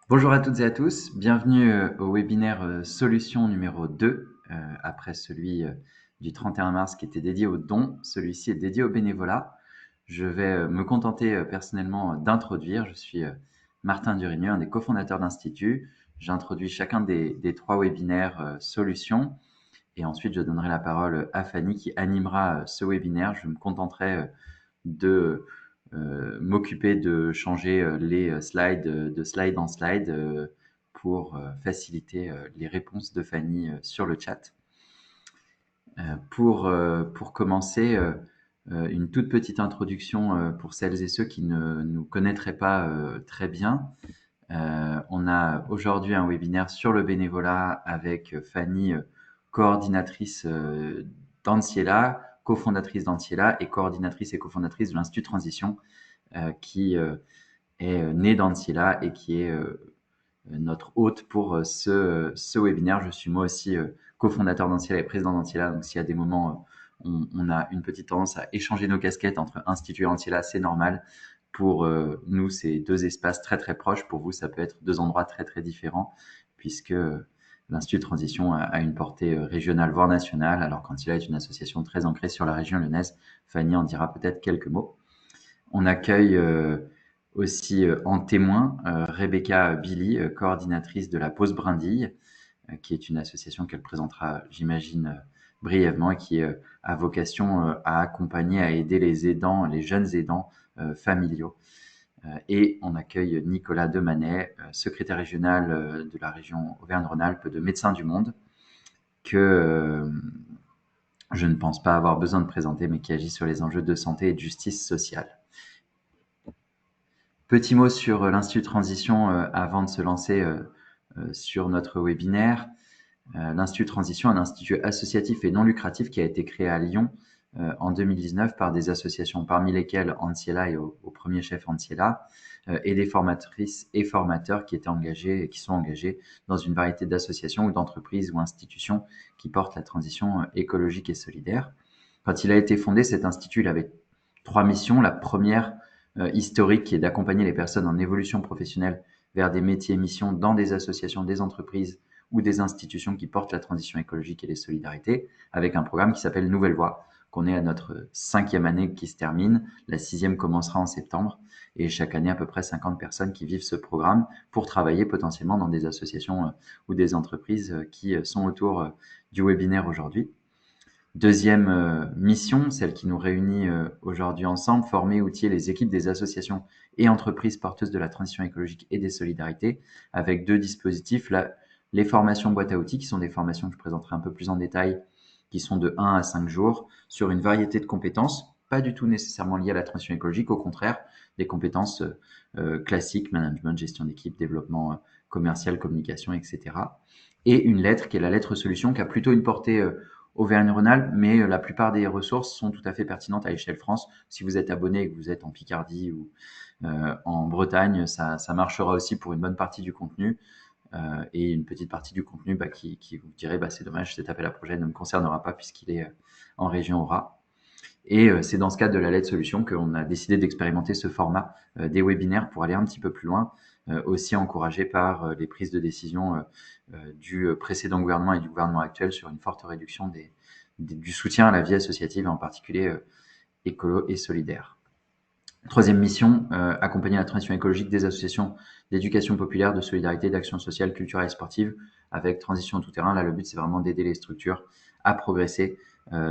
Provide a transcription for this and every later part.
Bonjour à toutes et à tous, bienvenue au webinaire solution numéro 2, après celui du 31 mars qui était dédié aux dons. Celui-ci est dédié au bénévolat. Je vais me contenter personnellement d'introduire. Je suis Martin Durigneux, un des cofondateurs d'Institut. J'introduis chacun des trois webinaires solutions et ensuite je donnerai la parole à Fanny qui animera ce webinaire. Je me contenterai de m'occuper de changer les slides de slide en slide pour faciliter les réponses de Fanny sur le chat. Pour commencer, une toute petite introduction pour celles et ceux qui ne nous connaîtraient pas très bien. On a aujourd'hui un webinaire sur le bénévolat avec Fanny, coordinatrice d'Anciela, cofondatrice d'Anciela et coordinatrice et cofondatrice de l'Institut Transition, qui est née d'Anciela et qui est notre hôte pour ce webinaire. Je suis moi aussi cofondateur d'Anciela et président d'Anciela, donc s'il y a des moments on a une petite tendance à échanger nos casquettes entre Institut et Anciela, c'est normal. Pour nous, c'est deux espaces très très proches. Pour vous, ça peut être deux endroits très très différents, puisque l'Institut de Transition a une portée régionale, voire nationale, alors qu'Anciela est une association très ancrée sur la région lyonnaise. Fanny en dira peut-être quelques mots. On accueille aussi en témoin Rebecca Billy, coordinatrice de la Pause Brindille, qui est une association qu'elle présentera, j'imagine, brièvement et qui a vocation à accompagner, à aider les aidants, les jeunes aidants familiaux. Et on accueille Nicolas Demanet, secrétaire régional de la région Auvergne-Rhône-Alpes de Médecins du Monde, que je ne pense pas avoir besoin de présenter, mais qui agit sur les enjeux de santé et de justice sociale. Petit mot sur l'Institut Transition avant de se lancer sur notre webinaire. L'Institut Transition est un institut associatif et non lucratif qui a été créé à Lyon en 2019 par des associations parmi lesquelles Anciela et au premier chef Anciela et des formatrices et formateurs qui sont engagés dans une variété d'associations ou d'entreprises ou institutions qui portent la transition écologique et solidaire. Quand il a été fondé, cet institut il avait trois missions. La première, historique, qui est d'accompagner les personnes en évolution professionnelle vers des métiers et missions dans des associations, des entreprises ou des institutions qui portent la transition écologique et les solidarités, avec un programme qui s'appelle Nouvelle Voie, qu'on est à notre 5e année qui se termine. La 6e commencera en septembre. Et chaque année, à peu près 50 personnes qui vivent ce programme pour travailler potentiellement dans des associations ou des entreprises qui sont autour du webinaire aujourd'hui. Deuxième mission, celle qui nous réunit aujourd'hui ensemble, former, outiller les équipes des associations et entreprises porteuses de la transition écologique et des solidarités, avec deux dispositifs. Les formations boîte à outils, qui sont des formations que je présenterai un peu plus en détail, qui sont de 1 à 5 jours, sur une variété de compétences, pas du tout nécessairement liées à la transition écologique, au contraire, des compétences classiques, management, gestion d'équipe, développement commercial, communication, etc. Et une lettre qui est la lettre solution, qui a plutôt une portée Auvergne-Rhône-Alpes, mais la plupart des ressources sont tout à fait pertinentes à l'échelle France. Si vous êtes abonné et que vous êtes en Picardie ou en Bretagne, ça marchera aussi pour une bonne partie du contenu. Et une petite partie du contenu qui vous dirait c'est dommage, cet appel à projet ne me concernera pas puisqu'il est en région Aura. Et c'est dans ce cadre de la lettre solution qu'on a décidé d'expérimenter ce format des webinaires pour aller un petit peu plus loin, aussi encouragé par les prises de décision du précédent gouvernement et du gouvernement actuel sur une forte réduction du soutien à la vie associative, en particulier écolo et solidaire. Troisième mission, accompagner la transition écologique des associations d'éducation populaire, de solidarité, d'action sociale, culturelle et sportive avec transition tout terrain. Là, le but, c'est vraiment d'aider les structures à progresser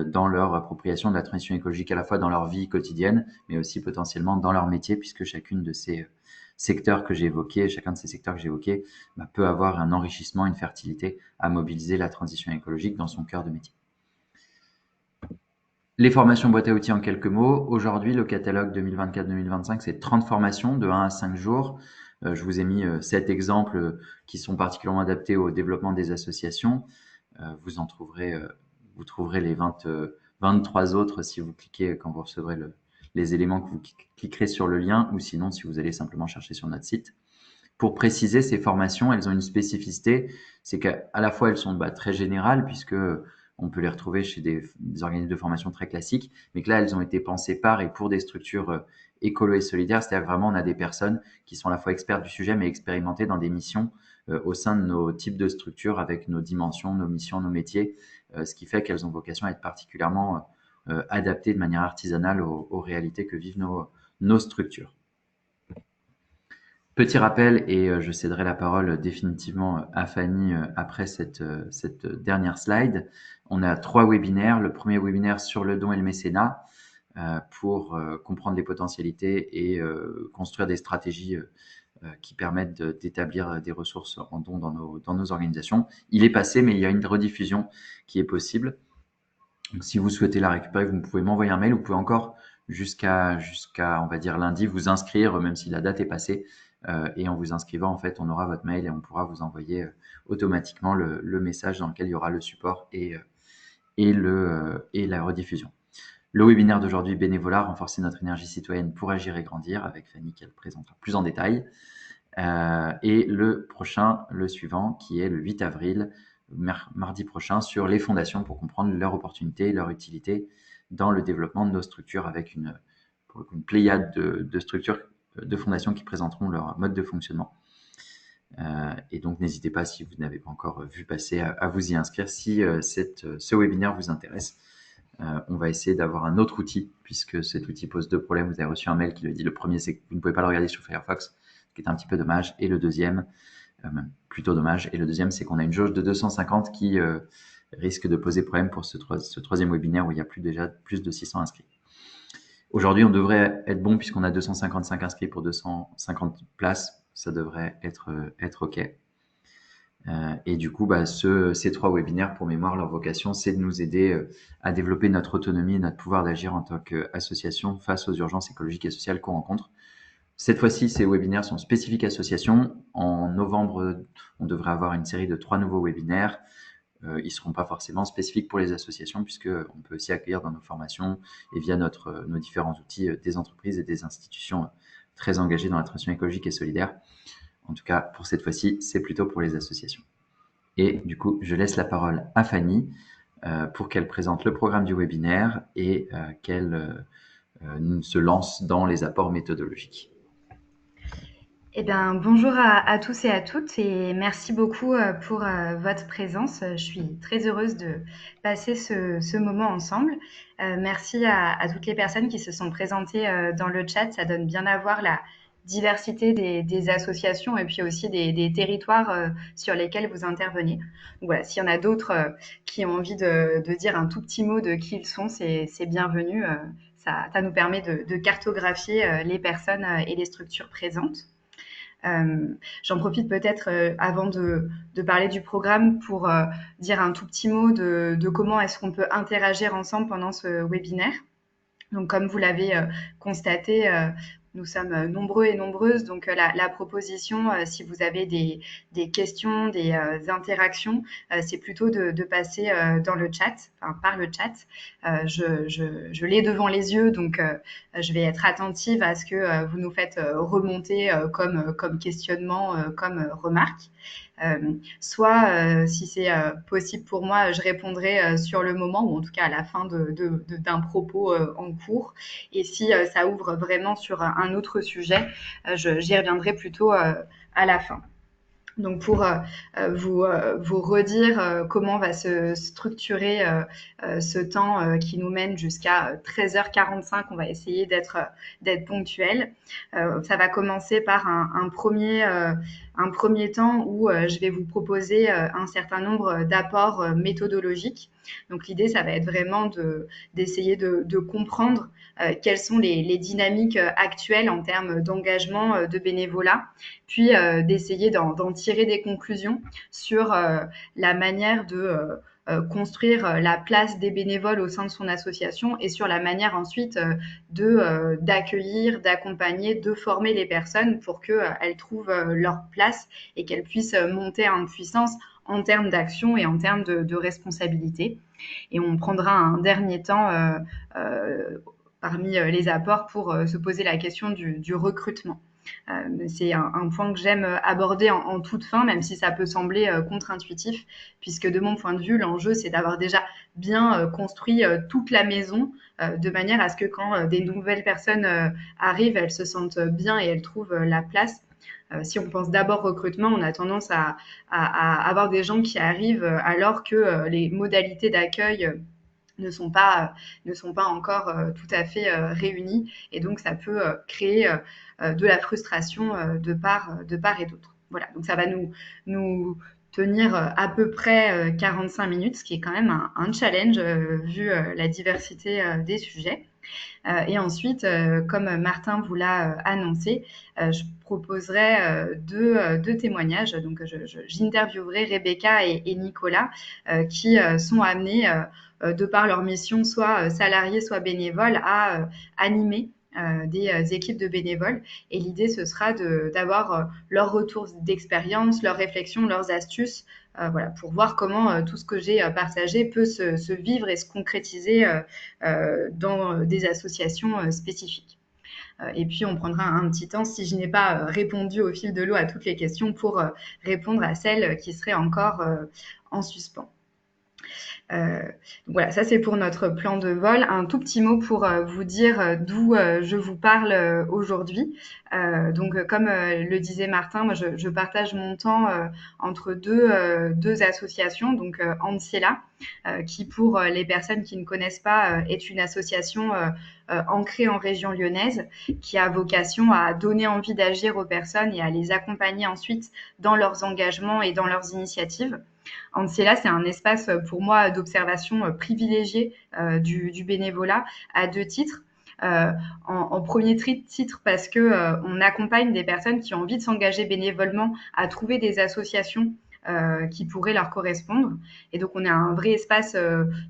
dans leur appropriation de la transition écologique, à la fois dans leur vie quotidienne, mais aussi potentiellement dans leur métier, puisque chacune de ces secteurs que j'ai évoqués, chacun de ces secteurs que j'ai évoqués, peut avoir un enrichissement, une fertilité à mobiliser la transition écologique dans son cœur de métier. Les formations boîte à outils en quelques mots. Aujourd'hui, le catalogue 2024-2025, c'est 30 formations de 1 à 5 jours. Je vous ai mis 7 exemples qui sont particulièrement adaptés au développement des associations. Vous trouverez les 23 autres si vous cliquez quand vous recevrez les éléments, que vous cliquerez sur le lien, ou sinon si vous allez simplement chercher sur notre site. Pour préciser, ces formations, elles ont une spécificité, c'est qu'à la fois elles sont très générales, puisque on peut les retrouver chez des organismes de formation très classiques, mais que là elles ont été pensées par et pour des structures écolo et solidaire, c'est-à-dire vraiment on a des personnes qui sont à la fois experts du sujet mais expérimentées dans des missions au sein de nos types de structures avec nos dimensions, nos missions, nos métiers, ce qui fait qu'elles ont vocation à être particulièrement adaptées de manière artisanale aux réalités que vivent nos structures. Petit rappel, et je céderai la parole définitivement à Fanny après cette dernière slide. On a 3 webinaires. Le premier webinaire sur le don et le mécénat pour comprendre les potentialités et construire des stratégies qui permettent d'établir des ressources en don dans nos organisations. Il est passé, mais il y a une rediffusion qui est possible. Donc, si vous souhaitez la récupérer, vous pouvez m'envoyer un mail. Vous pouvez encore jusqu'à on va dire lundi vous inscrire, même si la date est passée. Et en vous inscrivant, en fait, on aura votre mail et on pourra vous envoyer automatiquement le message dans lequel il y aura le support et la rediffusion. Le webinaire d'aujourd'hui, bénévolat, renforcer notre énergie citoyenne pour agir et grandir, avec Fanny qui le présentera plus en détail. Et le prochain, le suivant, qui est le 8 avril, mardi prochain, sur les fondations pour comprendre leur opportunité, leur utilité dans le développement de nos structures, avec une pléiade de structures, de fondations qui présenteront leur mode de fonctionnement. Et donc, n'hésitez pas, si vous n'avez pas encore vu passer, à vous y inscrire si ce webinaire vous intéresse. On va essayer d'avoir un autre outil, puisque cet outil pose 2 problèmes. Vous avez reçu un mail qui le dit. Le premier, c'est que vous ne pouvez pas le regarder sur Firefox, ce qui est un petit peu dommage. Et le deuxième, plutôt dommage. Et le deuxième, c'est qu'on a une jauge de 250 qui risque de poser problème pour ce troisième webinaire où il y a plus de 600 inscrits. Aujourd'hui, on devrait être bon puisqu'on a 255 inscrits pour 250 places. Ça devrait être OK. Et du coup, ces 3 webinaires, pour mémoire, leur vocation, c'est de nous aider à développer notre autonomie et notre pouvoir d'agir en tant qu'association face aux urgences écologiques et sociales qu'on rencontre. Cette fois-ci, ces webinaires sont spécifiques associations. En novembre, on devrait avoir une série de 3 nouveaux webinaires. Ils ne seront pas forcément spécifiques pour les associations, puisqu'on peut aussi accueillir dans nos formations et via nos différents outils des entreprises et des institutions très engagées dans la transition écologique et solidaire. En tout cas, pour cette fois-ci, c'est plutôt pour les associations. Et du coup, je laisse la parole à Fanny pour qu'elle présente le programme du webinaire et qu'elle se lance dans les apports méthodologiques. Eh bien, bonjour à tous et à toutes et merci beaucoup pour votre présence. Je suis très heureuse de passer ce moment ensemble. Merci à toutes les personnes qui se sont présentées dans le chat. Ça donne bien à voir la diversité des associations et puis aussi des territoires sur lesquels vous intervenez. Donc voilà, s'il y en a d'autres qui ont envie de dire un tout petit mot de qui ils sont, c'est bienvenu. Ça nous permet de cartographier les personnes et les structures présentes. J'en profite peut-être avant de parler du programme pour dire un tout petit mot de comment est-ce qu'on peut interagir ensemble pendant ce webinaire. Donc, comme vous l'avez constaté, nous sommes nombreux et nombreuses. Donc, la proposition, si vous avez des questions, des interactions, c'est plutôt de passer dans le chat, enfin par le chat. Je l'ai devant les yeux, donc je vais être attentive à ce que vous nous faites remonter comme questionnement, comme remarque. Soit, si c'est possible pour moi, je répondrai sur le moment ou en tout cas à la fin d'un propos en cours. Et si ça ouvre vraiment sur un autre sujet, j'y reviendrai plutôt à la fin. Donc pour vous redire comment va se structurer ce temps qui nous mène jusqu'à 13h45, on va essayer d'être ponctuel. Ça va commencer par un premier temps où je vais vous proposer un certain nombre d'apports méthodologiques. Donc l'idée, ça va être vraiment d'essayer de comprendre quelles sont les dynamiques actuelles en termes d'engagement de bénévolat, puis d'essayer d'en tirer des conclusions sur la manière de construire la place des bénévoles au sein de son association et sur la manière ensuite d'accueillir, d'accompagner, de former les personnes pour qu'elles trouvent leur place et qu'elles puissent monter en puissance en termes d'action et en termes de responsabilité. Et on prendra un dernier temps parmi les apports pour se poser la question du recrutement. C'est un point que j'aime aborder en toute fin, même si ça peut sembler contre-intuitif, puisque de mon point de vue, l'enjeu, c'est d'avoir déjà bien construit toute la maison, de manière à ce que quand des nouvelles personnes arrivent, elles se sentent bien et elles trouvent la place. Si on pense d'abord recrutement, on a tendance à avoir des gens qui arrivent alors que les modalités d'accueil ne sont pas encore tout à fait réunies, et donc ça peut créer de la frustration de part et d'autre. Voilà, donc ça va nous tenir à peu près 45 minutes, ce qui est quand même un challenge vu la diversité des sujets. Et ensuite, comme Martin vous l'a annoncé, je proposerai deux témoignages. Donc, j'interviewerai Rebecca et Nicolas qui sont amenés, de par leur mission, soit salariés, soit bénévoles, à animer des équipes de bénévoles. Et l'idée, ce sera d'avoir leur retour d'expérience, leurs réflexions, leurs astuces, voilà, pour voir comment tout ce que j'ai partagé peut se vivre et se concrétiser dans des associations spécifiques. Et puis, on prendra un petit temps, si je n'ai pas répondu au fil de l'eau à toutes les questions, pour répondre à celles qui seraient encore en suspens. Donc voilà, ça c'est pour notre plan de vol. Un tout petit mot pour vous dire d'où je vous parle aujourd'hui. Donc comme le disait Martin, moi je partage mon temps entre deux associations. Donc Anciela, qui pour les personnes qui ne connaissent pas est une association ancrée en région lyonnaise, qui a vocation à donner envie d'agir aux personnes et à les accompagner ensuite dans leurs engagements et dans leurs initiatives. Anciela, c'est un espace pour moi d'observation privilégié du bénévolat à deux titres. En premier titre parce que on accompagne des personnes qui ont envie de s'engager bénévolement à trouver des associations qui pourraient leur correspondre. Et donc, on a un vrai espace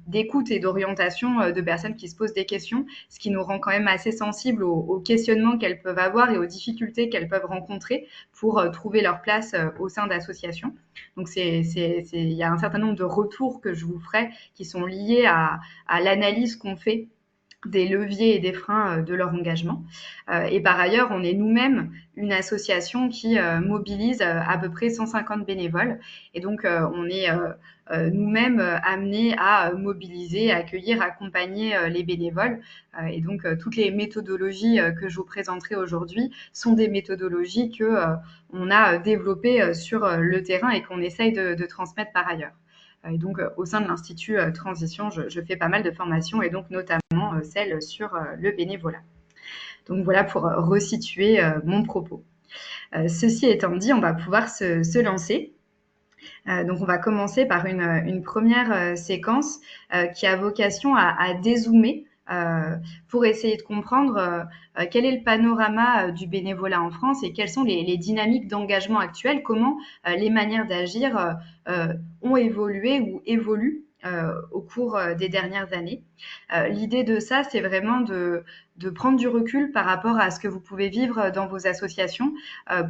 d'écoute et d'orientation de personnes qui se posent des questions, ce qui nous rend quand même assez sensibles aux questionnements qu'elles peuvent avoir et aux difficultés qu'elles peuvent rencontrer pour trouver leur place au sein d'associations. Donc, il y a un certain nombre de retours que je vous ferai qui sont liés à l'analyse qu'on fait des leviers et des freins de leur engagement. Et par ailleurs, on est nous-mêmes une association qui mobilise à peu près 150 bénévoles. Et donc, on est nous-mêmes amenés à mobiliser, à accueillir, accompagner les bénévoles. Et donc, toutes les méthodologies que je vous présenterai aujourd'hui sont des méthodologies que on a développées sur le terrain et qu'on essaye de transmettre par ailleurs. Et donc, au sein de l'Institut Transition, je fais pas mal de formations, et donc notamment celle sur le bénévolat. Donc voilà pour resituer mon propos. Ceci étant dit, on va pouvoir se lancer. Donc on va commencer par une première séquence qui a vocation à dézoomer pour essayer de comprendre quel est le panorama du bénévolat en France et quelles sont les dynamiques d'engagement actuelles, comment les manières d'agir ont évolué ou évoluent au cours des dernières années. L'idée de ça, c'est vraiment de prendre du recul par rapport à ce que vous pouvez vivre dans vos associations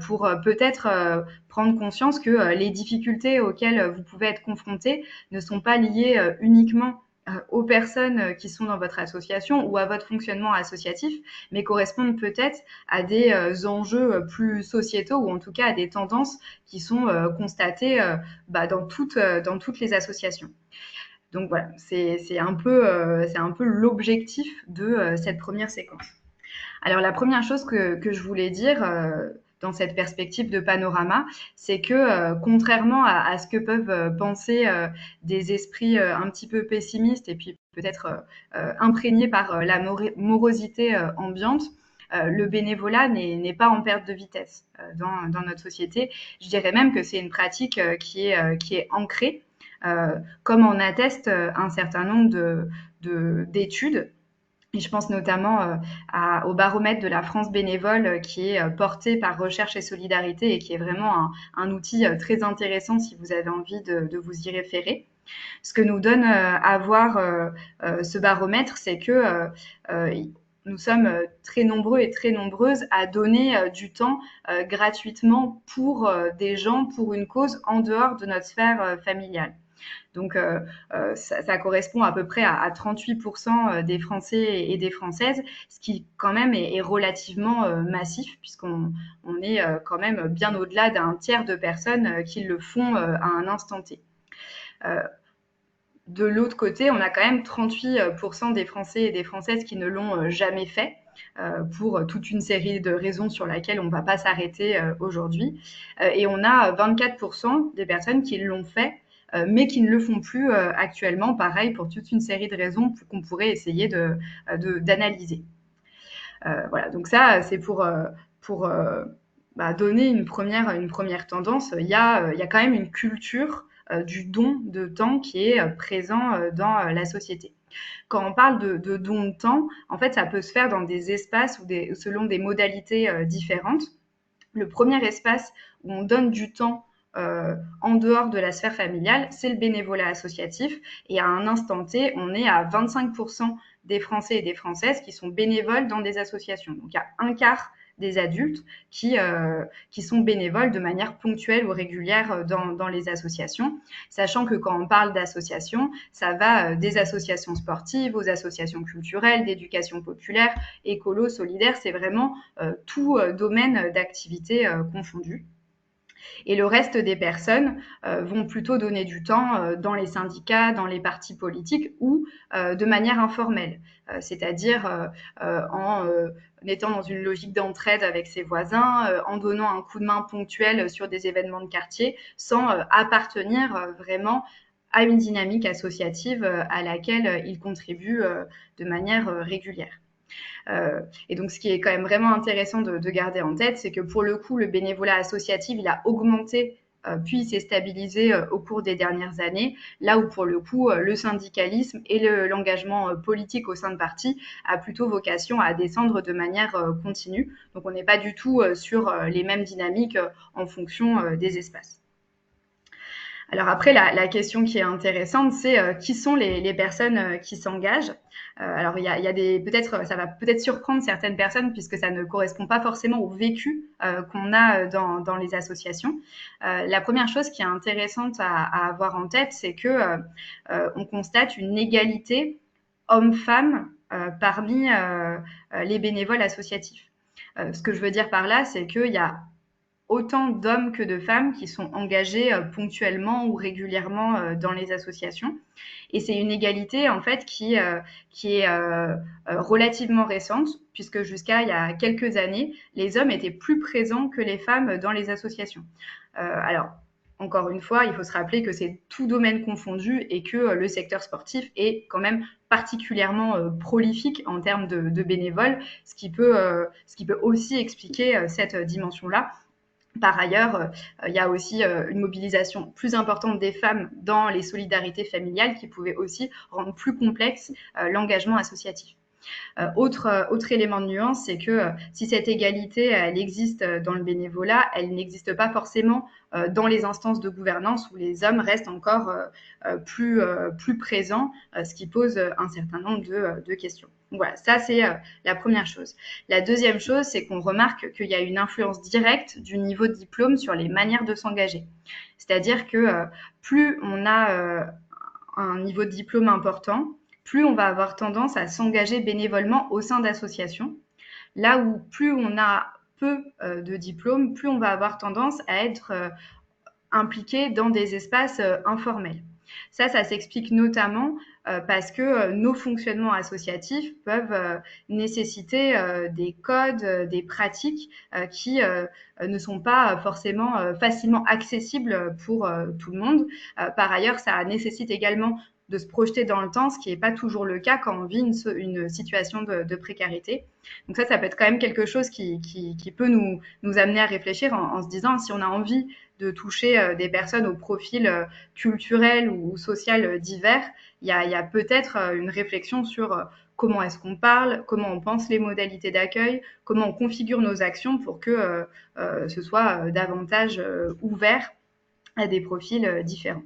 pour peut-être prendre conscience que les difficultés auxquelles vous pouvez être confrontés ne sont pas liées uniquement aux personnes qui sont dans votre association ou à votre fonctionnement associatif, mais correspondent peut-être à des enjeux plus sociétaux, ou en tout cas à des tendances qui sont constatées dans toutes les associations. Donc voilà, c'est un peu l'objectif de cette première séquence. Alors la première chose que je voulais dire dans cette perspective de panorama, c'est que contrairement à ce que peuvent penser des esprits un petit peu pessimistes et puis peut-être imprégnés par la morosité ambiante, le bénévolat n'est pas en perte de vitesse dans notre société. Je dirais même que c'est une pratique qui est ancrée, comme en atteste un certain nombre d'études. Et je pense notamment au baromètre de la France bénévole qui est porté par Recherche et Solidarité et qui est vraiment un outil très intéressant si vous avez envie de vous y référer. Ce que nous donne à voir ce baromètre, c'est que nous sommes très nombreux et très nombreuses à donner du temps gratuitement pour des gens, pour une cause en dehors de notre sphère familiale. Donc, ça correspond à peu près à 38% des Français et des Françaises, ce qui quand même est relativement massif, puisqu'on est quand même bien au-delà d'un tiers de personnes qui le font à un instant T. De l'autre côté, on a quand même 38% des Français et des Françaises qui ne l'ont jamais fait, pour toute une série de raisons sur lesquelles on ne va pas s'arrêter aujourd'hui. Et on a 24% des personnes qui l'ont fait, mais qui ne le font plus actuellement, pareil, pour toute une série de raisons qu'on pourrait essayer d'analyser. Voilà, donc ça, c'est pour donner une première tendance. Il y a quand même une culture du don de temps qui est présent dans la société. Quand on parle de don de temps, en fait, ça peut se faire dans des espaces ou selon des modalités différentes. Le premier espace où on donne du temps en dehors de la sphère familiale, c'est le bénévolat associatif. Et à un instant T, on est à 25% des Français et des Françaises qui sont bénévoles dans des associations. Donc, il y a un quart des adultes qui sont bénévoles de manière ponctuelle ou régulière dans les associations, sachant que quand on parle d'associations, ça va des associations sportives aux associations culturelles, d'éducation populaire, écolo, solidaire, c'est vraiment tout domaine d'activité confondu. Et le reste des personnes vont plutôt donner du temps dans les syndicats, dans les partis politiques ou de manière informelle, c'est-à-dire en étant dans une logique d'entraide avec ses voisins, en donnant un coup de main ponctuel sur des événements de quartier, sans appartenir vraiment à une dynamique associative à laquelle ils contribuent de manière régulière. Et donc, ce qui est quand même vraiment intéressant de garder en tête, c'est que pour le coup, le bénévolat associatif, il a augmenté puis il s'est stabilisé au cours des dernières années, là où pour le coup, le syndicalisme et l'engagement politique au sein de partis a plutôt vocation à descendre de manière continue. Donc on n'est pas du tout sur les mêmes dynamiques en fonction des espaces. Alors après, la question qui est intéressante, c'est qui sont les personnes qui s'engagent. Alors il y a des peut-être ça va peut-être surprendre certaines personnes puisque ça ne correspond pas forcément au vécu qu'on a dans les associations. La première chose qui est intéressante à avoir en tête, c'est que on constate une égalité homme-femme parmi les bénévoles associatifs. Ce que je veux dire par là, c'est qu'il y a autant d'hommes que de femmes qui sont engagés ponctuellement ou régulièrement dans les associations. Et c'est une égalité en fait qui est relativement récente, puisque jusqu'à il y a quelques années, les hommes étaient plus présents que les femmes dans les associations. Alors, encore une fois, il faut se rappeler que c'est tout domaine confondu et que le secteur sportif est quand même particulièrement prolifique en termes de bénévoles, ce qui peut aussi expliquer cette dimension-là. Par ailleurs, il y a aussi une mobilisation plus importante des femmes dans les solidarités familiales qui pouvait aussi rendre plus complexe l'engagement associatif. Autre élément de nuance, c'est que si cette égalité, elle existe dans le bénévolat, elle n'existe pas forcément dans les instances de gouvernance où les hommes restent encore plus présents, ce qui pose un certain nombre de questions. Donc voilà, ça c'est la première chose. La deuxième chose, c'est qu'on remarque qu'il y a une influence directe du niveau de diplôme sur les manières de s'engager. C'est-à-dire que plus on a un niveau de diplôme important, plus on va avoir tendance à s'engager bénévolement au sein d'associations. Là où plus on a peu de diplômes, plus on va avoir tendance à être impliqué dans des espaces informels. Ça s'explique notamment parce que nos fonctionnements associatifs peuvent nécessiter des codes, des pratiques qui ne sont pas forcément facilement accessibles pour tout le monde. Par ailleurs, ça nécessite également de se projeter dans le temps, ce qui n'est pas toujours le cas quand on vit une situation de précarité. Donc ça peut être quand même quelque chose qui peut nous amener à réfléchir en se disant si on a envie de toucher des personnes au profil culturel ou social divers, il y a peut-être une réflexion sur comment est-ce qu'on parle, comment on pense les modalités d'accueil, comment on configure nos actions pour que ce soit davantage ouvert à des profils différents.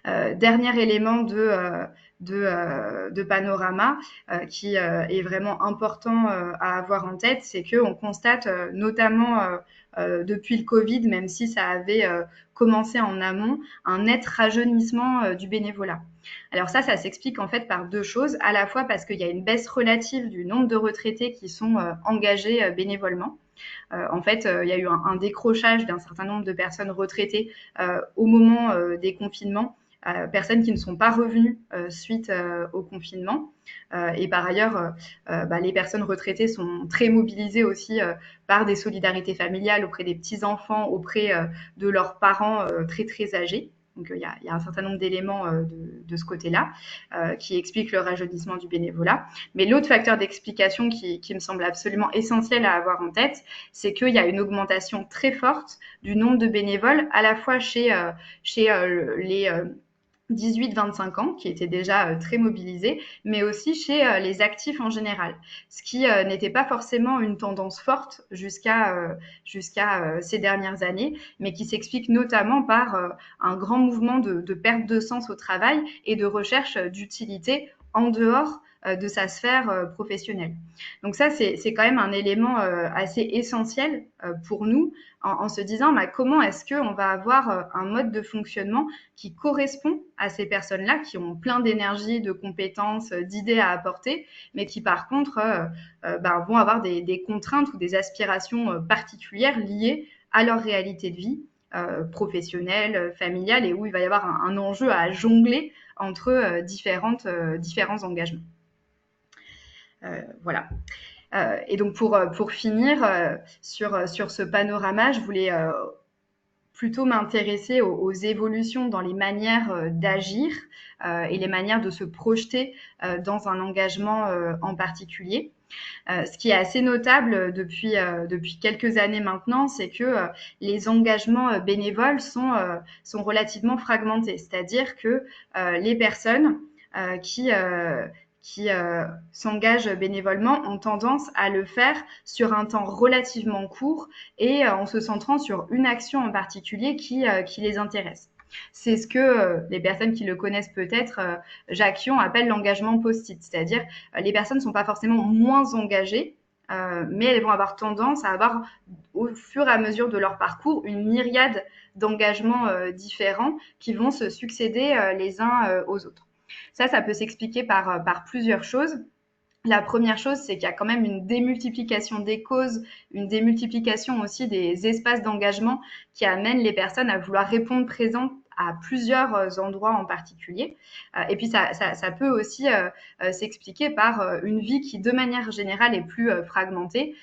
Dernier élément de Panorama qui est vraiment important à avoir en tête, c'est qu'on constate notamment depuis le Covid, même si ça avait commencé en amont, un net rajeunissement du bénévolat. Alors ça s'explique en fait par deux choses, à la fois parce qu'il y a une baisse relative du nombre de retraités qui sont engagés bénévolement. En fait, il y a eu un décrochage d'un certain nombre de personnes retraitées au moment des confinements, personnes qui ne sont pas revenues suite au confinement. Et par ailleurs, les personnes retraitées sont très mobilisées aussi par des solidarités familiales auprès des petits-enfants, auprès de leurs parents très très âgés. Donc, il y a un certain nombre d'éléments de ce côté-là qui expliquent le rajeunissement du bénévolat. Mais l'autre facteur d'explication qui me semble absolument essentiel à avoir en tête, c'est qu'il y a une augmentation très forte du nombre de bénévoles, à la fois chez les 18-25 ans, qui étaient déjà très mobilisés, mais aussi chez les actifs en général, ce qui n'était pas forcément une tendance forte jusqu'à ces dernières années, mais qui s'explique notamment par un grand mouvement de perte de sens au travail et de recherche d'utilité en dehors de sa sphère professionnelle. Donc ça, c'est quand même un élément assez essentiel pour nous en se disant comment est-ce qu'on va avoir un mode de fonctionnement qui correspond à ces personnes-là, qui ont plein d'énergie, de compétences, d'idées à apporter, mais qui par contre vont avoir des contraintes ou des aspirations particulières liées à leur réalité de vie professionnelle, familiale, et où il va y avoir un enjeu à jongler entre différents engagements. Voilà. Et donc pour finir sur ce panorama, je voulais plutôt m'intéresser aux évolutions dans les manières d'agir et les manières de se projeter dans un engagement en particulier. Ce qui est assez notable depuis quelques années maintenant, c'est que les engagements bénévoles sont relativement fragmentés. C'est-à-dire que les personnes qui s'engagent bénévolement ont tendance à le faire sur un temps relativement court et en se centrant sur une action en particulier qui les intéresse. C'est ce que les personnes qui le connaissent peut-être, Jacques Sion appelle l'engagement post-it, c'est-à-dire les personnes ne sont pas forcément moins engagées, mais elles vont avoir tendance à avoir, au fur et à mesure de leur parcours, une myriade d'engagements différents qui vont se succéder les uns aux autres. Ça peut s'expliquer par plusieurs choses. La première chose, c'est qu'il y a quand même une démultiplication des causes, une démultiplication aussi des espaces d'engagement qui amènent les personnes à vouloir répondre présentes à plusieurs endroits en particulier. Et puis ça peut aussi s'expliquer par une vie qui, de manière générale, est plus fragmentée.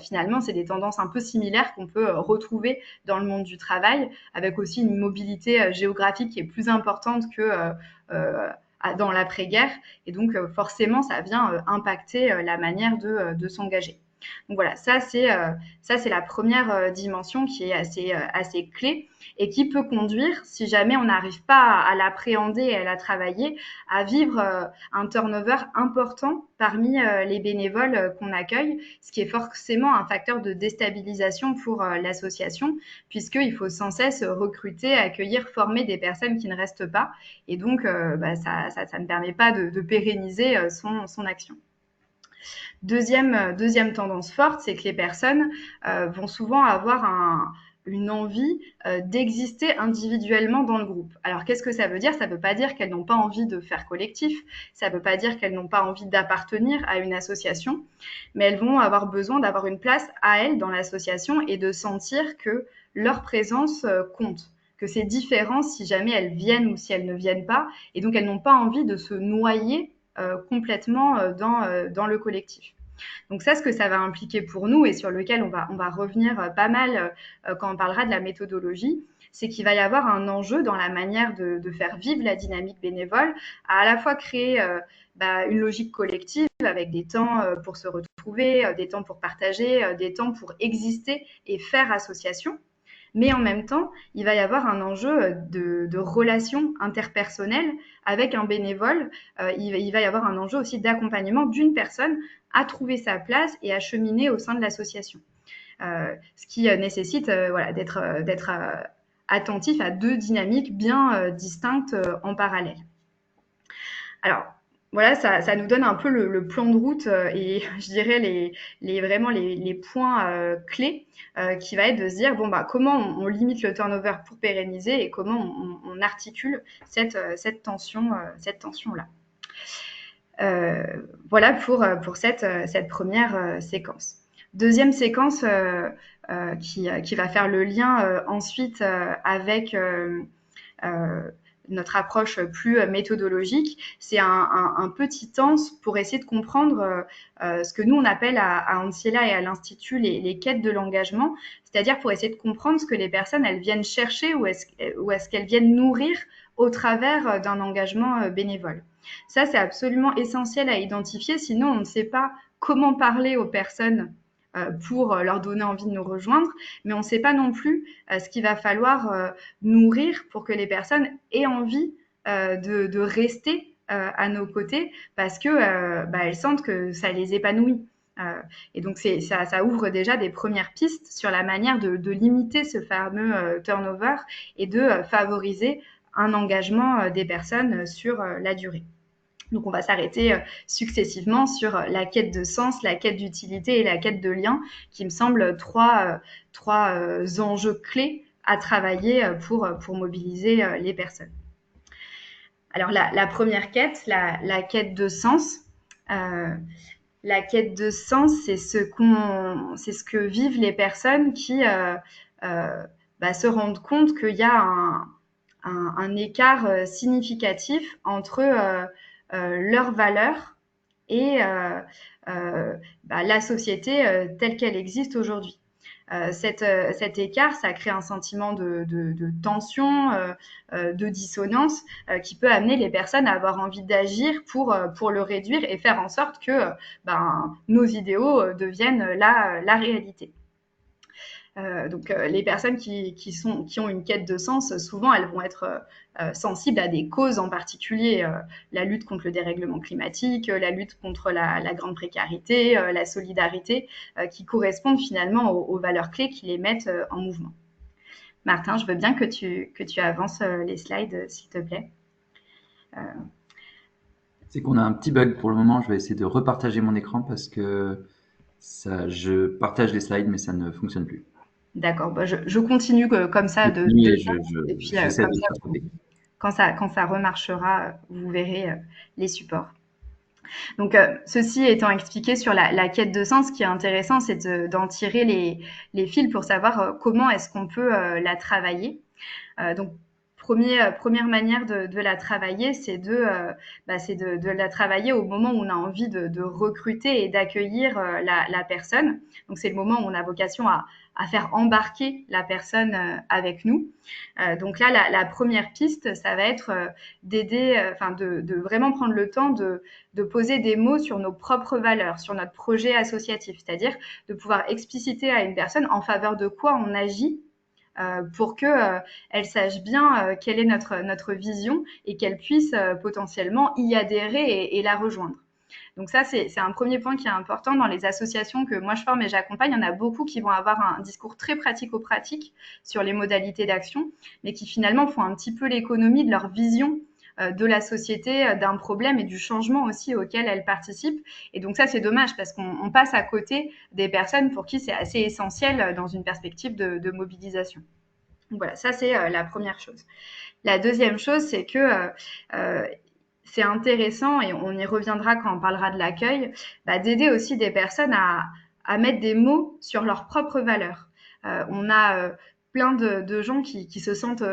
Finalement, c'est des tendances un peu similaires qu'on peut retrouver dans le monde du travail, avec aussi une mobilité géographique qui est plus importante que dans l'après-guerre, et donc forcément ça vient impacter la manière de s'engager. Donc voilà, ça c'est la première dimension qui est assez clé et qui peut conduire, si jamais on n'arrive pas à l'appréhender et à la travailler, à vivre un turnover important parmi les bénévoles qu'on accueille, ce qui est forcément un facteur de déstabilisation pour l'association, puisqu'il faut sans cesse recruter, accueillir, former des personnes qui ne restent pas, et donc ça ne permet pas de pérenniser son action. Deuxième tendance forte, c'est que les personnes vont souvent avoir une envie d'exister individuellement dans le groupe. Alors, qu'est-ce que ça veut dire ? Ça ne veut pas dire qu'elles n'ont pas envie de faire collectif, ça ne veut pas dire qu'elles n'ont pas envie d'appartenir à une association, mais elles vont avoir besoin d'avoir une place à elles dans l'association et de sentir que leur présence compte, que c'est différent si jamais elles viennent ou si elles ne viennent pas, et donc elles n'ont pas envie de se noyer complètement dans le collectif. Donc ça, ce que ça va impliquer pour nous et sur lequel on va revenir pas mal quand on parlera de la méthodologie, c'est qu'il va y avoir un enjeu dans la manière de faire vivre la dynamique bénévole, à la fois créer une logique collective avec des temps pour se retrouver, des temps pour partager, des temps pour exister et faire association. Mais en même temps, il va y avoir un enjeu de relations interpersonnelles avec un bénévole. Il va y avoir un enjeu aussi d'accompagnement d'une personne à trouver sa place et à cheminer au sein de l'association. Ce qui nécessite d'être attentif à deux dynamiques bien distinctes en parallèle. Alors, voilà, ça nous donne un peu le plan de route et je dirais vraiment les points clés qui va être de se dire, bon, bah, comment on limite le turnover pour pérenniser et comment on articule cette tension-là. Euh, voilà pour cette première séquence. Deuxième séquence qui va faire le lien ensuite avec notre approche plus méthodologique, c'est un petit temps pour essayer de comprendre ce que nous on appelle à Anciela et à l'Institut les quêtes de l'engagement, c'est-à-dire pour essayer de comprendre ce que les personnes elles viennent chercher ou est-ce qu'elles viennent nourrir au travers d'un engagement bénévole. Ça, c'est absolument essentiel à identifier, sinon on ne sait pas comment parler aux personnes pour leur donner envie de nous rejoindre, mais on ne sait pas non plus ce qu'il va falloir nourrir pour que les personnes aient envie de rester à nos côtés parce que elles sentent que ça les épanouit. Et donc ça ouvre déjà des premières pistes sur la manière de limiter ce fameux turnover et de favoriser un engagement des personnes sur la durée. Donc on va s'arrêter successivement sur la quête de sens, la quête d'utilité et la quête de lien, qui me semblent trois enjeux clés à travailler pour mobiliser les personnes. Alors la première quête, la quête de sens. La quête de sens, c'est ce que vivent les personnes qui se rendent compte qu'il y a un écart significatif entre leurs valeurs et la société telle qu'elle existe aujourd'hui. Cet écart, ça crée un sentiment de tension, de dissonance qui peut amener les personnes à avoir envie d'agir pour le réduire et faire en sorte que nos idéaux deviennent la réalité. Donc les personnes qui ont une quête de sens, souvent elles vont être sensibles à des causes en particulier, la lutte contre le dérèglement climatique, la lutte contre la grande précarité, la solidarité, qui correspondent finalement aux valeurs clés qui les mettent en mouvement. Martin, je veux bien que tu avances les slides, s'il te plaît. C'est qu'on a un petit bug pour le moment. Je vais essayer de repartager mon écran parce que je partage les slides, mais ça ne fonctionne plus. D'accord, je continue comme ça et puis j'essaie de rattraper. Quand ça remarchera, vous verrez les supports. Donc, ceci étant expliqué sur la quête de sens, ce qui est intéressant, c'est d'en tirer les fils pour savoir comment est-ce qu'on peut la travailler. Donc, première manière de la travailler, c'est de la travailler au moment où on a envie de recruter et d'accueillir la personne. Donc, c'est le moment où on a vocation à faire embarquer la personne avec nous. Donc là, la première piste, ça va être d'aider, de vraiment prendre le temps de poser des mots sur nos propres valeurs, sur notre projet associatif, c'est-à-dire de pouvoir expliciter à une personne en faveur de quoi on agit pour qu'elle sache bien quelle est notre vision et qu'elle puisse potentiellement y adhérer et la rejoindre. Donc ça, c'est un premier point qui est important dans les associations que moi je forme et j'accompagne. Il y en a beaucoup qui vont avoir un discours très pratico-pratique sur les modalités d'action, mais qui finalement font un petit peu l'économie de leur vision de la société, d'un problème et du changement aussi auquel elles participent. Et donc ça, c'est dommage parce qu'on passe à côté des personnes pour qui c'est assez essentiel dans une perspective de mobilisation. Donc voilà, ça c'est la première chose. La deuxième chose, c'est que c'est intéressant, et on y reviendra quand on parlera de l'accueil, d'aider aussi des personnes à mettre des mots sur leurs propres valeurs. On a plein de gens qui se sentent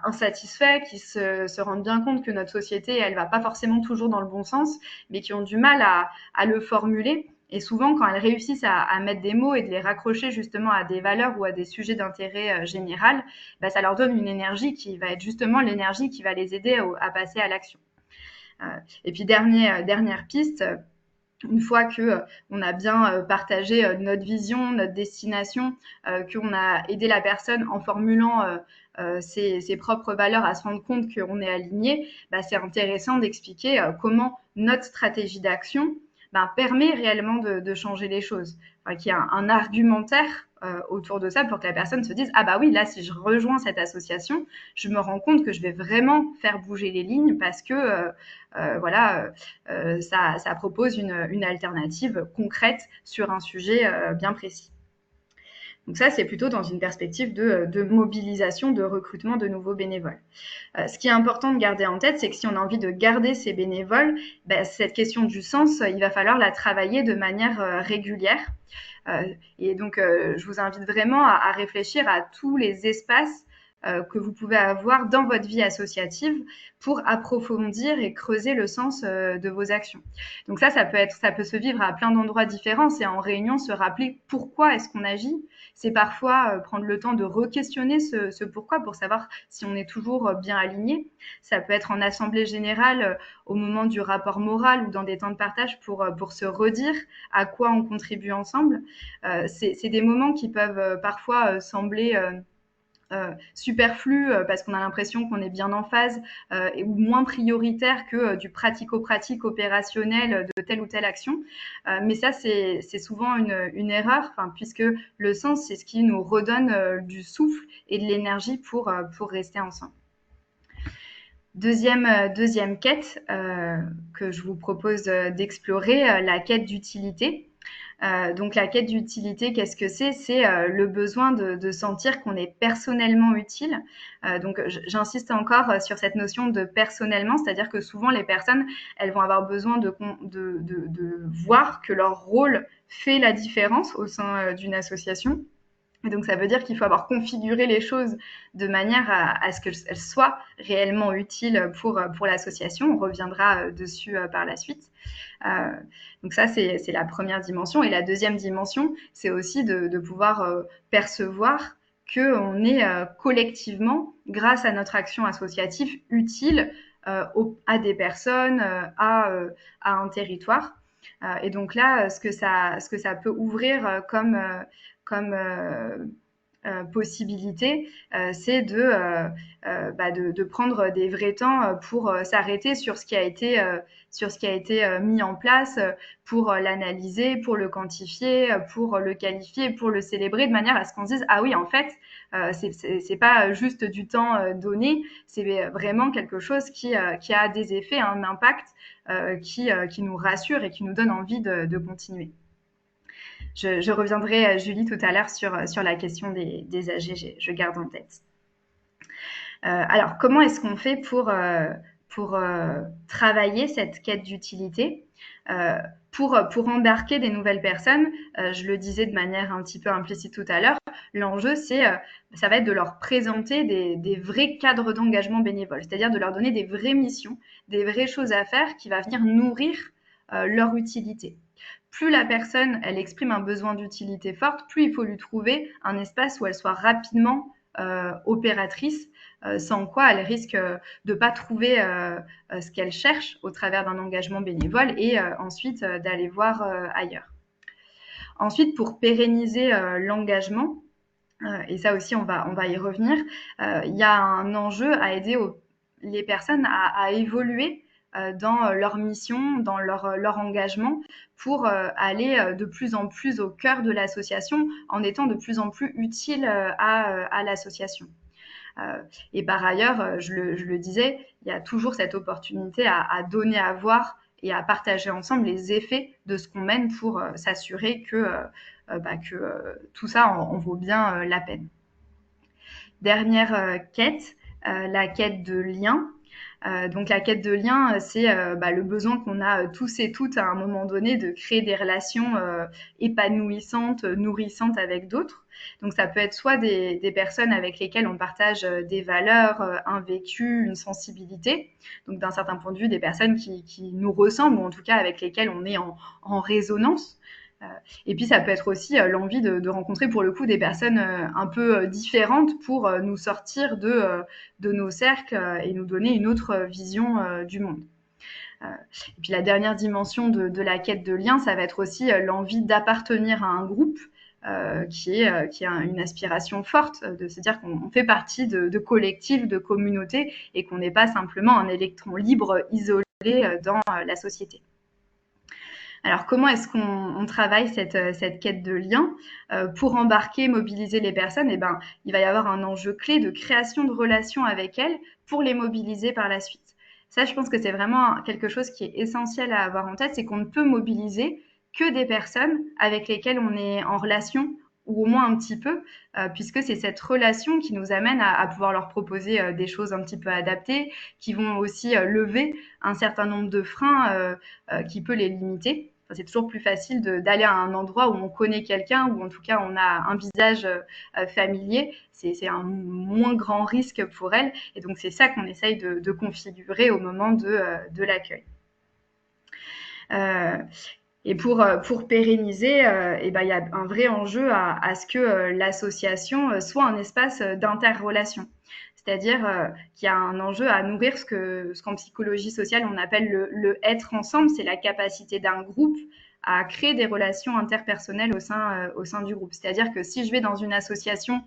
insatisfaits, qui se rendent bien compte que notre société, elle va pas forcément toujours dans le bon sens, mais qui ont du mal à le formuler. Et souvent, quand elles réussissent à mettre des mots et de les raccrocher justement à des valeurs ou à des sujets d'intérêt général, ça leur donne une énergie qui va être justement l'énergie qui va les aider à passer à l'action. Et puis dernière piste, une fois que on a bien partagé notre vision, notre destination, qu'on a aidé la personne en formulant ses propres valeurs à se rendre compte qu'on est aligné, c'est intéressant d'expliquer comment notre stratégie d'action permet réellement de changer les choses. Qu'il y a un argumentaire autour de ça pour que la personne se dise « Ah bah oui, là, si je rejoins cette association, je me rends compte que je vais vraiment faire bouger les lignes parce que ça propose une alternative concrète sur un sujet bien précis. » Donc ça, c'est plutôt dans une perspective de mobilisation, de recrutement de nouveaux bénévoles. Ce qui est important de garder en tête, c'est que si on a envie de garder ces bénévoles, cette question du sens, il va falloir la travailler de manière régulière. Et donc, je vous invite vraiment à réfléchir à tous les espaces que vous pouvez avoir dans votre vie associative pour approfondir et creuser le sens de vos actions. Donc ça peut se vivre à plein d'endroits différents. C'est en réunion se rappeler pourquoi est-ce qu'on agit. C'est parfois prendre le temps de re-questionner ce pourquoi pour savoir si on est toujours bien aligné. Ça peut être en assemblée générale au moment du rapport moral ou dans des temps de partage pour se redire à quoi on contribue ensemble. C'est des moments qui peuvent parfois sembler superflu parce qu'on a l'impression qu'on est bien en phase ou moins prioritaire que du pratico-pratique opérationnel de telle ou telle action. Mais ça, c'est souvent une erreur, puisque le sens, c'est ce qui nous redonne du souffle et de l'énergie pour rester ensemble. Deuxième quête que je vous propose d'explorer, la quête d'utilité. Donc la quête d'utilité, qu'est-ce que c'est ? C'est le besoin de sentir qu'on est personnellement utile. Donc j'insiste encore sur cette notion de personnellement, c'est-à-dire que souvent les personnes, elles vont avoir besoin de voir que leur rôle fait la différence au sein d'une association. Et donc, ça veut dire qu'il faut avoir configuré les choses de manière à ce qu'elles soient réellement utiles pour l'association. On reviendra dessus par la suite. Donc ça, c'est la première dimension. Et la deuxième dimension, c'est aussi de pouvoir percevoir qu'on est collectivement, grâce à notre action associative, utile à des personnes, à un territoire. Et donc là, ce que ça peut ouvrir comme possibilité, c'est de prendre des vrais temps pour s'arrêter sur ce qui a été mis en place, pour l'analyser, pour le quantifier, pour le qualifier, pour le célébrer, de manière à ce qu'on se dise ah oui, en fait, c'est pas juste du temps donné, c'est vraiment quelque chose qui a des effets, un impact qui nous rassure et qui nous donne envie de continuer. Je reviendrai, Julie, tout à l'heure sur la question des AGG. Je garde en tête. Alors, comment est-ce qu'on fait pour travailler cette quête d'utilité pour embarquer des nouvelles personnes? Je le disais de manière un petit peu implicite tout à l'heure, l'enjeu, ça va être de leur présenter des vrais cadres d'engagement bénévole, c'est-à-dire de leur donner des vraies missions, des vraies choses à faire qui va venir nourrir leur utilité. Plus la personne, elle exprime un besoin d'utilité forte, plus il faut lui trouver un espace où elle soit rapidement opératrice, sans quoi elle risque de ne pas trouver ce qu'elle cherche au travers d'un engagement bénévole et ensuite d'aller voir ailleurs. Ensuite, pour pérenniser l'engagement, et ça aussi on va y revenir, il y a un enjeu à aider les personnes à évoluer dans leur mission, dans leur engagement, pour aller de plus en plus au cœur de l'association, en étant de plus en plus utile à l'association. Et par ailleurs, je le disais, il y a toujours cette opportunité à donner à voir et à partager ensemble les effets de ce qu'on mène pour s'assurer que tout ça en vaut bien la peine. Dernière quête, la quête de lien. Donc la quête de lien, c'est le besoin qu'on a tous et toutes à un moment donné de créer des relations épanouissantes, nourrissantes avec d'autres. Donc ça peut être soit des personnes avec lesquelles on partage des valeurs, un vécu, une sensibilité. Donc d'un certain point de vue, des personnes qui nous ressemblent, ou en tout cas avec lesquelles on est en résonance. Et puis ça peut être aussi l'envie de rencontrer pour le coup des personnes un peu différentes pour nous sortir de nos cercles et nous donner une autre vision du monde. Et puis la dernière dimension de la quête de lien, ça va être aussi l'envie d'appartenir à un groupe qui a une aspiration forte, de se dire qu'on fait partie de collectifs, de communautés, et qu'on n'est pas simplement un électron libre isolé dans la société. Alors, comment est-ce qu'on travaille cette quête de lien pour embarquer, mobiliser les personnes? Eh ben, il va y avoir un enjeu clé de création de relations avec elles pour les mobiliser par la suite. Ça, je pense que c'est vraiment quelque chose qui est essentiel à avoir en tête, c'est qu'on ne peut mobiliser que des personnes avec lesquelles on est en relation ou au moins un petit peu, puisque c'est cette relation qui nous amène à pouvoir leur proposer des choses un petit peu adaptées, qui vont aussi lever un certain nombre de freins qui peut les limiter. Enfin, c'est toujours plus facile d'aller à un endroit où on connaît quelqu'un, où en tout cas on a un visage familier. C'est un moins grand risque pour elle. Et donc c'est ça qu'on essaye de configurer au moment de l'accueil. Et pour pérenniser, et ben, il y a un vrai enjeu à ce que l'association soit un espace d'interrelation. C'est-à-dire qu'il y a un enjeu à nourrir ce qu'en psychologie sociale on appelle le être ensemble, c'est la capacité d'un groupe à créer des relations interpersonnelles au sein du groupe. C'est-à-dire que si je vais dans une association,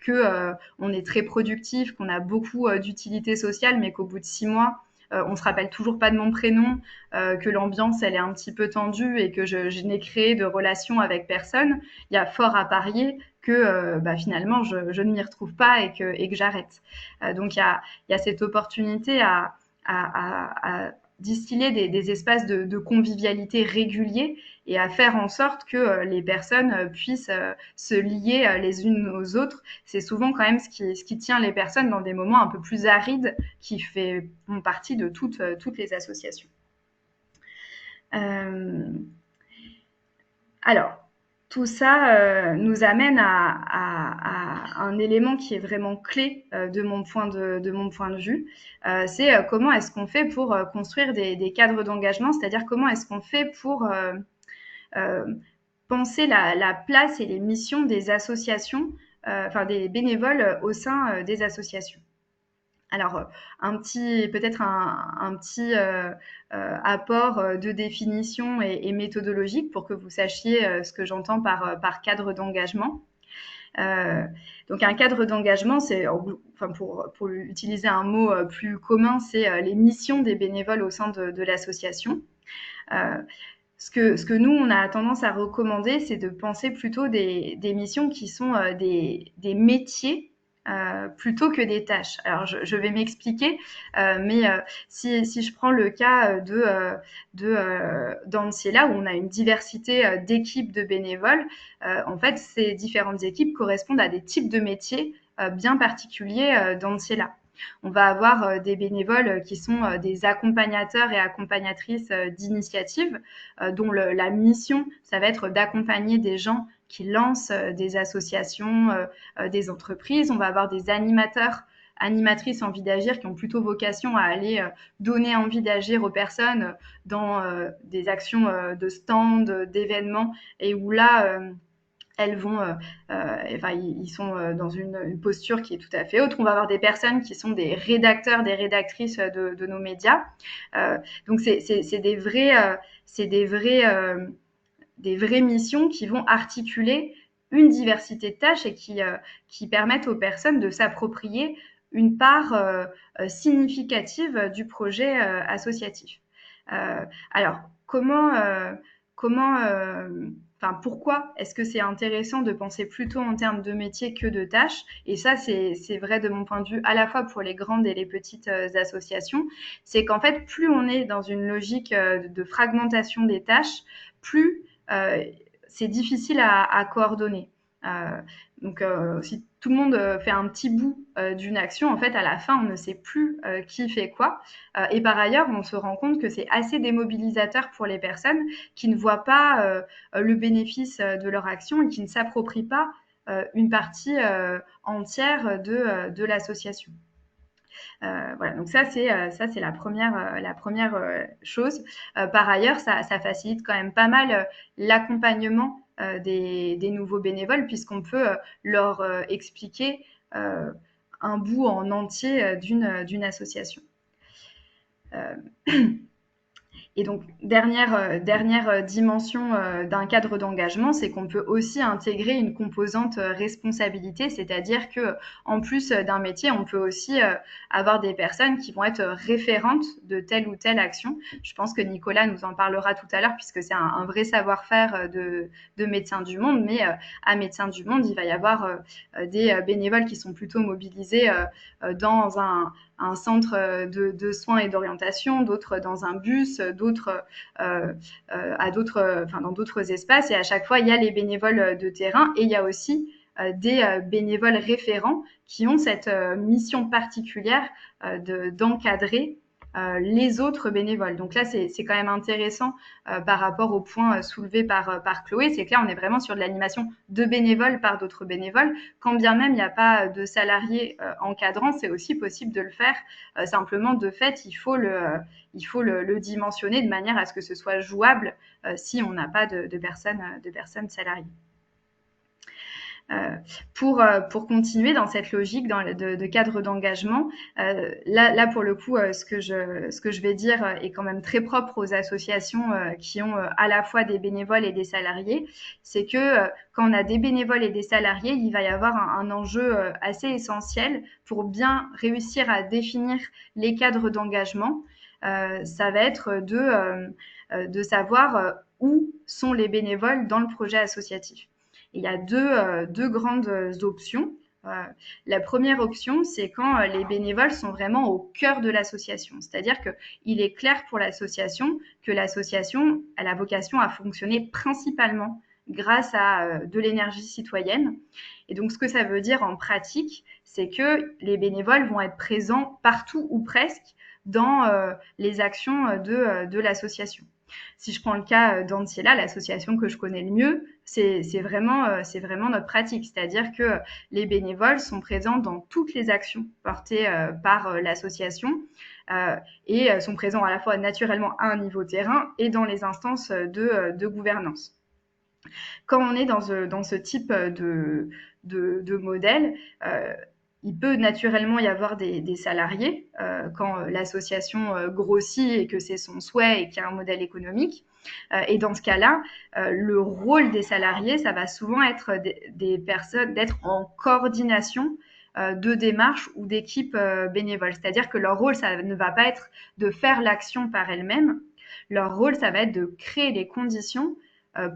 que on est très productif, qu'on a beaucoup d'utilité sociale, mais qu'au bout de 6 mois, on se rappelle toujours pas de mon prénom, que l'ambiance elle est un petit peu tendue et que je n'ai créé de relations avec personne, il y a fort à parier que finalement je ne m'y retrouve pas et que j'arrête. Donc il y a cette opportunité à distiller des espaces de convivialité réguliers et à faire en sorte que les personnes puissent se lier les unes aux autres. C'est souvent quand même ce qui tient les personnes dans des moments un peu plus arides qui font partie de toutes les associations. Alors, tout ça nous amène à un élément qui est vraiment clé de mon point de vue. C'est comment est-ce qu'on fait pour construire des cadres d'engagement, c'est-à-dire comment est-ce qu'on fait pour penser la place et les missions des associations, enfin des bénévoles au sein des associations. Alors, peut-être un petit apport de définition et méthodologique pour que vous sachiez ce que j'entends par cadre d'engagement. Donc, un cadre d'engagement, pour utiliser un mot plus commun, c'est les missions des bénévoles au sein de l'association. Ce que nous, on a tendance à recommander, c'est de penser plutôt des missions qui sont des métiers plutôt que des tâches. Alors, je vais m'expliquer, mais si je prends le cas d'Anciela, où on a une diversité d'équipes de bénévoles, en fait, ces différentes équipes correspondent à des types de métiers bien particuliers d'Anciela. On va avoir des bénévoles qui sont des accompagnateurs et accompagnatrices d'initiatives, dont la mission, ça va être d'accompagner des gens qui lancent des associations, des entreprises. On va avoir des animateurs, animatrices envie d'agir qui ont plutôt vocation à aller donner envie d'agir aux personnes dans des actions de stand, d'événements, et où là, elles vont, ils sont dans une posture qui est tout à fait autre. On va avoir des personnes qui sont des rédacteurs, des rédactrices de nos médias. Donc c'est des vraies missions qui vont articuler une diversité de tâches et qui permettent aux personnes de s'approprier une part significative du projet associatif. Alors, pourquoi est-ce que c'est intéressant de penser plutôt en termes de métier que de tâches? Et ça, c'est vrai de mon point de vue, à la fois pour les grandes et les petites associations. C'est qu'en fait, plus on est dans une logique de fragmentation des tâches, plus c'est difficile à coordonner. Donc, si tout le monde fait un petit bout d'une action, en fait, à la fin, on ne sait plus qui fait quoi. Et par ailleurs, on se rend compte que c'est assez démobilisateur pour les personnes qui ne voient pas le bénéfice de leur action et qui ne s'approprient pas une partie entière de l'association. Voilà, donc ça c'est la première chose. Par ailleurs, ça facilite quand même pas mal l'accompagnement des nouveaux bénévoles, puisqu'on peut leur expliquer un bout en entier d'une association. Et donc, dernière dimension d'un cadre d'engagement, c'est qu'on peut aussi intégrer une composante responsabilité, c'est-à-dire que en plus d'un métier, on peut aussi avoir des personnes qui vont être référentes de telle ou telle action. Je pense que Nicolas nous en parlera tout à l'heure, puisque c'est un vrai savoir-faire de Médecins du Monde, mais à Médecins du Monde, il va y avoir des bénévoles qui sont plutôt mobilisés dans un centre de soins et d'orientation, d'autres dans un bus, d'autres dans d'autres espaces. Et à chaque fois, il y a les bénévoles de terrain et il y a aussi des bénévoles référents qui ont cette mission particulière d'encadrer les autres bénévoles. Donc là, c'est quand même intéressant par rapport au point soulevé par Chloé. C'est que là, on est vraiment sur de l'animation de bénévoles par d'autres bénévoles. Quand bien même il n'y a pas de salariés encadrants, c'est aussi possible de le faire. Simplement, de fait, il faut le dimensionner de manière à ce que ce soit jouable si on n'a pas de personnes salariées. Pour continuer dans cette logique de cadre d'engagement, là pour le coup, ce que je vais dire est quand même très propre aux associations qui ont à la fois des bénévoles et des salariés. C'est que quand on a des bénévoles et des salariés, il va y avoir un enjeu assez essentiel pour bien réussir à définir les cadres d'engagement. Ça va être de savoir où sont les bénévoles dans le projet associatif. Il y a deux grandes options. La première option, c'est quand les bénévoles sont vraiment au cœur de l'association. C'est-à-dire qu'il est clair pour l'association que l'association a la vocation à fonctionner principalement grâce à de l'énergie citoyenne. Et donc, ce que ça veut dire en pratique, c'est que les bénévoles vont être présents partout ou presque dans les actions de l'association. Si je prends le cas d'Antiela, l'association que je connais le mieux, c'est vraiment notre pratique. C'est-à-dire que les bénévoles sont présents dans toutes les actions portées par l'association et sont présents à la fois naturellement à un niveau terrain et dans les instances de gouvernance. Quand on est dans ce type de modèle, il peut naturellement y avoir des salariés quand l'association grossit et que c'est son souhait et qu'il y a un modèle économique. Et dans ce cas-là, le rôle des salariés, ça va souvent être des personnes, d'être en coordination de démarches ou d'équipes bénévoles. C'est-à-dire que leur rôle, ça ne va pas être de faire l'action par elles-mêmes. Leur rôle, ça va être de créer les conditions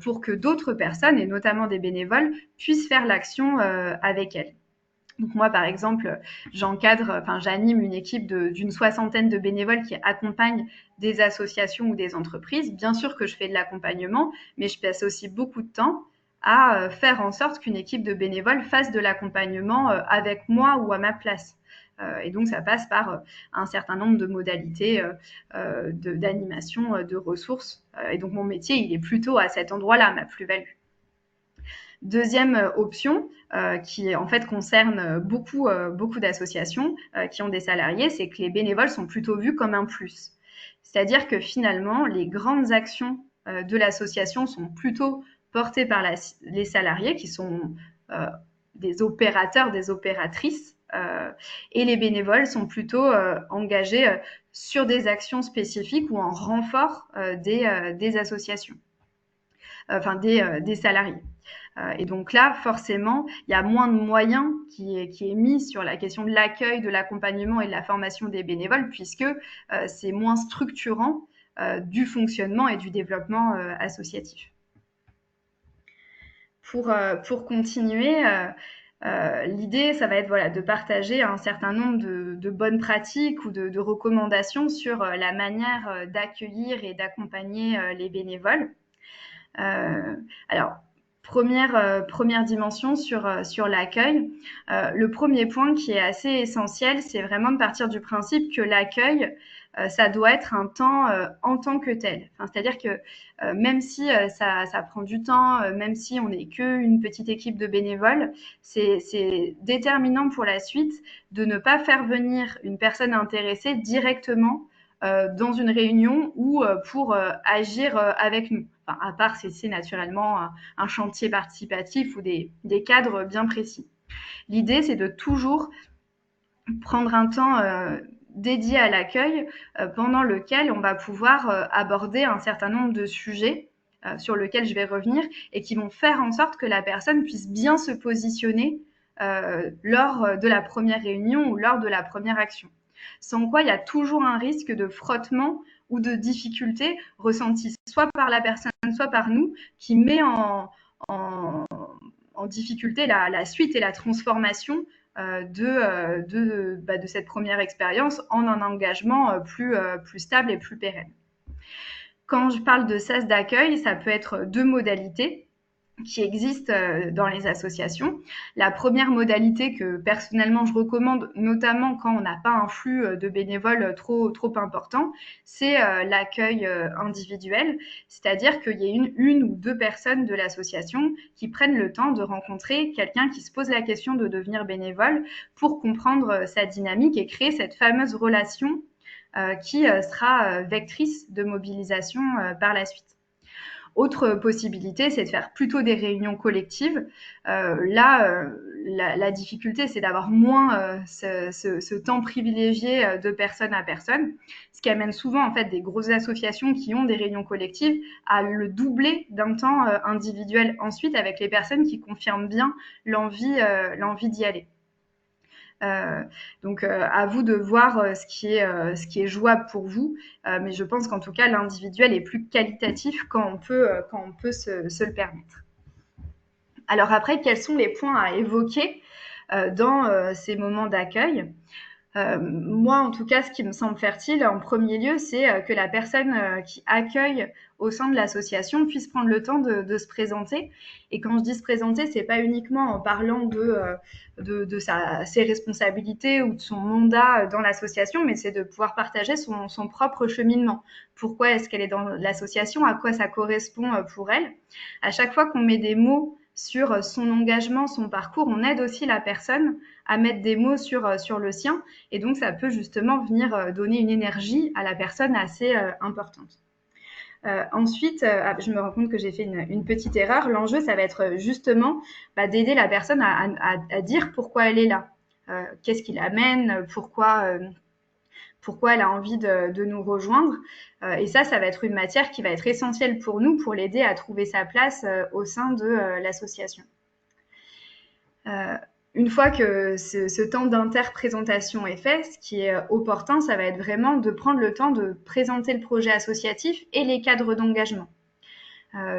pour que d'autres personnes, et notamment des bénévoles, puissent faire l'action avec elles. Donc moi, par exemple, j'anime une équipe d'une 60aine de bénévoles qui accompagnent des associations ou des entreprises. Bien sûr que je fais de l'accompagnement, mais je passe aussi beaucoup de temps à faire en sorte qu'une équipe de bénévoles fasse de l'accompagnement avec moi ou à ma place. Et donc, ça passe par un certain nombre de modalités d'animation, de ressources. Et donc, mon métier, il est plutôt à cet endroit-là, ma plus-value. Deuxième option, qui en fait concerne beaucoup d'associations qui ont des salariés, c'est que les bénévoles sont plutôt vus comme un plus. C'est-à-dire que finalement, les grandes actions de l'association sont plutôt portées par les salariés, qui sont des opérateurs, des opératrices, et les bénévoles sont plutôt engagés sur des actions spécifiques ou en renfort des associations, des salariés. Et donc là, forcément, il y a moins de moyens qui est mis sur la question de l'accueil, de l'accompagnement et de la formation des bénévoles, puisque c'est moins structurant du fonctionnement et du développement associatif. Pour continuer, l'idée, ça va être de partager un certain nombre de bonnes pratiques ou de recommandations sur la manière d'accueillir et d'accompagner les bénévoles. Alors, première dimension sur l'accueil. Le premier point qui est assez essentiel, c'est vraiment de partir du principe que l'accueil, ça doit être un temps en tant que tel. C'est-à-dire que même si ça prend du temps, même si on n'est qu'une petite équipe de bénévoles, c'est déterminant pour la suite de ne pas faire venir une personne intéressée directement dans une réunion ou pour agir avec nous. Enfin, à part si c'est naturellement un chantier participatif ou des cadres bien précis. L'idée, c'est de toujours prendre un temps dédié à l'accueil pendant lequel on va pouvoir aborder un certain nombre de sujets sur lesquels je vais revenir et qui vont faire en sorte que la personne puisse bien se positionner lors de la première réunion ou lors de la première action. Sans quoi, il y a toujours un risque de frottement ou de difficulté ressentie soit par la personne, soit par nous, qui met en difficulté la suite et la transformation de cette première expérience en un engagement plus stable et plus pérenne. Quand je parle de sas d'accueil, ça peut être 2 modalités qui existent dans les associations. La première modalité que personnellement je recommande, notamment quand on n'a pas un flux de bénévoles trop important, c'est l'accueil individuel, c'est-à-dire qu'il y ait une ou 2 personnes de l'association qui prennent le temps de rencontrer quelqu'un qui se pose la question de devenir bénévole pour comprendre sa dynamique et créer cette fameuse relation qui sera vectrice de mobilisation par la suite. Autre possibilité, c'est de faire plutôt des réunions collectives. La difficulté, c'est d'avoir moins ce temps privilégié de personne à personne, ce qui amène souvent en fait des grosses associations qui ont des réunions collectives à le doubler d'un temps individuel ensuite avec les personnes qui confirment bien l'envie d'y aller. Donc à vous de voir ce qui est jouable pour vous, mais je pense qu'en tout cas l'individuel est plus qualitatif quand on peut se le permettre. Alors après, quels sont les points à évoquer dans ces moments d'accueil? Moi, en tout cas, ce qui me semble fertile, en premier lieu, c'est que la personne qui accueille au sein de l'association puisse prendre le temps de se présenter. Et quand je dis se présenter, c'est pas uniquement en parlant de ses responsabilités ou de son mandat dans l'association, mais c'est de pouvoir partager son propre cheminement. Pourquoi est-ce qu'elle est dans l'association? À quoi ça correspond pour elle? À chaque fois qu'on met des mots sur son engagement, son parcours, on aide aussi la personne à mettre des mots sur le sien. Et donc, ça peut justement venir donner une énergie à la personne assez importante. Ensuite, je me rends compte que j'ai fait une petite erreur. L'enjeu, ça va être justement d'aider la personne à dire pourquoi elle est là. Qu'est-ce qui l'amène, pourquoi elle a envie de nous rejoindre. Et ça va être une matière qui va être essentielle pour nous, pour l'aider à trouver sa place au sein de l'association. Une fois que ce temps d'interprésentation est fait, ce qui est opportun, ça va être vraiment de prendre le temps de présenter le projet associatif et les cadres d'engagement.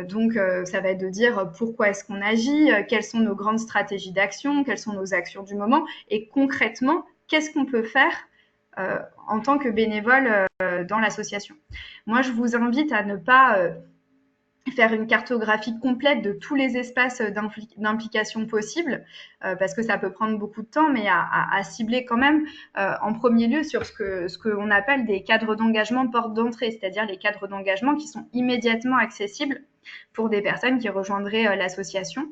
Donc, ça va être de dire pourquoi est-ce qu'on agit, quelles sont nos grandes stratégies d'action, quelles sont nos actions du moment, et concrètement, qu'est-ce qu'on peut faire en tant que bénévole dans l'association. Moi, je vous invite à ne pas faire une cartographie complète de tous les espaces d'implication possibles, parce que ça peut prendre beaucoup de temps, mais à cibler quand même en premier lieu sur ce qu'on appelle des cadres d'engagement porte d'entrée, c'est-à-dire les cadres d'engagement qui sont immédiatement accessibles pour des personnes qui rejoindraient l'association,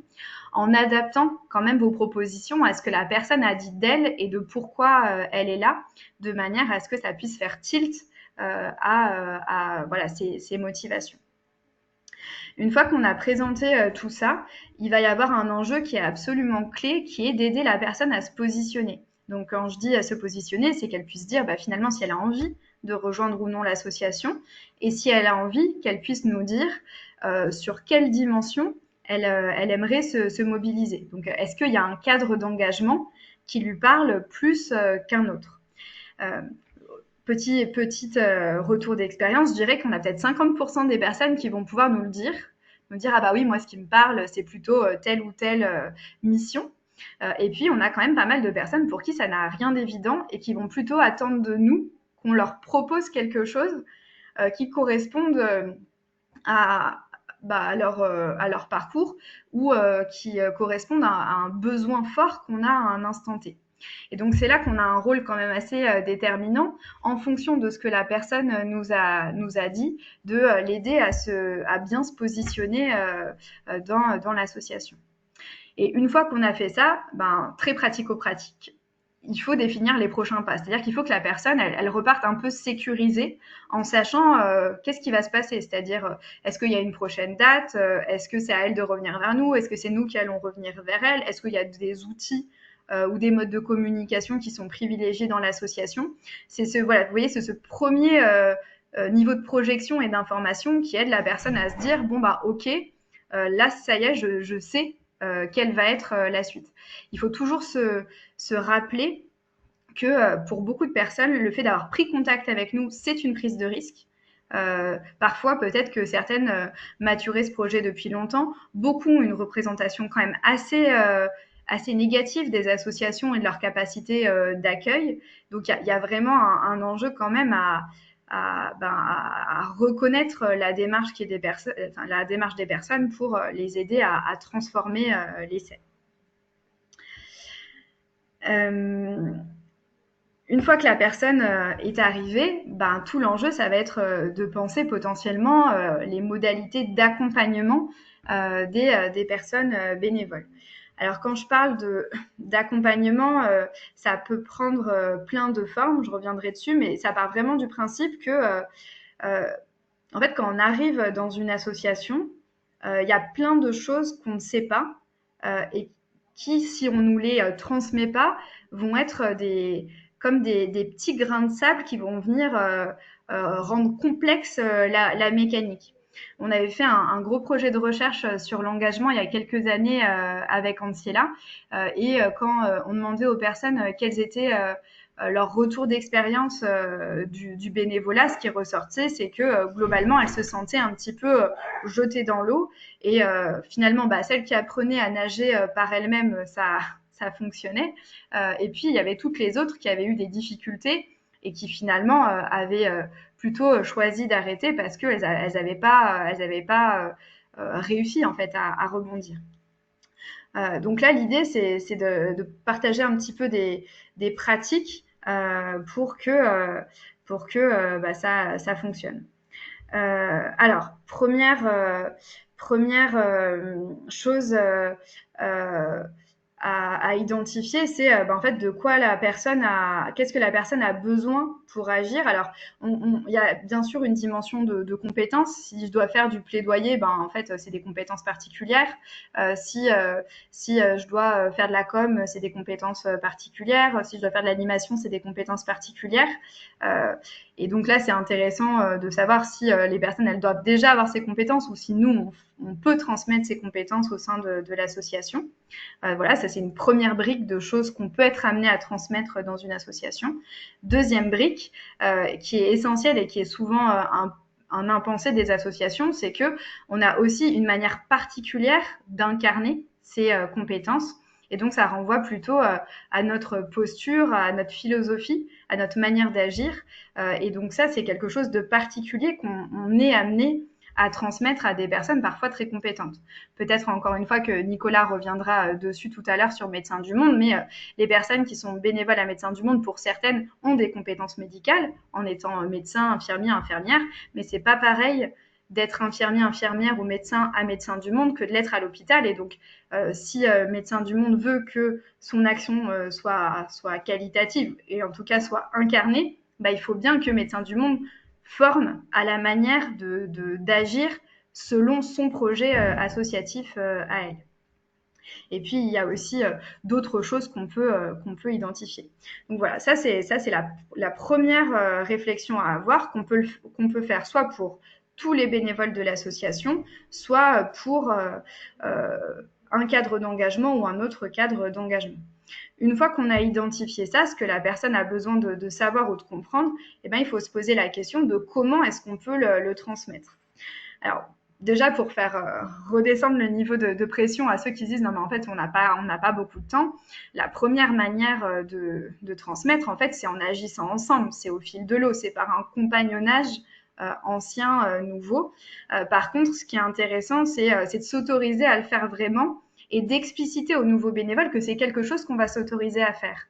en adaptant quand même vos propositions à ce que la personne a dit d'elle et de pourquoi elle est là, de manière à ce que ça puisse faire tilt à voilà, ses motivations. Une fois qu'on a présenté tout ça, il va y avoir un enjeu qui est absolument clé, qui est d'aider la personne à se positionner. Donc quand je dis à se positionner, c'est qu'elle puisse dire finalement si elle a envie de rejoindre ou non l'association, et si elle a envie, qu'elle puisse nous dire sur quelle dimension elle aimerait se mobiliser. Donc est-ce qu'il y a un cadre d'engagement qui lui parle plus qu'un autre? Petit retour d'expérience, je dirais qu'on a peut-être 50% des personnes qui vont pouvoir nous dire ah bah oui, moi ce qui me parle, c'est plutôt telle ou telle mission. Et puis on a quand même pas mal de personnes pour qui ça n'a rien d'évident et qui vont plutôt attendre de nous qu'on leur propose quelque chose qui corresponde à leur parcours ou qui correspondent à un besoin fort qu'on a à un instant T. Et donc, c'est là qu'on a un rôle quand même assez déterminant en fonction de ce que la personne nous a dit, de l'aider à bien se positionner dans l'association. Et une fois qu'on a fait ça, très pratico-pratique, il faut définir les prochains pas. C'est-à-dire qu'il faut que la personne, elle reparte un peu sécurisée en sachant qu'est-ce qui va se passer. C'est-à-dire, est-ce qu'il y a une prochaine date? Est-ce que c'est à elle de revenir vers nous? Est-ce que c'est nous qui allons revenir vers elle? Est-ce qu'il y a des outils ou des modes de communication qui sont privilégiés dans l'association. C'est voilà, vous voyez, ce premier niveau de projection et d'information qui aide la personne à se dire, bon, bah, ok, là, ça y est, je sais quelle va être la suite. Il faut toujours se rappeler que pour beaucoup de personnes, le fait d'avoir pris contact avec nous, c'est une prise de risque. Parfois, peut-être que certaines maturaient ce projet depuis longtemps. Beaucoup ont une représentation quand même assez négative des associations et de leur capacité d'accueil. Donc, il y a vraiment un enjeu quand même à reconnaître la démarche la démarche des personnes pour les aider à transformer l'essai. Une fois que la personne est arrivée, tout l'enjeu, ça va être de penser potentiellement les modalités d'accompagnement des personnes bénévoles. Alors, quand je parle d'accompagnement, ça peut prendre plein de formes, je reviendrai dessus, mais ça part vraiment du principe que, en fait, quand on arrive dans une association, il y a plein de choses qu'on ne sait pas et qui, si on ne nous les transmet pas, vont être comme des petits grains de sable qui vont venir rendre complexe la mécanique. On avait fait un gros projet de recherche sur l'engagement il y a quelques années avec Anciela et quand on demandait aux personnes quels étaient leur retour d'expérience du bénévolat, ce qui ressortait, c'est que globalement, elles se sentaient un petit peu jetées dans l'eau et finalement, celle qui apprenait à nager par elle-même, ça fonctionnait. Et puis, il y avait toutes les autres qui avaient eu des difficultés et qui finalement avaient plutôt choisi d'arrêter parce qu'elles n'avaient pas réussi en fait à rebondir. Donc là, l'idée, c'est de partager un petit peu des pratiques pour que ça fonctionne. Alors, première chose à identifier, c'est en fait de quoi qu'est-ce que la personne a besoin pour agir. Alors, il y a bien sûr une dimension de compétences. Si je dois faire du plaidoyer, en fait, c'est des compétences particulières. Si je dois faire de la com, c'est des compétences particulières. Si je dois faire de l'animation, c'est des compétences particulières. Et donc là, c'est intéressant de savoir si les personnes, elles doivent déjà avoir ces compétences ou si nous, on peut transmettre ces compétences au sein de l'association. Voilà, ça c'est une première brique de choses qu'on peut être amené à transmettre dans une association. Deuxième brique, qui est essentielle et qui est souvent un impensé des associations, c'est que on a aussi une manière particulière d'incarner ces compétences. Et donc, ça renvoie plutôt à notre posture, à notre philosophie, à notre manière d'agir. Et donc, ça, c'est quelque chose de particulier qu'on est amené à transmettre à des personnes parfois très compétentes. Peut-être encore une fois que Nicolas reviendra dessus tout à l'heure sur Médecins du Monde, mais les personnes qui sont bénévoles à Médecins du Monde, pour certaines, ont des compétences médicales en étant médecin, infirmier, infirmière, mais c'est pas pareil d'être infirmier, infirmière ou médecin à Médecins du Monde que de l'être à l'hôpital. Et donc, si Médecins du Monde veut que son action soit qualitative et en tout cas soit incarnée, il faut bien que Médecins du Monde forme à la manière d'agir selon son projet associatif à elle. Et puis, il y a aussi d'autres choses qu'on peut identifier. Donc voilà, ça c'est la première réflexion à avoir qu'on peut faire soit pour tous les bénévoles de l'association, soit pour un cadre d'engagement ou un autre cadre d'engagement. Une fois qu'on a identifié ça, ce que la personne a besoin de savoir ou de comprendre, il faut se poser la question de comment est-ce qu'on peut le transmettre. Alors, déjà, pour faire redescendre le niveau de pression à ceux qui disent « non, mais en fait, on n'a pas beaucoup de temps », la première manière de transmettre, en fait, c'est en agissant ensemble, c'est au fil de l'eau, c'est par un compagnonnage ancien, nouveau. Par contre, ce qui est intéressant, c'est de s'autoriser à le faire vraiment et d'expliciter aux nouveaux bénévoles que c'est quelque chose qu'on va s'autoriser à faire.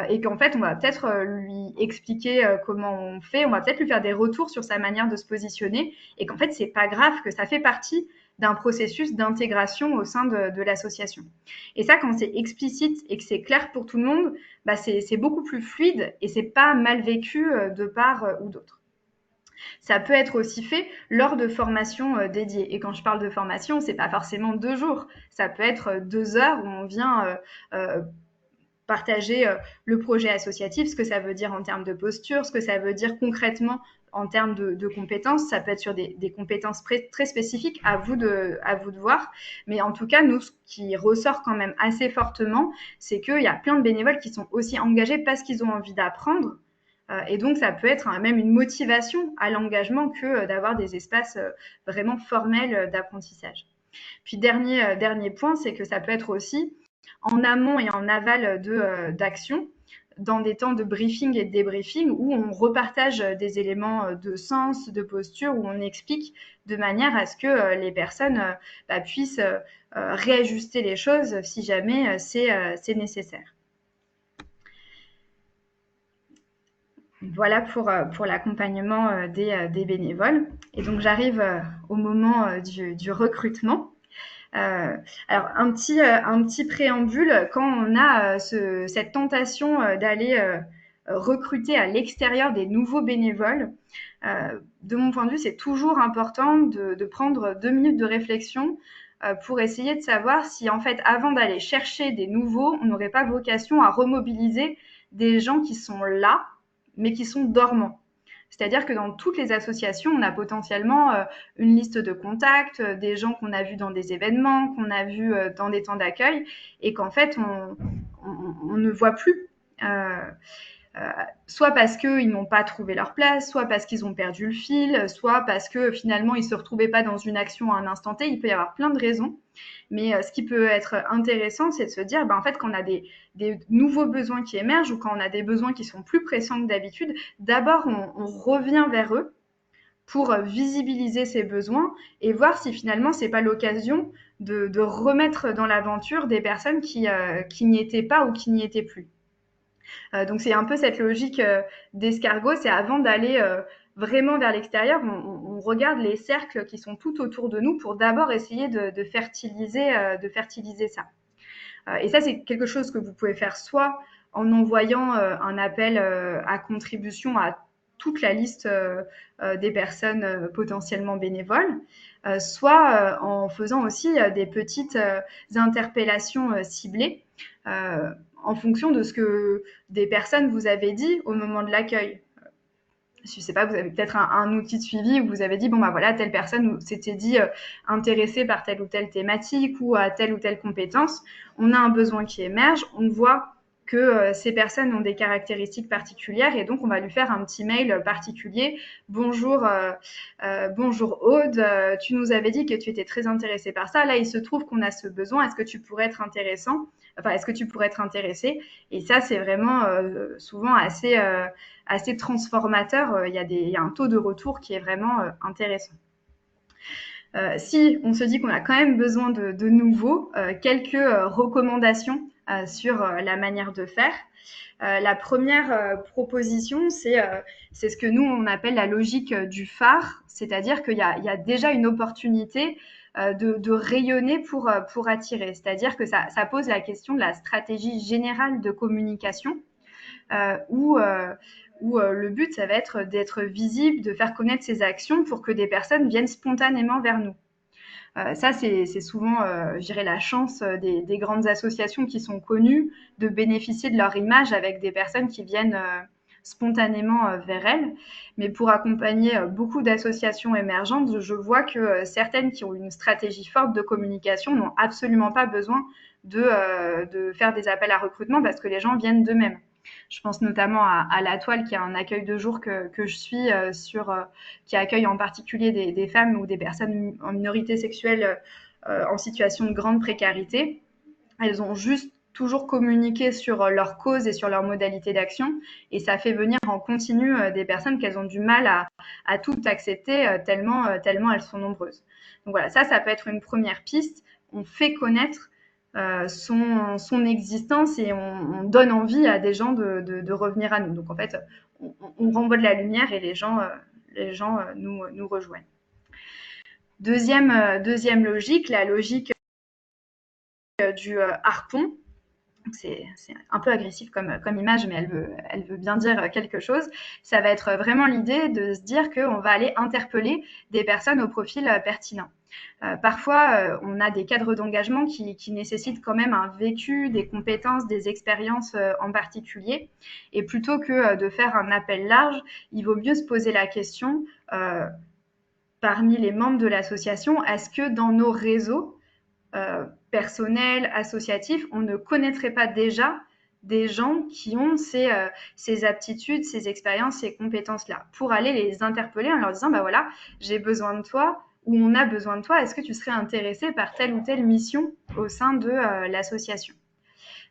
Et qu'en fait, on va peut-être lui expliquer comment on fait, on va peut-être lui faire des retours sur sa manière de se positionner, et qu'en fait, c'est pas grave, que ça fait partie d'un processus d'intégration au sein de l'association. Et ça, quand c'est explicite et que c'est clair pour tout le monde, c'est beaucoup plus fluide et c'est pas mal vécu de part ou d'autre. Ça peut être aussi fait lors de formations dédiées. Et quand je parle de formation, c'est pas forcément 2 jours. Ça peut être 2 heures où on vient partager le projet associatif, ce que ça veut dire en termes de posture, ce que ça veut dire concrètement en termes de compétences. Ça peut être sur des compétences très spécifiques, à vous de voir. Mais en tout cas, nous, ce qui ressort quand même assez fortement, c'est qu'il y a plein de bénévoles qui sont aussi engagés parce qu'ils ont envie d'apprendre. Et donc, ça peut être même une motivation à l'engagement que d'avoir des espaces vraiment formels d'apprentissage. Puis, dernier point, c'est que ça peut être aussi en amont et en aval d'action, dans des temps de briefing et de débriefing où on repartage des éléments de sens, de posture, où on explique de manière à ce que les personnes puissent réajuster les choses si jamais c'est nécessaire. Voilà pour l'accompagnement des bénévoles. Et donc, j'arrive au moment du recrutement. Alors, un petit préambule, quand on a cette tentation d'aller recruter à l'extérieur des nouveaux bénévoles, de mon point de vue, c'est toujours important de prendre 2 minutes de réflexion pour essayer de savoir si, en fait, avant d'aller chercher des nouveaux, on n'aurait pas vocation à remobiliser des gens qui sont là, mais qui sont dormants. C'est-à-dire que dans toutes les associations, on a potentiellement une liste de contacts, des gens qu'on a vus dans des événements, qu'on a vus dans des temps d'accueil, et qu'en fait, on ne voit plus. Soit parce qu'ils n'ont pas trouvé leur place, soit parce qu'ils ont perdu le fil, soit parce que finalement, ils ne se retrouvaient pas dans une action à un instant T. Il peut y avoir plein de raisons. Mais ce qui peut être intéressant, c'est de se dire, en fait, quand on a des nouveaux besoins qui émergent ou quand on a des besoins qui sont plus pressants que d'habitude, d'abord, on revient vers eux pour visibiliser ces besoins et voir si finalement, ce n'est pas l'occasion de remettre dans l'aventure des personnes qui n'y étaient pas ou qui n'y étaient plus. Donc, c'est un peu cette logique d'escargot, c'est avant d'aller vraiment vers l'extérieur, on regarde les cercles qui sont tout autour de nous pour d'abord essayer de fertiliser ça. Et ça, c'est quelque chose que vous pouvez faire soit en envoyant un appel à contribution à toute la liste des personnes potentiellement bénévoles, soit en faisant aussi des petites interpellations ciblées en fonction de ce que des personnes vous avez dit au moment de l'accueil. Je ne sais pas, vous avez peut-être un outil de suivi où vous avez dit, voilà, telle personne s'était dit intéressée par telle ou telle thématique ou à telle ou telle compétence. On a un besoin qui émerge, on voit que ces personnes ont des caractéristiques particulières et donc on va lui faire un petit mail particulier. Bonjour Aude, tu nous avais dit que tu étais très intéressée par ça. Là, il se trouve qu'on a ce besoin. Est-ce que tu pourrais être intéressée? Et ça, c'est vraiment souvent assez transformateur. Il y a un taux de retour qui est vraiment intéressant. Si on se dit qu'on a quand même besoin de nouveaux, quelques recommandations sur la manière de faire. La première proposition, c'est ce que nous, on appelle la logique du phare, c'est-à-dire qu'il y a déjà une opportunité de rayonner pour attirer. C'est-à-dire que ça pose la question de la stratégie générale de communication où le but, ça va être d'être visible, de faire connaître ses actions pour que des personnes viennent spontanément vers nous. Ça, c'est souvent, je dirais, la chance des grandes associations qui sont connues de bénéficier de leur image avec des personnes qui viennent spontanément vers elles. Mais pour accompagner beaucoup d'associations émergentes, je vois que certaines qui ont une stratégie forte de communication n'ont absolument pas besoin de faire des appels à recrutement parce que les gens viennent d'eux-mêmes. Je pense notamment à La Toile, qui a un accueil de jour que je suis qui accueille en particulier des femmes ou des personnes en minorité sexuelle en situation de grande précarité. Elles ont juste toujours communiqué sur leur cause et sur leurs modalités d'action et ça fait venir en continu des personnes qu'elles ont du mal à tout accepter tellement elles sont nombreuses. Donc voilà, ça peut être une première piste. On fait connaître son existence et on donne envie à des gens de revenir à nous. Donc en fait, on renvoie de la lumière et les gens nous rejoignent. Deuxième logique, la logique du harpon. c'est un peu agressif comme image, mais elle veut bien dire quelque chose. Ça va être vraiment l'idée de se dire qu'on va aller interpeller des personnes au profil pertinent. Parfois, on a des cadres d'engagement qui nécessitent quand même un vécu, des compétences, des expériences en particulier. Et plutôt que de faire un appel large, il vaut mieux se poser la question parmi les membres de l'association, est-ce que dans nos réseaux personnels, associatifs, on ne connaîtrait pas déjà des gens qui ont ces aptitudes, ces expériences, ces compétences-là, pour aller les interpeller en leur disant, bah voilà, j'ai besoin de toi, ou on a besoin de toi, est-ce que tu serais intéressé par telle ou telle mission au sein de l'association?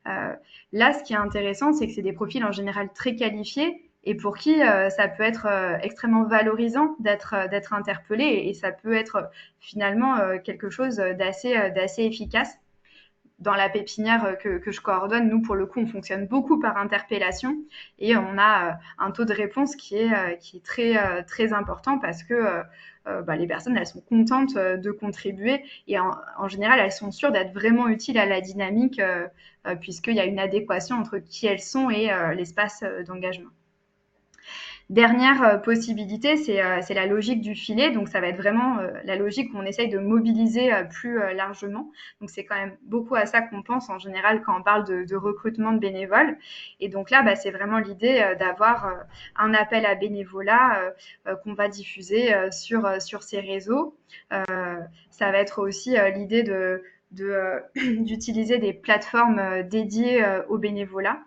Là, ce qui est intéressant, c'est que c'est des profils en général très qualifiés et pour qui ça peut être extrêmement valorisant d'être interpellé et ça peut être finalement quelque chose d'assez efficace. Dans la pépinière que je coordonne, nous, pour le coup, on fonctionne beaucoup par interpellation et on a un taux de réponse qui est très important parce que les personnes, elles sont contentes de contribuer et en général, elles sont sûres d'être vraiment utiles à la dynamique puisqu'il y a une adéquation entre qui elles sont et l'espace d'engagement. Dernière possibilité, c'est la logique du filet. Donc, ça va être vraiment la logique qu'on essaye de mobiliser plus largement. Donc, c'est quand même beaucoup à ça qu'on pense en général quand on parle de recrutement de bénévoles. Et donc là, c'est vraiment l'idée d'avoir un appel à bénévolat qu'on va diffuser sur ces réseaux. Ça va être aussi l'idée d'utiliser des plateformes dédiées au bénévolat.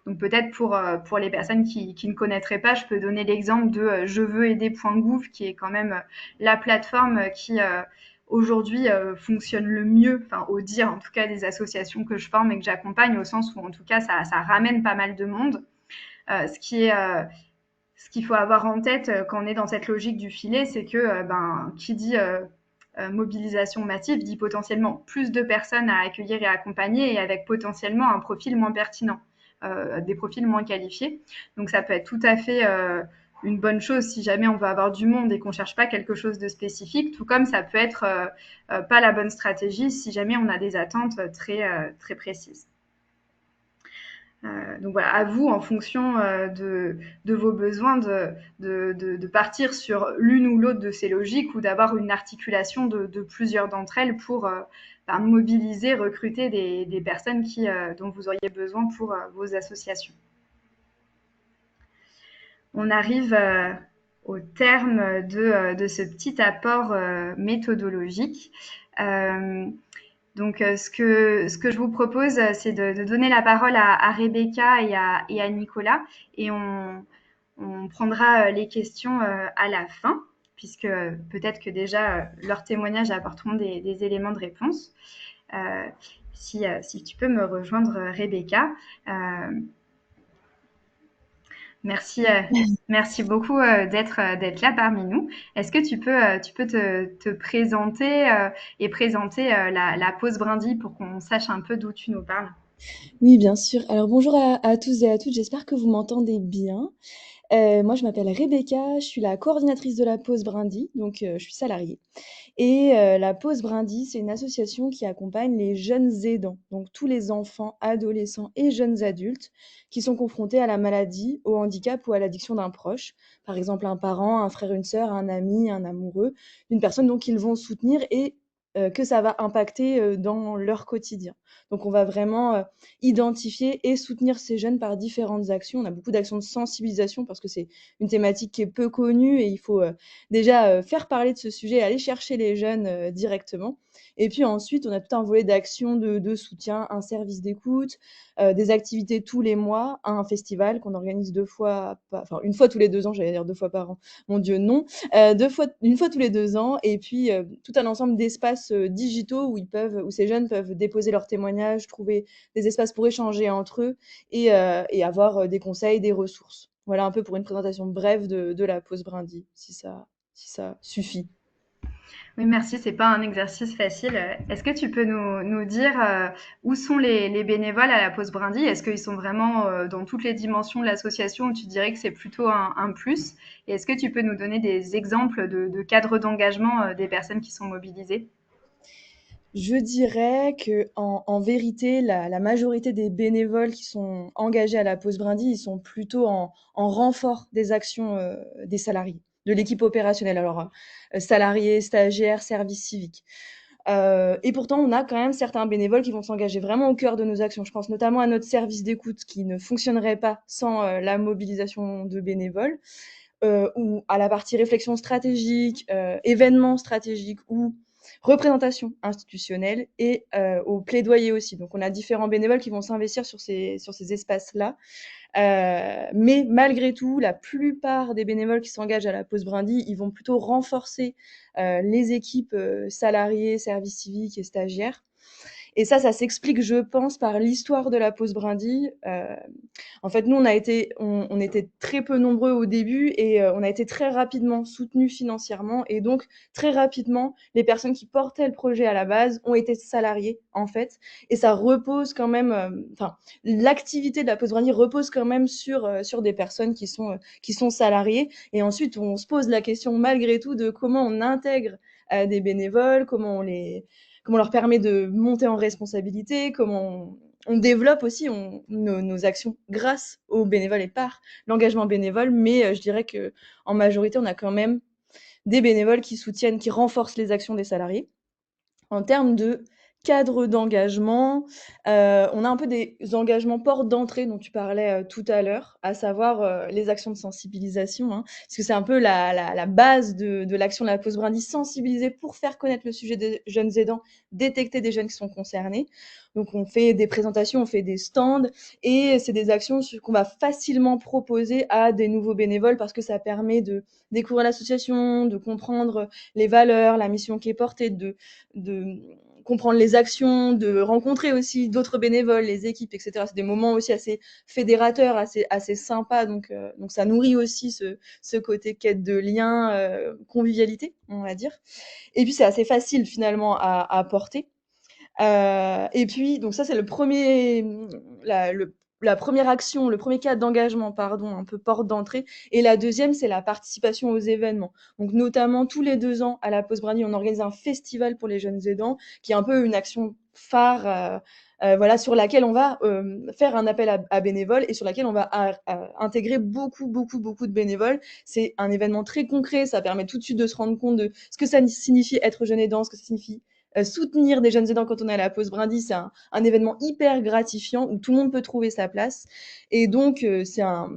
Donc peut-être pour les personnes qui ne connaîtraient pas, je peux donner l'exemple de je veux aider.gouv qui est quand même la plateforme qui aujourd'hui fonctionne le mieux, enfin au dire en tout cas des associations que je forme et que j'accompagne, au sens où en tout cas ça ramène pas mal de monde. Ce qu'il faut avoir en tête quand on est dans cette logique du filet, c'est que qui dit mobilisation massive dit potentiellement plus de personnes à accueillir et à accompagner et avec potentiellement un profil moins pertinent, des profils moins qualifiés. Donc ça peut être tout à fait une bonne chose si jamais on veut avoir du monde et qu'on ne cherche pas quelque chose de spécifique, tout comme ça peut être pas la bonne stratégie si jamais on a des attentes très précises. Donc voilà, à vous, en fonction de vos besoins, de partir sur l'une ou l'autre de ces logiques ou d'avoir une articulation de plusieurs d'entre elles pour mobiliser, recruter des personnes dont vous auriez besoin pour vos associations. On arrive au terme de ce petit apport méthodologique. Donc, ce que je vous propose, c'est de donner la parole à Rebecca et à Nicolas, et on prendra les questions à la fin, puisque peut-être que déjà leurs témoignages apporteront des éléments de réponse. Si tu peux me rejoindre, Rebecca. Merci beaucoup d'être là parmi nous. Est-ce que tu peux te présenter et présenter la pause brindille pour qu'on sache un peu d'où tu nous parles? Oui, bien sûr. Alors bonjour à tous et à toutes, j'espère que vous m'entendez bien. Moi je m'appelle Rebecca, je suis la coordinatrice de la pause brindille, donc je suis salariée. Et la pause brindille, c'est une association qui accompagne les jeunes aidants, donc tous les enfants, adolescents et jeunes adultes qui sont confrontés à la maladie, au handicap ou à l'addiction d'un proche. Par exemple, un parent, un frère, une sœur, un ami, un amoureux, une personne donc qu'ils vont soutenir et que ça va impacter dans leur quotidien. Donc on va vraiment identifier et soutenir ces jeunes par différentes actions. On a beaucoup d'actions de sensibilisation parce que c'est une thématique qui est peu connue et il faut déjà faire parler de ce sujet, aller chercher les jeunes directement. Et puis ensuite, on a tout un volet d'actions de soutien, un service d'écoute, des activités tous les mois, un festival qu'on organise une fois tous les 2 ans, j'allais dire 2 fois par an. Mon Dieu, non. Une fois tous les 2 ans, et puis tout un ensemble d'espaces digitaux où ces jeunes peuvent déposer leurs témoignages, trouver des espaces pour échanger entre eux et avoir des conseils, des ressources. Voilà un peu pour une présentation brève de la pause brindille, si ça suffit. Oui, merci. C'est pas un exercice facile. Est-ce que tu peux nous dire où sont les bénévoles à la pause brindille? Est-ce qu'ils sont vraiment dans toutes les dimensions de l'association ou tu dirais que c'est plutôt un plus? Et est-ce que tu peux nous donner des exemples de cadres d'engagement des personnes qui sont mobilisées? Je dirais qu'en vérité, la majorité des bénévoles qui sont engagés à la Pause Brindille, ils sont plutôt en renfort des actions des salariés, de l'équipe opérationnelle. Alors, salariés, stagiaires, service civique. Et pourtant, on a quand même certains bénévoles qui vont s'engager vraiment au cœur de nos actions. Je pense notamment à notre service d'écoute qui ne fonctionnerait pas sans la mobilisation de bénévoles, ou à la partie réflexion stratégique, événements stratégiques ou représentation institutionnelle et au plaidoyer aussi. Donc, on a différents bénévoles qui vont s'investir sur ces espaces-là. Mais malgré tout, la plupart des bénévoles qui s'engagent à la Pause Brindille, ils vont plutôt renforcer les équipes salariées, services civiques et stagiaires. Et ça s'explique, je pense, par l'histoire de la Pause Brindille. En fait, nous, on était très peu nombreux au début et on a été très rapidement soutenus financièrement. Et donc, très rapidement, les personnes qui portaient le projet à la base ont été salariées, en fait. Et ça repose quand même, l'activité de la Pause Brindille repose quand même sur des personnes qui sont salariées. Et ensuite, on se pose la question, malgré tout, de comment on intègre des bénévoles, comment on leur permet de monter en responsabilité, comment on développe aussi nos actions grâce aux bénévoles et par l'engagement bénévole. Mais je dirais qu'en majorité, on a quand même des bénévoles qui soutiennent, qui renforcent les actions des salariés. En termes de cadre d'engagement, on a un peu des engagements portes d'entrée dont tu parlais tout à l'heure, à savoir les actions de sensibilisation, hein, parce que c'est un peu la base de l'action de la Pause Brindille, sensibiliser pour faire connaître le sujet des jeunes aidants, détecter des jeunes qui sont concernés. Donc on fait des présentations, on fait des stands, et c'est des actions qu'on va facilement proposer à des nouveaux bénévoles parce que ça permet de découvrir l'association, de comprendre les valeurs, la mission qui est portée, de comprendre les actions, de rencontrer aussi d'autres bénévoles, les équipes, etc. C'est des moments aussi assez fédérateurs, assez sympas. Donc ça nourrit aussi ce côté quête de lien, convivialité, on va dire. Et puis c'est assez facile finalement à porter. Et puis, donc ça, c'est la première action, le premier cas d'engagement, pardon, un peu porte d'entrée. Et la deuxième, c'est la participation aux événements. Donc, notamment, tous les 2 ans, à la Pause Brindille, on organise un festival pour les jeunes aidants, qui est un peu une action phare, voilà, sur laquelle on va faire un appel à bénévoles et sur laquelle on va intégrer beaucoup de bénévoles. C'est un événement très concret, ça permet tout de suite de se rendre compte de ce que ça signifie être jeune aidant, ce que ça signifie soutenir des jeunes aidants quand on est à la Pause Brindille. C'est un événement hyper gratifiant où tout le monde peut trouver sa place. Et donc, ça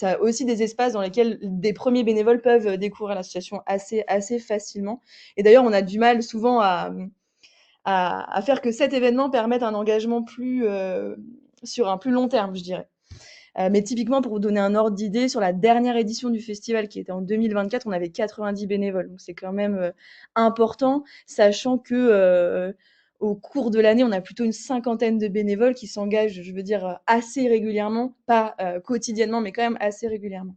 a aussi des espaces dans lesquels des premiers bénévoles peuvent découvrir l'association assez facilement. Et d'ailleurs, on a du mal souvent à faire que cet événement permette un engagement sur un plus long terme, je dirais. Mais typiquement, pour vous donner un ordre d'idée, sur la dernière édition du festival qui était en 2024, on avait 90 bénévoles. Donc c'est quand même important, sachant que au cours de l'année, on a plutôt une cinquantaine de bénévoles qui s'engagent, je veux dire, assez régulièrement, pas quotidiennement, mais quand même assez régulièrement.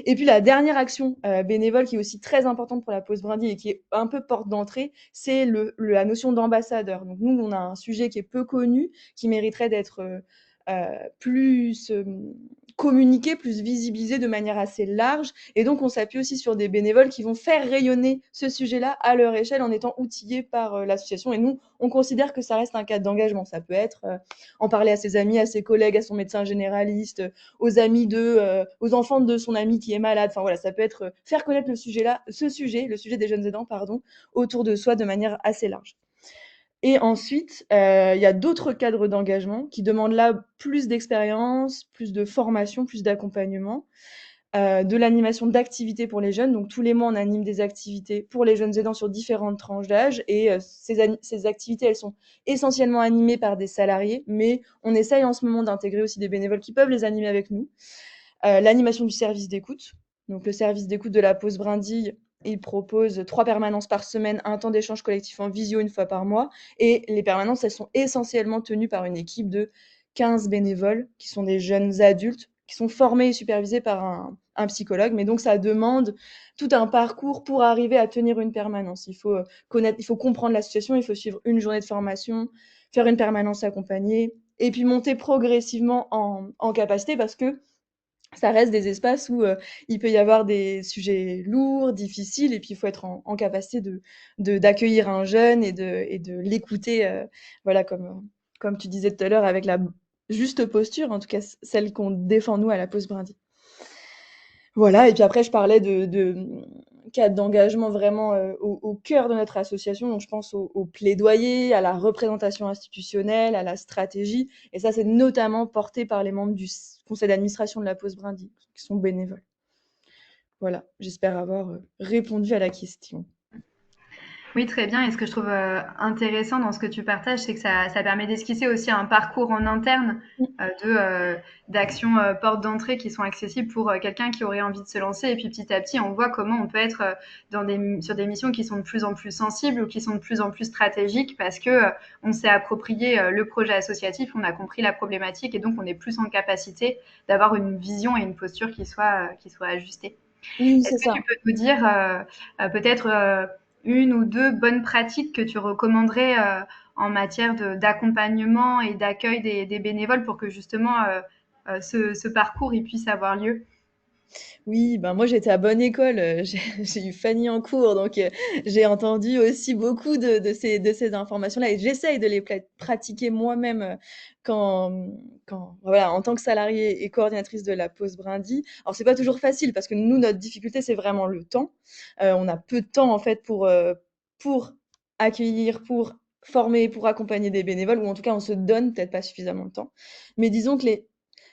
Et puis la dernière action bénévole qui est aussi très importante pour la Pause Brindille et qui est un peu porte d'entrée, c'est la notion d'ambassadeur. Donc nous, on a un sujet qui est peu connu, qui mériterait d'être plus communiqué, plus visibilisé de manière assez large. Et donc, on s'appuie aussi sur des bénévoles qui vont faire rayonner ce sujet-là à leur échelle en étant outillés par l'association. Et nous, on considère que ça reste un cadre d'engagement. Ça peut être en parler à ses amis, à ses collègues, à son médecin généraliste, aux amis aux enfants de son ami qui est malade. Enfin voilà, ça peut être faire connaître le sujet, le sujet des jeunes aidants, autour de soi de manière assez large. Et ensuite, il y a d'autres cadres d'engagement qui demandent là plus d'expérience, plus de formation, plus d'accompagnement, de l'animation d'activités pour les jeunes. Donc tous les mois, on anime des activités pour les jeunes aidants sur différentes tranches d'âge. Et ces activités, elles sont essentiellement animées par des salariés, mais on essaye en ce moment d'intégrer aussi des bénévoles qui peuvent les animer avec nous. L'animation du service d'écoute. Donc le service d'écoute de la Pause Brindille, il propose 3 permanences par semaine, un temps d'échange collectif en visio 1 fois par mois. Et les permanences, elles sont essentiellement tenues par une équipe de 15 bénévoles, qui sont des jeunes adultes, qui sont formés et supervisés par un psychologue. Mais donc, ça demande tout un parcours pour arriver à tenir une permanence. Il faut comprendre la situation, il faut suivre une journée de formation, faire une permanence accompagnée, et puis monter progressivement en capacité parce que ça reste des espaces où il peut y avoir des sujets lourds, difficiles, et puis il faut être en capacité d'accueillir un jeune et de l'écouter, voilà, comme tu disais tout à l'heure, avec la juste posture, en tout cas celle qu'on défend nous à la pause Brindy. Voilà, et puis après je parlais cadre d'engagement vraiment au cœur de notre association, donc je pense au plaidoyer, à la représentation institutionnelle, à la stratégie, et ça c'est notamment porté par les membres du conseil d'administration de la pause Brindy, qui sont bénévoles. Voilà, j'espère avoir répondu à la question. Oui, très bien. Et ce que je trouve intéressant dans ce que tu partages, c'est que ça permet d'esquisser aussi un parcours en interne d'actions portes d'entrée qui sont accessibles pour quelqu'un qui aurait envie de se lancer. Et puis petit à petit, on voit comment on peut être sur des missions qui sont de plus en plus sensibles ou qui sont de plus en plus stratégiques parce que on s'est approprié le projet associatif, on a compris la problématique et donc on est plus en capacité d'avoir une vision et une posture qui soit ajustée. Oui, Est-ce c'est que ça. tu peux nous dire peut-être une ou deux bonnes pratiques que tu recommanderais en matière d'accompagnement et d'accueil des bénévoles pour que justement ce parcours il puisse avoir lieu? Oui, ben moi j'étais à bonne école, j'ai eu Fanny en cours, donc j'ai entendu aussi beaucoup de ces informations-là et j'essaye de les pratiquer moi-même, quand, voilà, en tant que salariée et coordinatrice de la pause Brindy. Alors c'est pas toujours facile parce que nous, notre difficulté, c'est vraiment le temps. On a peu de temps en fait pour accueillir, pour former, pour accompagner des bénévoles ou en tout cas on se donne peut-être pas suffisamment de temps. Mais disons que les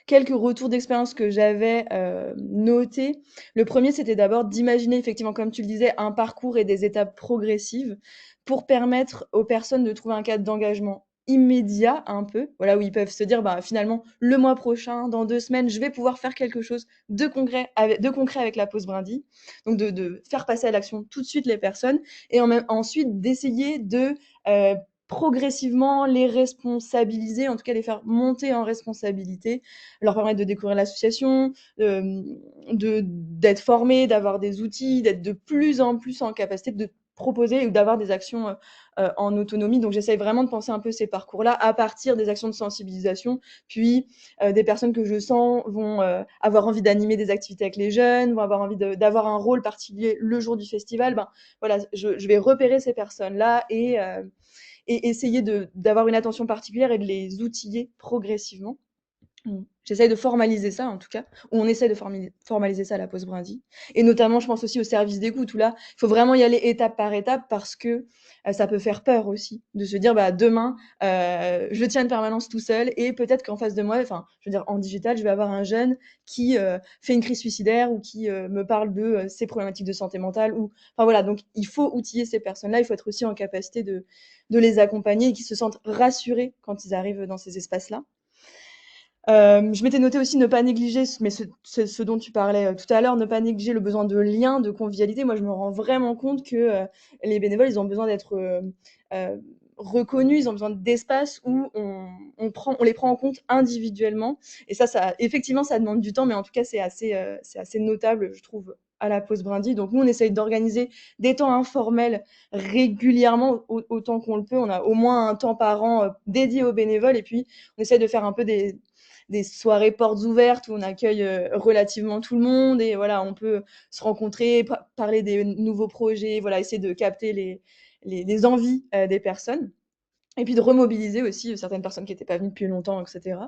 quelques retours d'expérience que j'avais, notés. Le premier, c'était d'abord d'imaginer effectivement, comme tu le disais, un parcours et des étapes progressives pour permettre aux personnes de trouver un cadre d'engagement immédiat un peu, voilà, où ils peuvent se dire: «Bah, finalement, le mois prochain, dans 2 semaines, je vais pouvoir faire quelque chose de concret avec la pause Brindy». Donc de faire passer à l'action tout de suite les personnes et ensuite d'essayer de, heu, progressivement les responsabiliser, en tout cas les faire monter en responsabilité, leur permettre de découvrir l'association, d'être formés, d'avoir des outils, d'être de plus en plus en capacité de proposer ou d'avoir des actions en autonomie. Donc j'essaye vraiment de penser un peu ces parcours-là à partir des actions de sensibilisation, puis des personnes que je sens vont avoir envie d'animer des activités avec les jeunes, vont avoir envie d'avoir un rôle particulier le jour du festival. Ben voilà, je vais repérer ces personnes-là et essayer d'avoir une attention particulière et de les outiller progressivement. J'essaye de formaliser ça en tout cas, ou on essaie de formaliser ça à la pause Brindy. Et notamment, je pense aussi au service d'écoute où là, il faut vraiment y aller étape par étape parce que ça peut faire peur aussi de se dire bah, demain, je tiens une permanence tout seul et peut-être qu'en face de moi, enfin, je veux dire, en digital, je vais avoir un jeune qui fait une crise suicidaire ou qui me parle de ses problématiques de santé mentale. Enfin voilà, donc il faut outiller ces personnes-là, il faut être aussi en capacité de les accompagner et qu'ils se sentent rassurés quand ils arrivent dans ces espaces-là. Je m'étais noté aussi ne pas négliger, mais ce dont tu parlais tout à l'heure, ne pas négliger le besoin de lien, de convivialité. Moi, je me rends vraiment compte que les bénévoles, ils ont besoin d'être reconnus, ils ont besoin d'espace où on les prend en compte individuellement. Et ça, effectivement, ça demande du temps, mais en tout cas, c'est assez notable, je trouve, à la pause Brindy. Donc, nous, on essaye d'organiser des temps informels régulièrement, autant qu'on le peut. On a au moins un temps par an dédié aux bénévoles, et puis on essaye de faire un peu des soirées portes ouvertes où on accueille relativement tout le monde et voilà, on peut se rencontrer, parler des nouveaux projets, voilà, essayer de capter les envies des personnes et puis de remobiliser aussi certaines personnes qui n'étaient pas venues depuis longtemps, etc.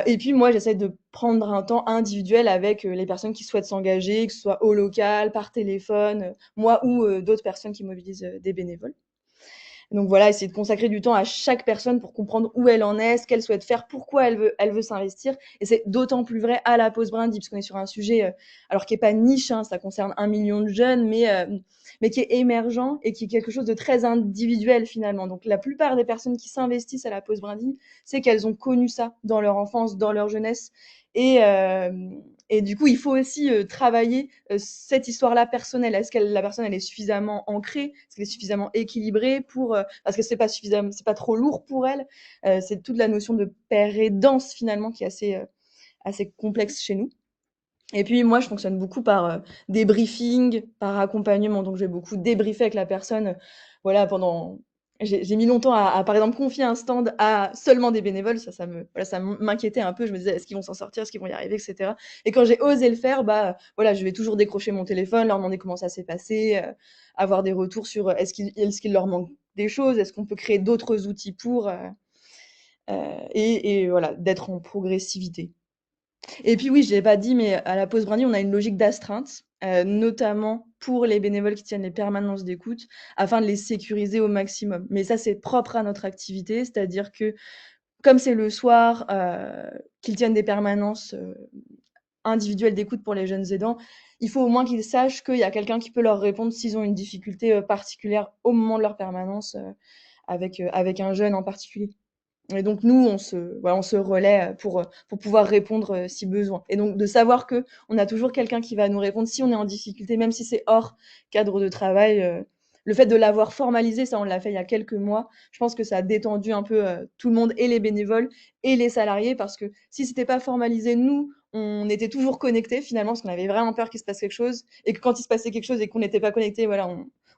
Et puis moi, j'essaie de prendre un temps individuel avec les personnes qui souhaitent s'engager, que ce soit au local, par téléphone, moi ou d'autres personnes qui mobilisent des bénévoles. Donc voilà, essayer de consacrer du temps à chaque personne pour comprendre où elle en est, ce qu'elle souhaite faire, pourquoi elle veut s'investir. Et c'est d'autant plus vrai à la pause Brindy, parce qu'on est sur un sujet, alors qui n'est pas niche, hein, ça concerne 1 million de jeunes, mais qui est émergent et qui est quelque chose de très individuel finalement. Donc la plupart des personnes qui s'investissent à la pause Brindy, c'est qu'elles ont connu ça dans leur enfance, dans leur jeunesse. Et, euh, et du coup, il faut aussi travailler cette histoire-là personnelle. Est-ce que la personne elle est suffisamment ancrée, est-ce qu'elle est suffisamment équilibrée pour parce que c'est pas suffisamment, c'est pas trop lourd pour elle. C'est toute la notion de père aidance finalement qui est assez complexe chez nous. Et puis moi, je fonctionne beaucoup par débriefing, par accompagnement. Donc je vais beaucoup débriefer avec la personne, voilà, pendant j'ai mis longtemps à, par exemple, confier un stand à seulement des bénévoles. Ça m'inquiétait un peu. Je me disais, est-ce qu'ils vont s'en sortir, est-ce qu'ils vont y arriver, etc. Et quand j'ai osé le faire, bah, voilà, je vais toujours décrocher mon téléphone, leur demander comment ça s'est passé, avoir des retours sur est-ce qu'il leur manque des choses, est-ce qu'on peut créer d'autres outils pour, et voilà, d'être en progressivité. Et puis oui, je l'ai pas dit, mais à la pause brindille, on a une logique d'astreinte, notamment pour les bénévoles qui tiennent les permanences d'écoute, afin de les sécuriser au maximum. Mais ça, c'est propre à notre activité, c'est-à-dire que comme c'est le soir, qu'ils tiennent des permanences individuelles d'écoute pour les jeunes aidants, il faut au moins qu'ils sachent qu'il y a quelqu'un qui peut leur répondre s'ils ont une difficulté particulière au moment de leur permanence avec un jeune en particulier. Et donc nous, on se relaie pour pouvoir répondre si besoin. Et donc de savoir que on a toujours quelqu'un qui va nous répondre si on est en difficulté, même si c'est hors cadre de travail. Le fait de l'avoir formalisé, ça on l'a fait il y a quelques mois, je pense que ça a détendu un peu tout le monde et les bénévoles et les salariés parce que si c'était pas formalisé, nous, on était toujours connectés finalement parce qu'on avait vraiment peur qu'il se passe quelque chose et que quand il se passait quelque chose et qu'on n'était pas connectés, voilà,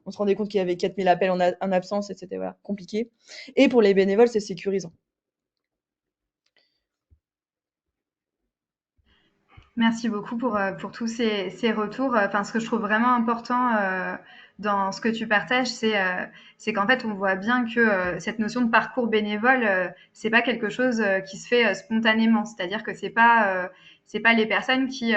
on se rendait compte qu'il y avait 4000 appels en absence et c'était voilà, compliqué. Et pour les bénévoles, c'est sécurisant. Merci beaucoup pour tous ces retours. Enfin, ce que je trouve vraiment important dans ce que tu partages, c'est qu'en fait, on voit bien que cette notion de parcours bénévole, c'est pas quelque chose qui se fait spontanément. C'est-à-dire que c'est pas les personnes qui,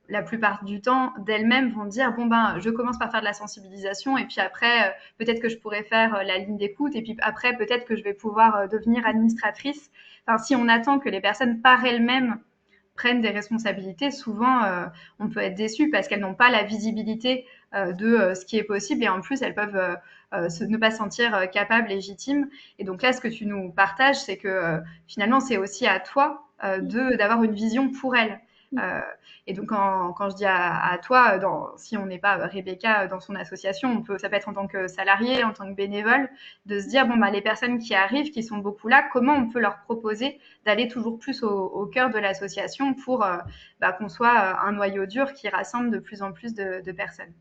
la plupart du temps, d'elles-mêmes vont dire bon ben, je commence par faire de la sensibilisation et puis après, peut-être que je pourrais faire la ligne d'écoute et puis après, peut-être que je vais pouvoir devenir administratrice. Enfin, si on attend que les personnes par elles-mêmes prennent des responsabilités, souvent on peut être déçu parce qu'elles n'ont pas la visibilité de ce qui est possible et en plus elles peuvent ne pas se sentir capables, légitimes. Et donc là, ce que tu nous partages, c'est que finalement c'est aussi à toi d'avoir une vision pour elles. Euh, et donc quand je dis à toi, si on n'est pas Rebecca dans son association, ça peut être en tant que salarié, en tant que bénévole, de se dire bon bah les personnes qui arrivent, qui sont beaucoup là, comment on peut leur proposer d'aller toujours plus au cœur de l'association pour qu'on soit un noyau dur qui rassemble de plus en plus de personnes.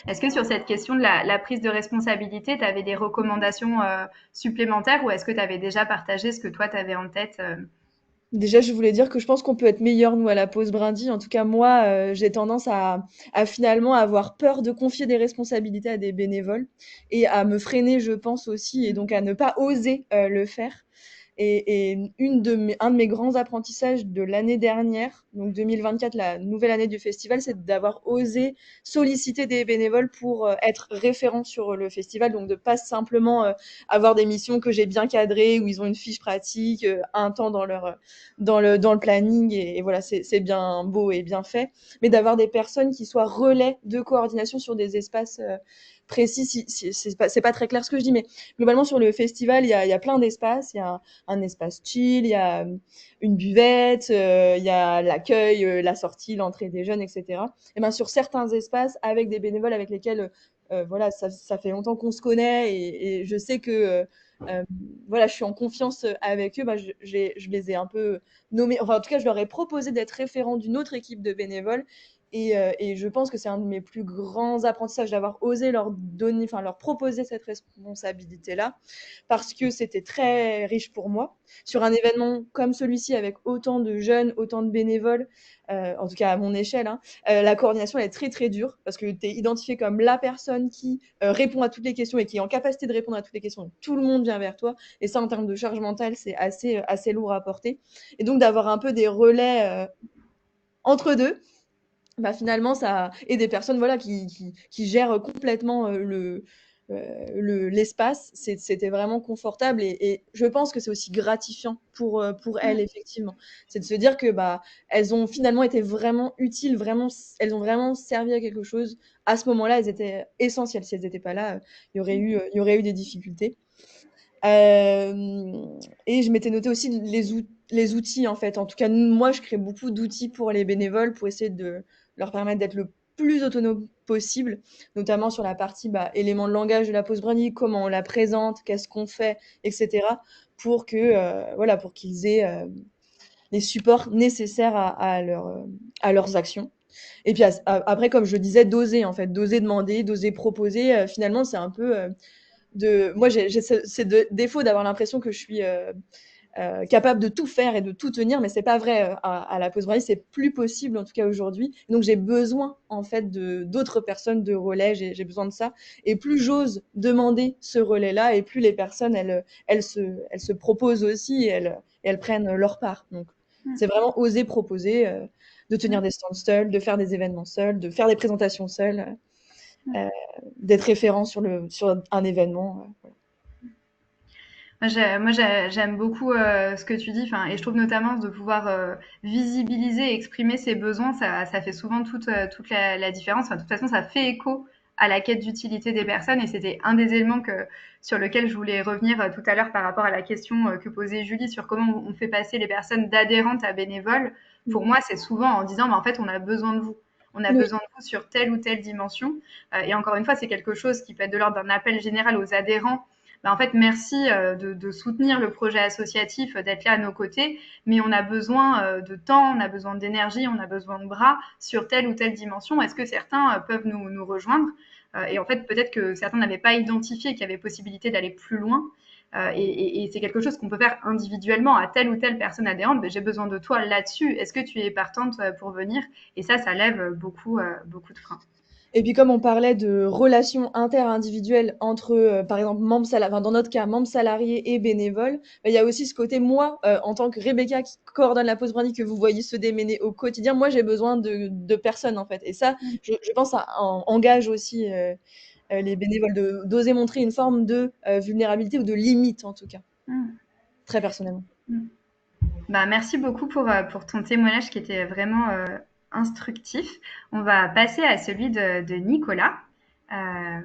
Est-ce que sur cette question de la prise de responsabilité, tu avais des recommandations supplémentaires ou est-ce que tu avais déjà partagé ce que toi, tu avais en tête Déjà, je voulais dire que je pense qu'on peut être meilleur, nous, à la pause brindille. En tout cas, moi, j'ai tendance à finalement avoir peur de confier des responsabilités à des bénévoles et à me freiner, je pense aussi, et donc à ne pas oser le faire. Et un de mes grands apprentissages de l'année dernière, donc 2024, la nouvelle année du festival, c'est d'avoir osé solliciter des bénévoles pour être référent sur le festival, donc de pas simplement avoir des missions que j'ai bien cadrées, où ils ont une fiche pratique, un temps dans le planning, et voilà, c'est bien beau et bien fait, mais d'avoir des personnes qui soient relais de coordination sur des espaces précis. C'est pas très clair ce que je dis, mais globalement sur le festival, il y a plein d'espaces. Il y a un espace chill, il y a une buvette, il y a l'accueil, la sortie, l'entrée des jeunes, etc. Et ben sur certains espaces, avec des bénévoles avec lesquels voilà, ça fait longtemps qu'on se connaît et je sais que voilà, je suis en confiance avec eux. Bah, je les ai un peu nommés, enfin en tout cas, je leur ai proposé d'être référent d'une autre équipe de bénévoles. Et je pense que c'est un de mes plus grands apprentissages d'avoir osé leur donner, enfin leur proposer cette responsabilité-là, parce que c'était très riche pour moi. Sur un événement comme celui-ci, avec autant de jeunes, autant de bénévoles, en tout cas à mon échelle, hein, la coordination elle est très très dure, parce que tu es identifié comme la personne qui répond à toutes les questions et qui est en capacité de répondre à toutes les questions. Donc, tout le monde vient vers toi, et ça en termes de charge mentale, c'est assez lourd à porter. Et donc d'avoir un peu des relais entre deux, bah finalement ça, et des personnes voilà qui gèrent complètement l'espace, c'était vraiment confortable, et je pense que c'est aussi gratifiant pour elles, effectivement, c'est de se dire que bah elles ont finalement été vraiment utiles, vraiment elles ont vraiment servi à quelque chose à ce moment-là. Elles étaient essentielles. Si elles n'étaient pas là, il y aurait eu des difficultés. Et je m'étais noté aussi les outils, en fait. En tout cas, moi, je crée beaucoup d'outils pour les bénévoles pour essayer de leur permettre d'être le plus autonome possible, notamment sur la partie bah, éléments de langage de la pause branding, comment on la présente, qu'est-ce qu'on fait, etc. pour voilà, pour qu'ils aient les supports nécessaires à leurs actions. Et puis après, comme je le disais, d'oser, en fait, d'oser demander, d'oser proposer. Finalement, c'est un peu moi, j'ai ce défaut d'avoir l'impression que je suis capable de tout faire et de tout tenir, mais c'est pas vrai à la pause Brady, c'est plus possible en tout cas aujourd'hui. Donc j'ai besoin en fait d'autres personnes de relais, j'ai besoin de ça. Et plus j'ose demander ce relais-là, et plus les personnes elles se proposent aussi et elles prennent leur part. Donc c'est vraiment oser proposer, de tenir des stands seuls, de faire des événements seuls, de faire des présentations seuls, euh, d'être référent sur un événement. J'aime beaucoup ce que tu dis, enfin, et je trouve notamment de pouvoir visibiliser et exprimer ses besoins, ça fait souvent toute la différence. Enfin, de toute façon, ça fait écho à la quête d'utilité des personnes, et c'était un des éléments sur lequel je voulais revenir tout à l'heure par rapport à la question que posait Julie sur comment on fait passer les personnes d'adhérentes à bénévoles. Pour moi, c'est souvent en disant, bah, en fait, on a besoin de vous. On a Oui, besoin de vous sur telle ou telle dimension. Et encore une fois, c'est quelque chose qui peut être de l'ordre d'un appel général aux adhérents. Bah, en fait, merci de soutenir le projet associatif, d'être là à nos côtés, mais on a besoin de temps, on a besoin d'énergie, on a besoin de bras sur telle ou telle dimension. Est-ce que certains peuvent nous rejoindre? Et en fait, peut-être que certains n'avaient pas identifié qu'il y avait possibilité d'aller plus loin. Et c'est quelque chose qu'on peut faire individuellement à telle ou telle personne adhérente. Ben, j'ai besoin de toi là-dessus. Est-ce que tu es partante pour venir? Et ça lève beaucoup de freins. et puis comme on parlait de relations interindividuelles entre, par exemple, enfin, dans notre cas, membres salariés et bénévoles, bah, il y a aussi ce côté, moi, en tant que Rebecca qui coordonne la pause Brandy, que vous voyez se démener au quotidien, moi j'ai besoin de personnes en fait. Et ça, je pense, ça engage aussi les bénévoles d'oser montrer une forme de vulnérabilité ou de limite en tout cas, Mm. très personnellement. Mm. Bah, merci beaucoup pour ton témoignage qui était vraiment instructif. On va passer à celui de Nicolas euh,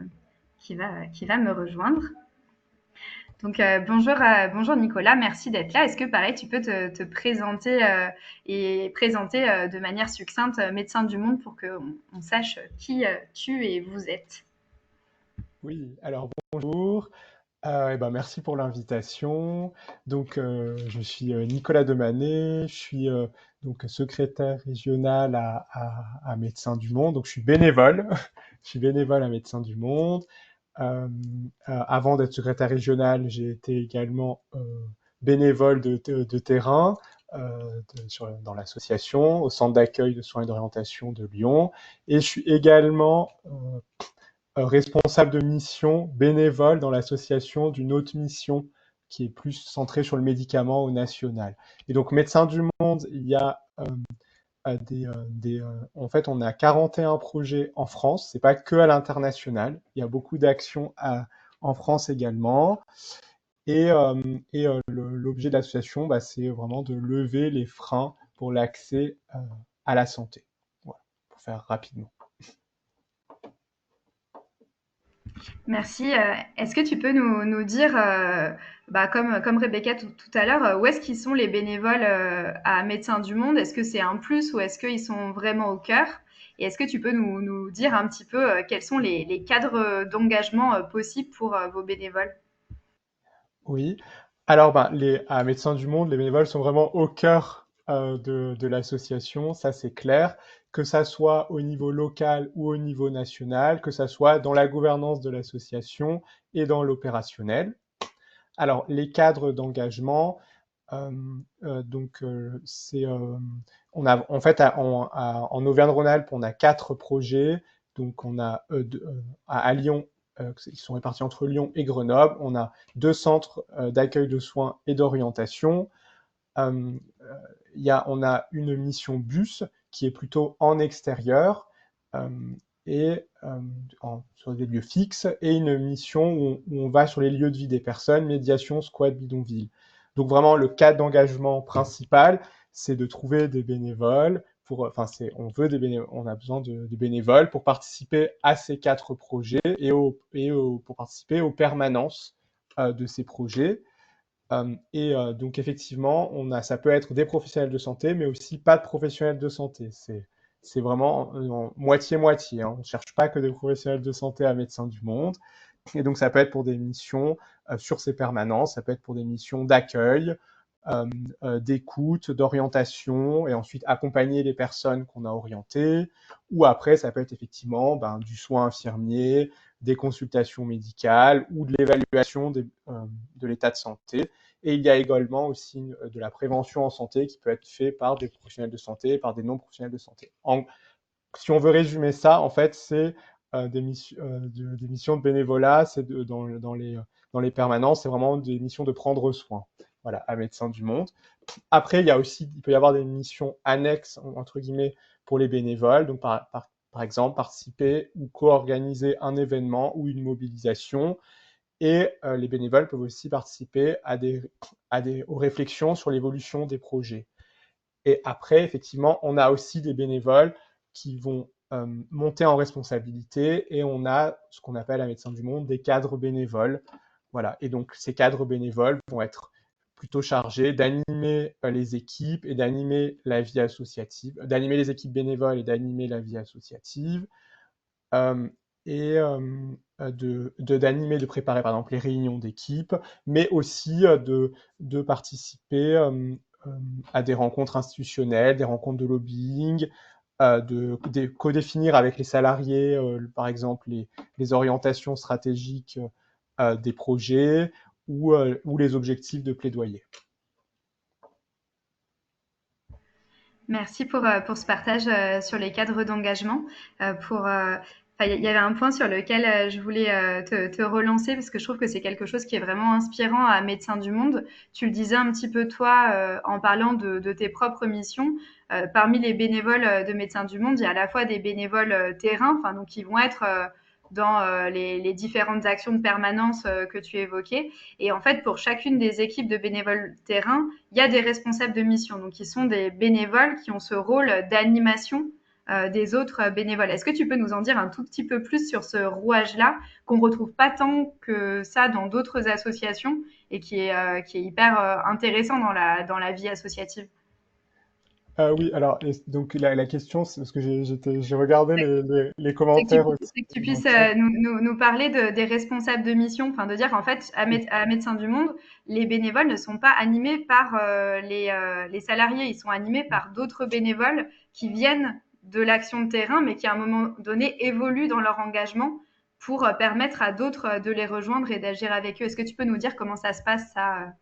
qui va me rejoindre. Donc bonjour Nicolas, merci d'être là. Est-ce que pareil, tu peux te présenter et présenter de manière succincte Médecins du Monde pour qu'on sache qui tu et vous êtes? Oui, alors bonjour. Eh ben, merci pour l'invitation. Donc, je suis Nicolas Demanet, je suis donc secrétaire régional à Médecins du Monde. Donc, je suis bénévole. Je suis bénévole à Médecins du Monde. Avant d'être secrétaire régional, j'ai été également bénévole de terrain dans l'association, au centre d'accueil de soins et d'orientation de Lyon. Et je suis également responsable de mission bénévole dans l'association d'une autre mission qui est plus centrée sur le médicament au national. Et donc, Médecins du Monde, il y a en fait, on a 41 projets en France. C'est pas que à l'international. Il y a beaucoup d'actions en France également. L'objet de l'association, bah, c'est vraiment de lever les freins pour l'accès à la santé. Voilà, pour faire rapidement. Merci. Est-ce que tu peux nous dire, bah, comme Rebecca tout à l'heure, où est-ce qu'ils sont les bénévoles à Médecins du Monde? Est-ce que c'est un plus ou est-ce qu'ils sont vraiment au cœur? Et est-ce que tu peux nous dire un petit peu quels sont les cadres d'engagement possibles pour vos bénévoles? Oui. Alors, ben, à Médecins du Monde, les bénévoles sont vraiment au cœur de l'association, ça c'est clair, que ça soit au niveau local ou au niveau national, que ça soit dans la gouvernance de l'association et dans l'opérationnel. Alors, les cadres d'engagement, euh, c'est, on a, en fait, en Auvergne-Rhône-Alpes, on a 4 projets. Donc, on a à Lyon, qui sont répartis entre Lyon et Grenoble. On a 2 centres d'accueil de soins et d'orientation. Euh, on a une mission bus qui est plutôt en extérieur euh, et sur des lieux fixes, et une mission où on va sur les lieux de vie des personnes, médiation, squat, bidonville. Donc vraiment, le cadre d'engagement principal, c'est de trouver des bénévoles. On a besoin de bénévoles pour participer à ces 4 projets pour participer aux permanences de ces projets. Donc effectivement, ça peut être des professionnels de santé, mais aussi pas de professionnels de santé. C'est vraiment moitié-moitié, hein. On ne cherche pas que des professionnels de santé à Médecins du Monde. Et donc ça peut être pour des missions sur ces permanences, ça peut être pour des missions d'accueil, d'écoute, d'orientation, et ensuite accompagner les personnes qu'on a orientées. Ou après, ça peut être effectivement du soin infirmier, des consultations médicales ou de l'évaluation de l'état de santé. Et il y a également aussi de la prévention en santé qui peut être fait par des professionnels de santé, par des non-professionnels de santé. Si on veut résumer ça, en fait, c'est des missions de bénévolat, c'est dans les permanences, c'est vraiment des missions de prendre soin. Voilà, à Médecins du Monde. Après, il peut y avoir des missions annexes, entre guillemets, pour les bénévoles. Donc, par exemple, participer ou co-organiser un événement ou une mobilisation. Et les bénévoles peuvent aussi participer aux réflexions sur l'évolution des projets. Et après, effectivement, on a aussi des bénévoles qui vont monter en responsabilité, et on a ce qu'on appelle à Médecins du Monde des cadres bénévoles. Voilà. Et donc, ces cadres bénévoles vont être plutôt chargés d'animer les équipes et d'animer la vie associative, d'animer les équipes bénévoles et d'animer la vie associative, et d'animer, de préparer par exemple les réunions d'équipe, mais aussi de participer à des rencontres institutionnelles, des rencontres de lobbying, de codéfinir avec les salariés, par exemple, les orientations stratégiques des projets ou les objectifs de plaidoyer. Merci pour ce partage sur les cadres d'engagement. Il y avait un point sur lequel je voulais te relancer parce que je trouve que c'est quelque chose qui est vraiment inspirant à Médecins du Monde. Tu le disais un petit peu toi en parlant de tes propres missions. Parmi les bénévoles de Médecins du Monde, il y a à la fois des bénévoles terrain, enfin donc qui vont être dans les différentes actions de permanence que tu évoquais. Et en fait, pour chacune des équipes de bénévoles terrain, il y a des responsables de mission. Donc, ils sont des bénévoles qui ont ce rôle d'animation des autres bénévoles. Est-ce que tu peux nous en dire un tout petit peu plus sur ce rouage-là qu'on ne retrouve pas tant que ça dans d'autres associations et qui est hyper intéressant dans la vie associative? Oui, alors, donc la question, c'est parce que j'ai regardé les commentaires aussi. C'est que tu dans le puisses chat. nous parler des responsables de mission, enfin de dire en fait à Médecins du Monde, les bénévoles ne sont pas animés par les salariés, ils sont animés par d'autres bénévoles qui viennent de l'action de terrain, mais qui à un moment donné évoluent dans leur engagement pour permettre à d'autres de les rejoindre et d'agir avec eux. Est-ce que tu peux nous dire comment ça se passe ça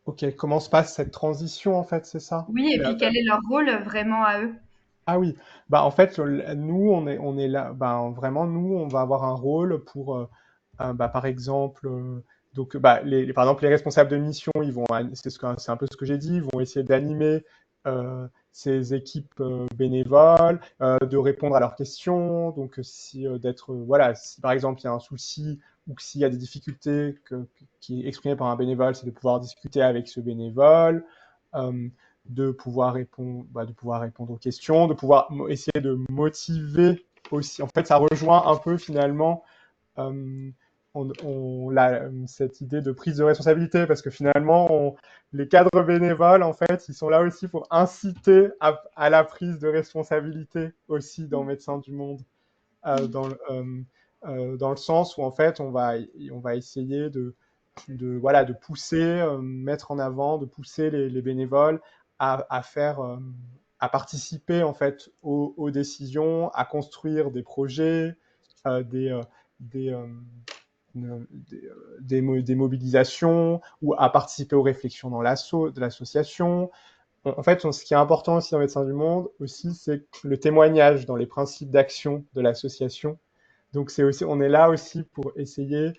Ok, comment se passe cette transition, en fait, c'est ça? Oui, et puis quel est leur rôle vraiment à eux? Ah oui, en fait, nous, on est là, vraiment, nous, on va avoir un rôle pour, par exemple, donc, par exemple, les responsables de mission, c'est un peu ce que j'ai dit, ils vont essayer d'animer ces équipes bénévoles, de répondre à leurs questions, donc voilà, si par exemple il y a un souci ou s'il y a des difficultés qui est exprimé par un bénévole, c'est de pouvoir discuter avec ce bénévole. Euh, de pouvoir répondre aux questions, de pouvoir essayer de motiver aussi. En fait, ça rejoint un peu finalement euh, cette idée de prise de responsabilité, parce que finalement, les cadres bénévoles, en fait, ils sont là aussi pour inciter à la prise de responsabilité aussi dans Médecins du Monde, euh, dans, le- euh, dans le sens où en fait, on va essayer voilà, de pousser, mettre en avant, de pousser les bénévoles à participer en fait aux décisions, à construire des projets, des, des, des mobilisations, ou à participer aux réflexions de l'association. En fait, ce qui est important aussi dans Médecins du Monde, aussi, c'est le témoignage dans les principes d'action de l'association. Donc, on est là aussi pour essayer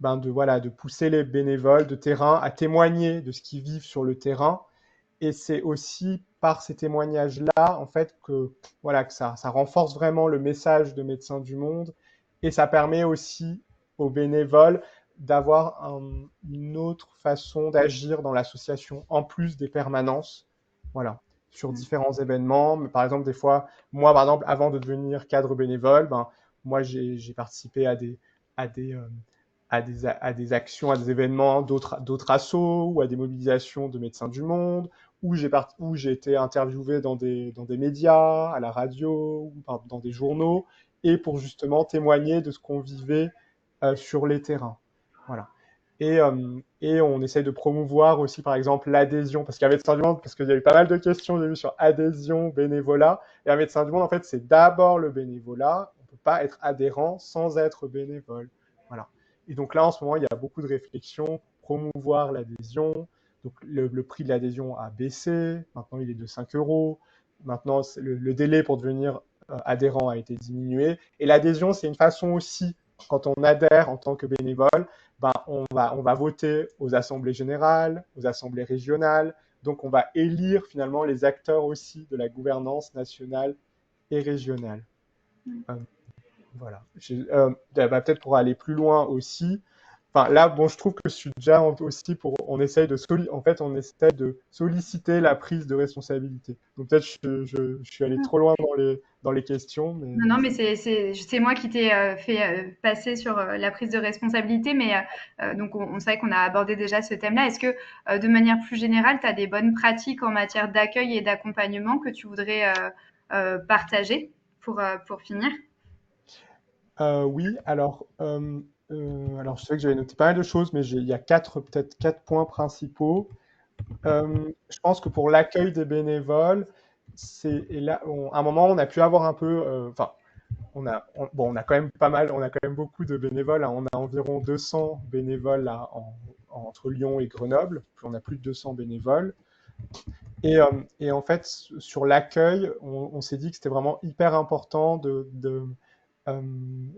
voilà, de pousser les bénévoles de terrain à témoigner de ce qu'ils vivent sur le terrain. Et c'est aussi par ces témoignages-là, en fait, voilà, que ça renforce vraiment le message de Médecins du Monde, et ça permet aussi aux bénévoles d'avoir une autre façon d'agir dans l'association, en plus des permanences, voilà, sur différents événements. Mais par exemple, des fois, moi, par exemple, avant de devenir cadre bénévole, moi, j'ai participé à des, euh, à des actions, à des événements d'autres assos, ou à des mobilisations de Médecins du Monde, où j'ai été interviewé dans des médias, à la radio, ou dans des journaux, et pour justement témoigner de ce qu'on vivait sur les terrains. Voilà. Et on essaye de promouvoir aussi, par exemple, l'adhésion, parce qu'à Médecins du Monde, parce qu'il y a eu pas mal de questions, j'ai vu sur adhésion, bénévolat, et à Médecins du Monde, en fait, c'est d'abord le bénévolat, on ne peut pas être adhérent sans être bénévole. Voilà. Et donc là, en ce moment, il y a beaucoup de réflexions pour promouvoir l'adhésion. Donc le prix de l'adhésion a baissé, maintenant il est de 5 euros, maintenant le délai pour devenir adhérent a été diminué, et l'adhésion, c'est une façon aussi, quand on adhère en tant que bénévole, ben, on va voter aux assemblées générales, aux assemblées régionales. Donc, on va élire finalement les acteurs aussi de la gouvernance nationale et régionale. Euh, voilà. Peut-être pour aller plus loin aussi. Enfin, là, bon, je trouve que je suis déjà aussi pour. On essaie de solliciter la prise de responsabilité. Donc peut-être je suis allé trop loin dans les questions, mais Non, mais c'est moi qui t'ai fait passer sur la prise de responsabilité, mais donc on sait qu'on a abordé déjà ce thème-là. Est-ce que de manière plus générale, tu as des bonnes pratiques en matière d'accueil et d'accompagnement que tu voudrais partager pour finir? Oui. Alors je sais que j'avais noté pas mal de choses, mais il y a peut-être quatre points principaux. Je pense que pour l'accueil des bénévoles, et là, à un moment, on a pu avoir un peu, enfin, on a quand même pas mal, on a quand même beaucoup de bénévoles, hein. On a environ 200 bénévoles là, entre Lyon et Grenoble. Puis on a plus de 200 bénévoles. Et en fait, sur l'accueil, on s'est dit que c'était vraiment hyper important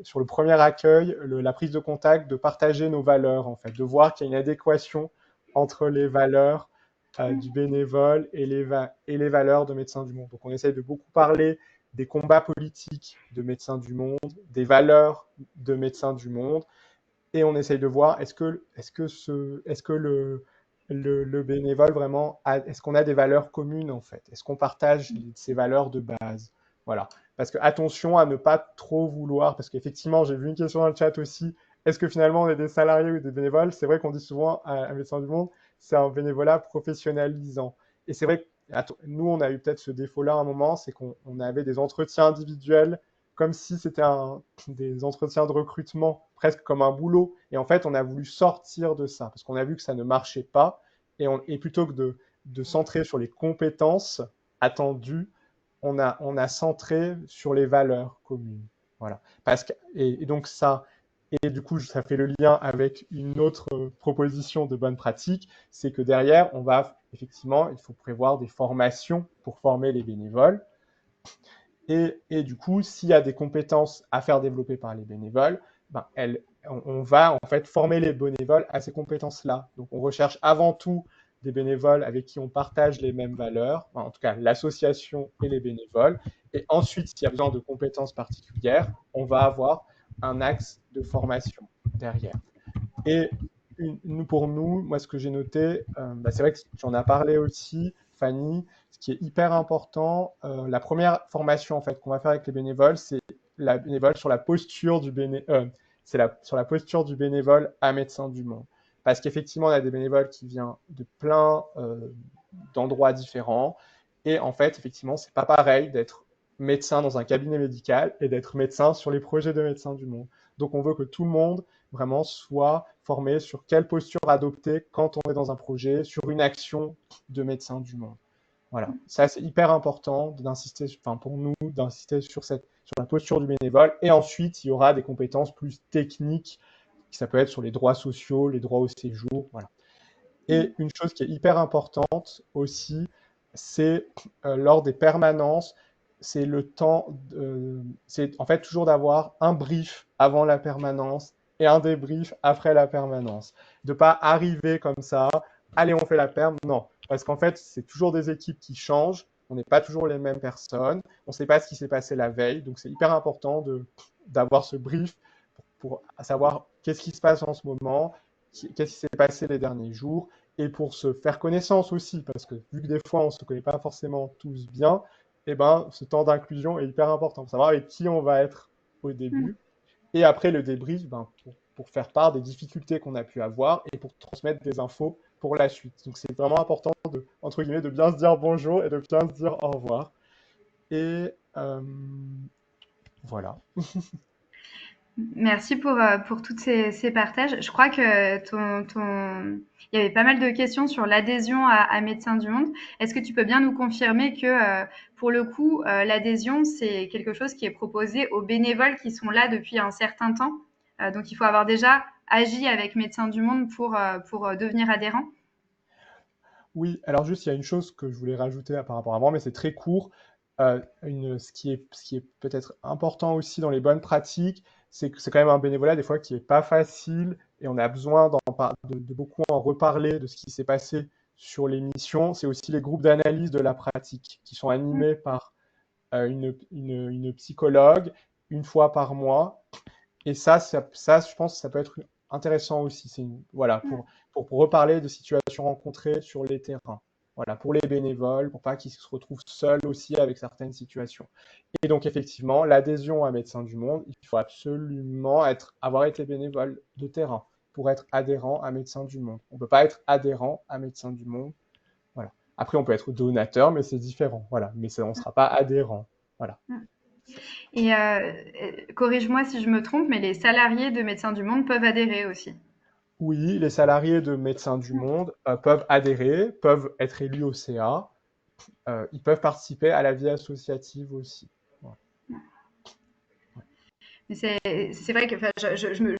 sur le premier accueil, la prise de contact, de partager nos valeurs, en fait, de voir qu'il y a une adéquation entre les valeurs du bénévole et et les valeurs de Médecins du Monde. Donc on essaye de beaucoup parler des combats politiques de Médecins du Monde, des valeurs de Médecins du Monde, et on essaye de voir est-ce que le bénévole vraiment est-ce qu'on a des valeurs communes en fait? Est-ce qu'on partage ces valeurs de base? Voilà. Parce que attention à ne pas trop vouloir, parce qu'effectivement, j'ai vu une question dans le chat aussi, est-ce que finalement on est des salariés ou des bénévoles? C'est vrai qu'on dit souvent à Médecins du Monde, c'est un bénévolat professionnalisant. Et c'est vrai que nous, on a eu peut-être ce défaut-là à un moment, c'est qu'on avait des entretiens individuels comme si c'était des entretiens de recrutement, presque comme un boulot. Et en fait, on a voulu sortir de ça, parce qu'on a vu que ça ne marchait pas. Et plutôt que de centrer sur les compétences attendues, on a centré sur les valeurs communes. Voilà. Et donc ça, et du coup, ça fait le lien avec une autre proposition de bonne pratique, c'est que derrière, effectivement, il faut prévoir des formations pour former les bénévoles. Et du coup, s'il y a des compétences à faire développer par les bénévoles, ben, on va en fait former les bénévoles à ces compétences-là. Donc on recherche avant tout des bénévoles avec qui on partage les mêmes valeurs, en tout cas l'association et les bénévoles. Et ensuite, s'il y a besoin de compétences particulières, on va avoir un axe de formation derrière. Et pour nous, moi, ce que j'ai noté, c'est vrai que tu en as parlé aussi, Fanny, ce qui est hyper important, la première formation en fait qu'on va faire avec les bénévoles, c'est la bénévole sur la posture du sur la posture du bénévole à Médecins du Monde. Parce qu'effectivement, on a des bénévoles qui viennent de plein d'endroits différents. Et en fait, effectivement, c'est pas pareil d'être médecin dans un cabinet médical et d'être médecin sur les projets de Médecins du Monde. Donc, on veut que tout le monde vraiment soit formé sur quelle posture adopter quand on est dans un projet, sur une action de Médecins du Monde. Voilà, ça c'est hyper important d'insister, enfin pour nous, d'insister sur la posture du bénévole. Et ensuite, il y aura des compétences plus techniques, ça peut être sur les droits sociaux, les droits au séjour, voilà. Et une chose qui est hyper importante aussi, c'est lors des permanences, c'est c'est en fait toujours d'avoir un brief avant la permanence et un débrief après la permanence. De pas arriver comme ça, allez, on fait la perm, non. Parce qu'en fait, c'est toujours des équipes qui changent, on n'est pas toujours les mêmes personnes, on ne sait pas ce qui s'est passé la veille, donc c'est hyper important d'avoir ce brief pour savoir qu'est-ce qui se passe en ce moment, qu'est-ce qui s'est passé les derniers jours, et pour se faire connaissance aussi, parce que vu que des fois on ne se connaît pas forcément tous bien, et ben, ce temps d'inclusion est hyper important pour savoir avec qui on va être au début. Et après le débrief, ben, pour faire part des difficultés qu'on a pu avoir et pour transmettre des infos pour la suite. Donc c'est vraiment important entre guillemets, de bien se dire bonjour et de bien se dire au revoir. Et voilà. Merci pour tous ces partages. Je crois que il y avait pas mal de questions sur l'adhésion à Médecins du Monde. Est-ce que tu peux bien nous confirmer que, pour le coup, l'adhésion, c'est quelque chose qui est proposé aux bénévoles qui sont là depuis un certain temps? Donc il faut avoir déjà agi avec Médecins du Monde pour devenir adhérent? Oui, alors juste, il y a une chose que je voulais rajouter par rapport à avant, mais c'est très court. Ce qui est peut-être important aussi dans les bonnes pratiques, c'est que c'est quand même un bénévolat des fois qui est pas facile et on a besoin de beaucoup en reparler de ce qui s'est passé sur les missions. C'est aussi les groupes d'analyse de la pratique qui sont animés par une psychologue une fois par mois. Et ça, je pense que ça peut être intéressant aussi. Voilà, pour reparler de situations rencontrées sur les terrains. Voilà, pour les bénévoles, pour pas qu'ils se retrouvent seuls aussi avec certaines situations. Et donc, effectivement, l'adhésion à Médecins du Monde, il faut absolument avoir été bénévole de terrain pour être adhérent à Médecins du Monde. On ne peut pas être adhérent à Médecins du Monde. Voilà. Après, on peut être donateur, mais c'est différent. Voilà. Mais on ne sera pas adhérent. Voilà. Et corrige-moi si je me trompe, mais les salariés de Médecins du Monde peuvent adhérer aussi. Oui, les salariés de Médecins du Monde peuvent adhérer, peuvent être élus au CA, ils peuvent participer à la vie associative aussi. Voilà. Mais c'est vrai que je me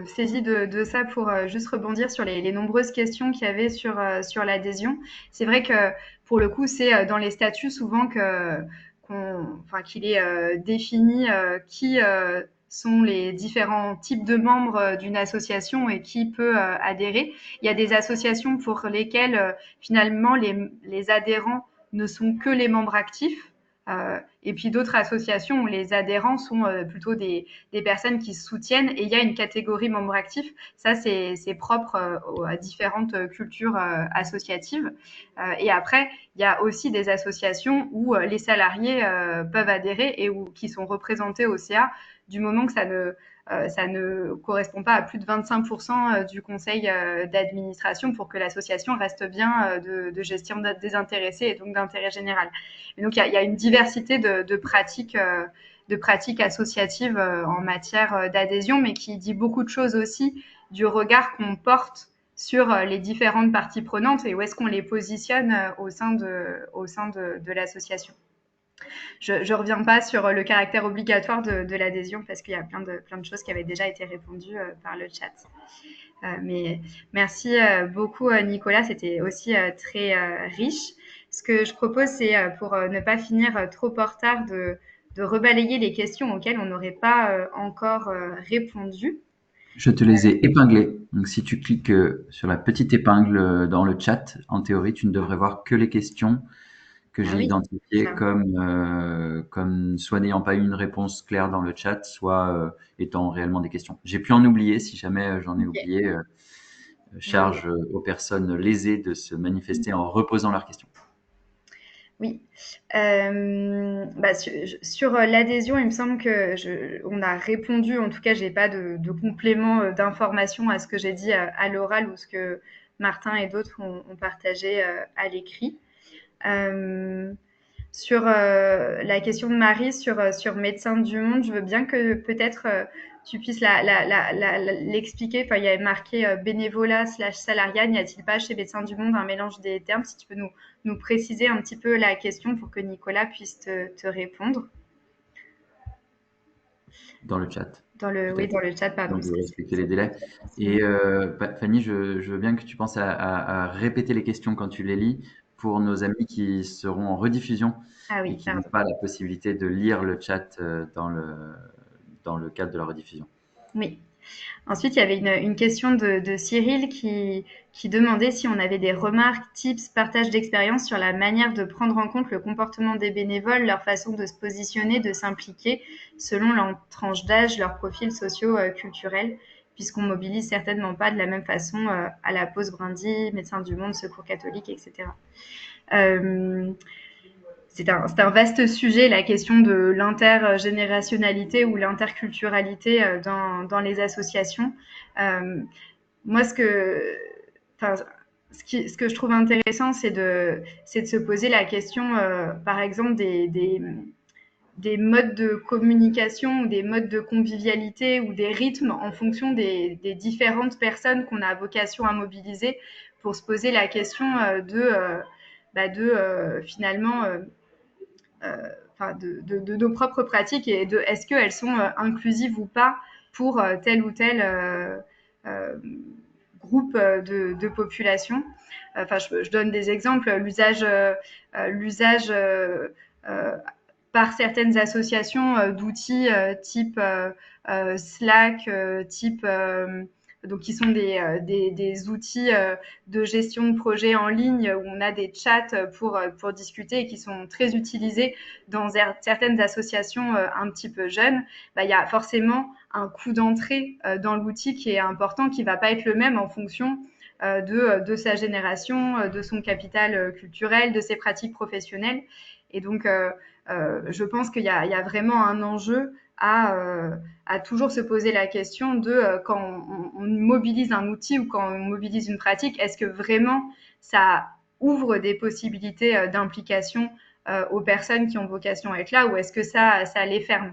saisis de ça pour juste rebondir sur les nombreuses questions qu'il y avait sur l'adhésion. C'est vrai que pour le coup, c'est dans les statuts souvent qu'il est défini qui sont les différents types de membres d'une association et qui peut adhérer. Il y a des associations pour lesquelles finalement les adhérents ne sont que les membres actifs. Et puis d'autres associations où les adhérents sont plutôt des personnes qui se soutiennent et il y a une catégorie membres actifs. Ça, c'est propre à différentes cultures associatives. Et après, il y a aussi des associations où les salariés peuvent adhérer et qui sont représentés au CA du moment que ça ne correspond pas à plus de 25% du conseil d'administration pour que l'association reste bien de gestion désintéressée et donc d'intérêt général. Et donc, il y a une diversité de pratiques associatives en matière d'adhésion, mais qui dit beaucoup de choses aussi du regard qu'on porte sur les différentes parties prenantes et où est-ce qu'on les positionne au sein de l'association. Je ne reviens pas sur le caractère obligatoire de l'adhésion parce qu'il y a plein de choses qui avaient déjà été répondues par le chat. Mais merci beaucoup Nicolas, c'était aussi très riche. Ce que je propose, c'est pour ne pas finir trop en retard de rebalayer les questions auxquelles on n'aurait pas encore répondu. Je te les ai épinglés. Donc, si tu cliques sur la petite épingle dans le chat, en théorie, tu ne devrais voir que les questions que j'ai Oui, identifiées comme soit n'ayant pas eu une réponse claire dans le chat, soit étant réellement des questions. J'ai pu en oublier. Si jamais j'en ai okay. oublié, charge aux personnes lésées de se manifester en reposant leurs questions. Oui. Sur l'adhésion, il me semble que on a répondu. En tout cas, j'ai pas de complément d'information à ce que j'ai dit à l'oral ou ce que Martin et d'autres ont partagé à l'écrit. Sur la question de Marie sur Médecins du Monde, je veux bien que peut-être tu puisses l'expliquer. Enfin, il y avait marqué bénévolat / salariat. N'y a-t-il pas chez Médecins du Monde un mélange des termes? Si tu peux nous préciser un petit peu la question pour que Nicolas puisse te répondre. Dans le chat. Oui, dans le chat, pardon. Donc, je vais respecter les délais. Et Fanny, je veux bien que tu penses à répéter les questions quand tu les lis pour nos amis qui seront en rediffusion et qui n'ont pas la possibilité de lire le chat dans le cadre de la rediffusion. Oui. Ensuite, il y avait une question de Cyril qui demandait si on avait des remarques, tips, partage d'expérience sur la manière de prendre en compte le comportement des bénévoles, leur façon de se positionner, de s'impliquer selon leur tranche d'âge, leurs profils sociaux, culturels, puisqu'on mobilise certainement pas de la même façon à la pause Brindy, Médecins du Monde, Secours catholique, etc. C'est un vaste sujet, la question de l'intergénérationnalité ou l'interculturalité dans les associations. Moi, ce que je trouve intéressant, c'est de se poser la question, par exemple, des modes de communication ou des modes de convivialité ou des rythmes en fonction des différentes personnes qu'on a vocation à mobiliser pour se poser la question finalement de nos propres pratiques et de est-ce qu'elles sont inclusives ou pas pour tel ou tel groupe de population. Enfin, je donne des exemples. L'usage par certaines associations d'outils type Slack, type donc qui sont des outils de gestion de projets en ligne où on a des chats pour discuter et qui sont très utilisés dans certaines associations un petit peu jeunes. Bah, il y a forcément un coût d'entrée dans l'outil qui est important, qui va pas être le même en fonction de sa génération, de son capital culturel, de ses pratiques professionnelles. Et donc, je pense qu'il y a vraiment un enjeu à toujours se poser la question de quand on mobilise un outil ou quand on mobilise une pratique, est-ce que vraiment ça ouvre des possibilités d'implication aux personnes qui ont vocation à être là ou est-ce que ça les ferme?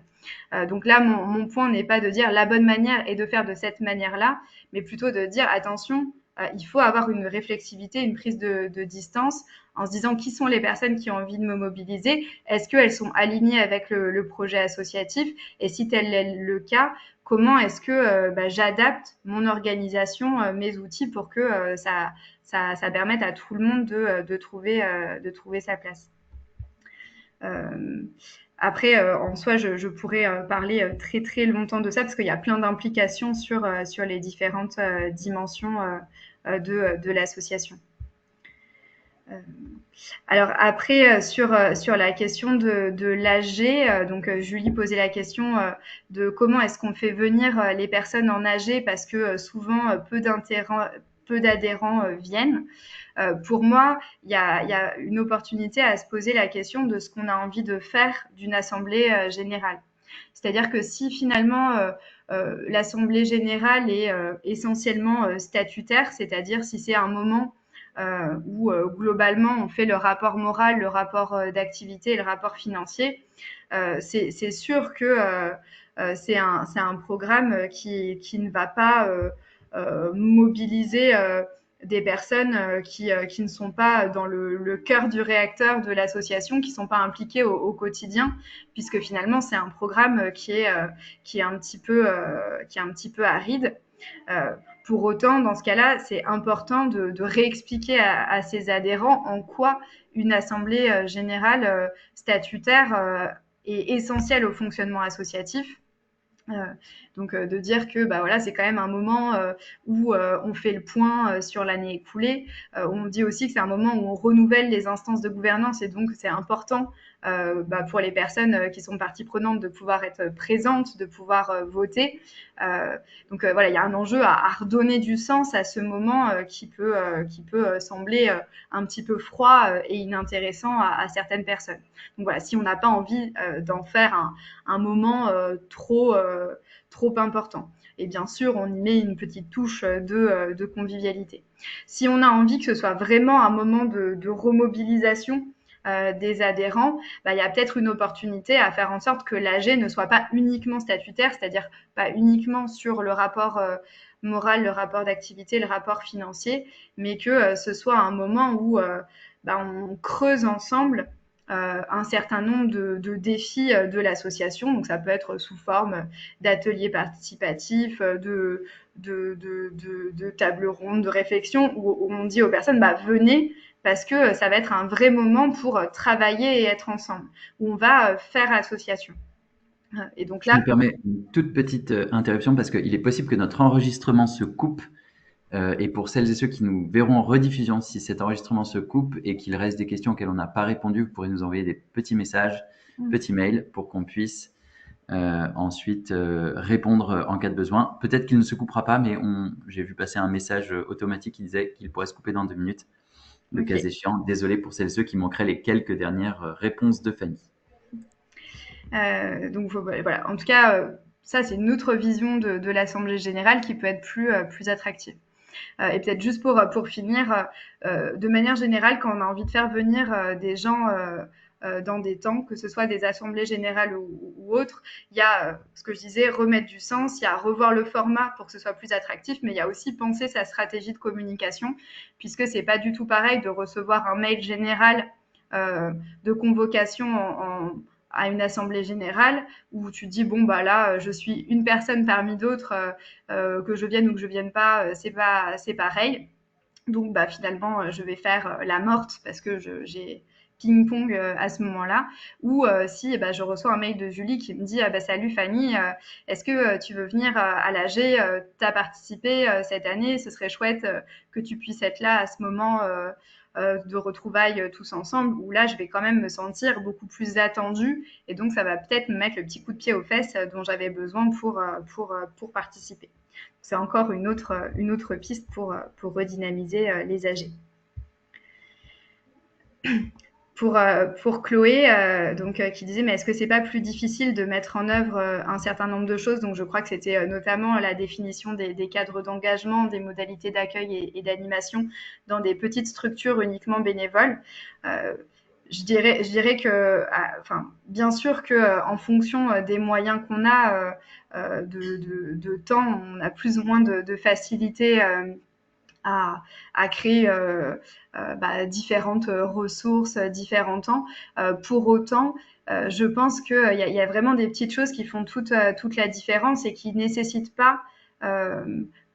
Donc là, mon point n'est pas de dire la bonne manière est de faire de cette manière-là, mais plutôt de dire attention, il faut avoir une réflexivité, une prise de distance en se disant qui sont les personnes qui ont envie de me mobiliser, est-ce qu'elles sont alignées avec le projet associatif et si tel est le cas, comment est-ce que j'adapte mon organisation, mes outils pour que ça permette à tout le monde de trouver sa place. Après, en soi, je pourrais parler très très longtemps de ça parce qu'il y a plein d'implications sur les différentes dimensions de l'association. Alors après, sur la question de l'AG, donc Julie posait la question de comment est-ce qu'on fait venir les personnes en AG parce que souvent peu d'adhérents viennent. Pour moi, il y a une opportunité à se poser la question de ce qu'on a envie de faire d'une assemblée générale. C'est-à-dire que si finalement l'assemblée générale est essentiellement statutaire, c'est-à-dire si c'est un moment où globalement on fait le rapport moral, le rapport d'activité et le rapport financier, c'est sûr que c'est un programme qui ne va pas mobiliser des personnes qui ne sont pas dans le cœur du réacteur de l'association, qui ne sont pas impliquées au quotidien, puisque finalement c'est un programme qui est un petit peu aride. Pour autant, dans ce cas-là, c'est important de réexpliquer à ses adhérents en quoi une assemblée générale statutaire est essentielle au fonctionnement associatif. Donc de dire que voilà, c'est quand même un moment où on fait le point sur l'année écoulée. On dit aussi que c'est un moment où on renouvelle les instances de gouvernance et donc c'est important pour les personnes qui sont parties prenantes de pouvoir être présentes, de pouvoir voter. Donc voilà, il y a un enjeu à redonner du sens à ce moment qui peut sembler un petit peu froid et inintéressant à certaines personnes. Donc voilà, si on n'a pas envie d'en faire un moment trop important. Et bien sûr, on y met une petite touche de convivialité. Si on a envie que ce soit vraiment un moment de remobilisation des adhérents, il y a peut-être une opportunité à faire en sorte que l'AG ne soit pas uniquement statutaire, c'est-à-dire pas uniquement sur le rapport moral, le rapport d'activité, le rapport financier, mais que ce soit un moment où on creuse ensemble un certain nombre de défis de l'association. Donc ça peut être sous forme d'ateliers participatifs, de tables rondes, de réflexion, où on dit aux personnes venez parce que ça va être un vrai moment pour travailler et être ensemble, où on va faire association. Et donc là, je me permets une toute petite interruption parce qu'il est possible que notre enregistrement se coupe. Et pour celles et ceux qui nous verront en rediffusion, si cet enregistrement se coupe et qu'il reste des questions auxquelles on n'a pas répondu, vous pourrez nous envoyer des petits messages, petits mails pour qu'on puisse ensuite répondre en cas de besoin. Peut-être qu'il ne se coupera pas, mais j'ai vu passer un message automatique qui disait qu'il pourrait se couper dans 2 minutes, le cas échéant. Désolé pour celles et ceux qui manqueraient les quelques dernières réponses de Fanny. Donc voilà, en tout cas, ça c'est une autre vision de l'Assemblée générale qui peut être plus attractive. Et peut-être juste pour finir, de manière générale, quand on a envie de faire venir des gens dans des temps, que ce soit des assemblées générales ou autres. Il y a, ce que je disais, remettre du sens, il y a revoir le format pour que ce soit plus attractif, mais il y a aussi penser sa stratégie de communication, puisque c'est pas du tout pareil de recevoir un mail général de convocation à une assemblée générale où tu dis bon bah là je suis une personne parmi d'autres, que je vienne ou que je vienne pas, c'est pareil. Donc bah finalement je vais faire la morte parce que j'ai ping-pong à ce moment-là. Ou si bah, je reçois un mail de Julie qui me dit bah, salut Fanny, est-ce que tu veux venir à l'AG, t'as participé cette année, ce serait chouette que tu puisses être là à ce moment de retrouvailles tous ensemble, où là je vais quand même me sentir beaucoup plus attendue et donc ça va peut-être me mettre le petit coup de pied aux fesses dont j'avais besoin pour participer. C'est encore une autre piste pour redynamiser les AG. Pour Chloé, qui disait mais est-ce que c'est pas plus difficile de mettre en œuvre un certain nombre de choses, donc je crois que c'était notamment la définition des cadres d'engagement, des modalités d'accueil et d'animation dans des petites structures uniquement bénévoles. Je dirais que, enfin, bien sûr que en fonction des moyens qu'on a de temps, on a plus ou moins de facilité à créer différentes ressources, différents temps. Pour autant, je pense qu'il y a vraiment des petites choses qui font toute la différence et qui ne nécessitent pas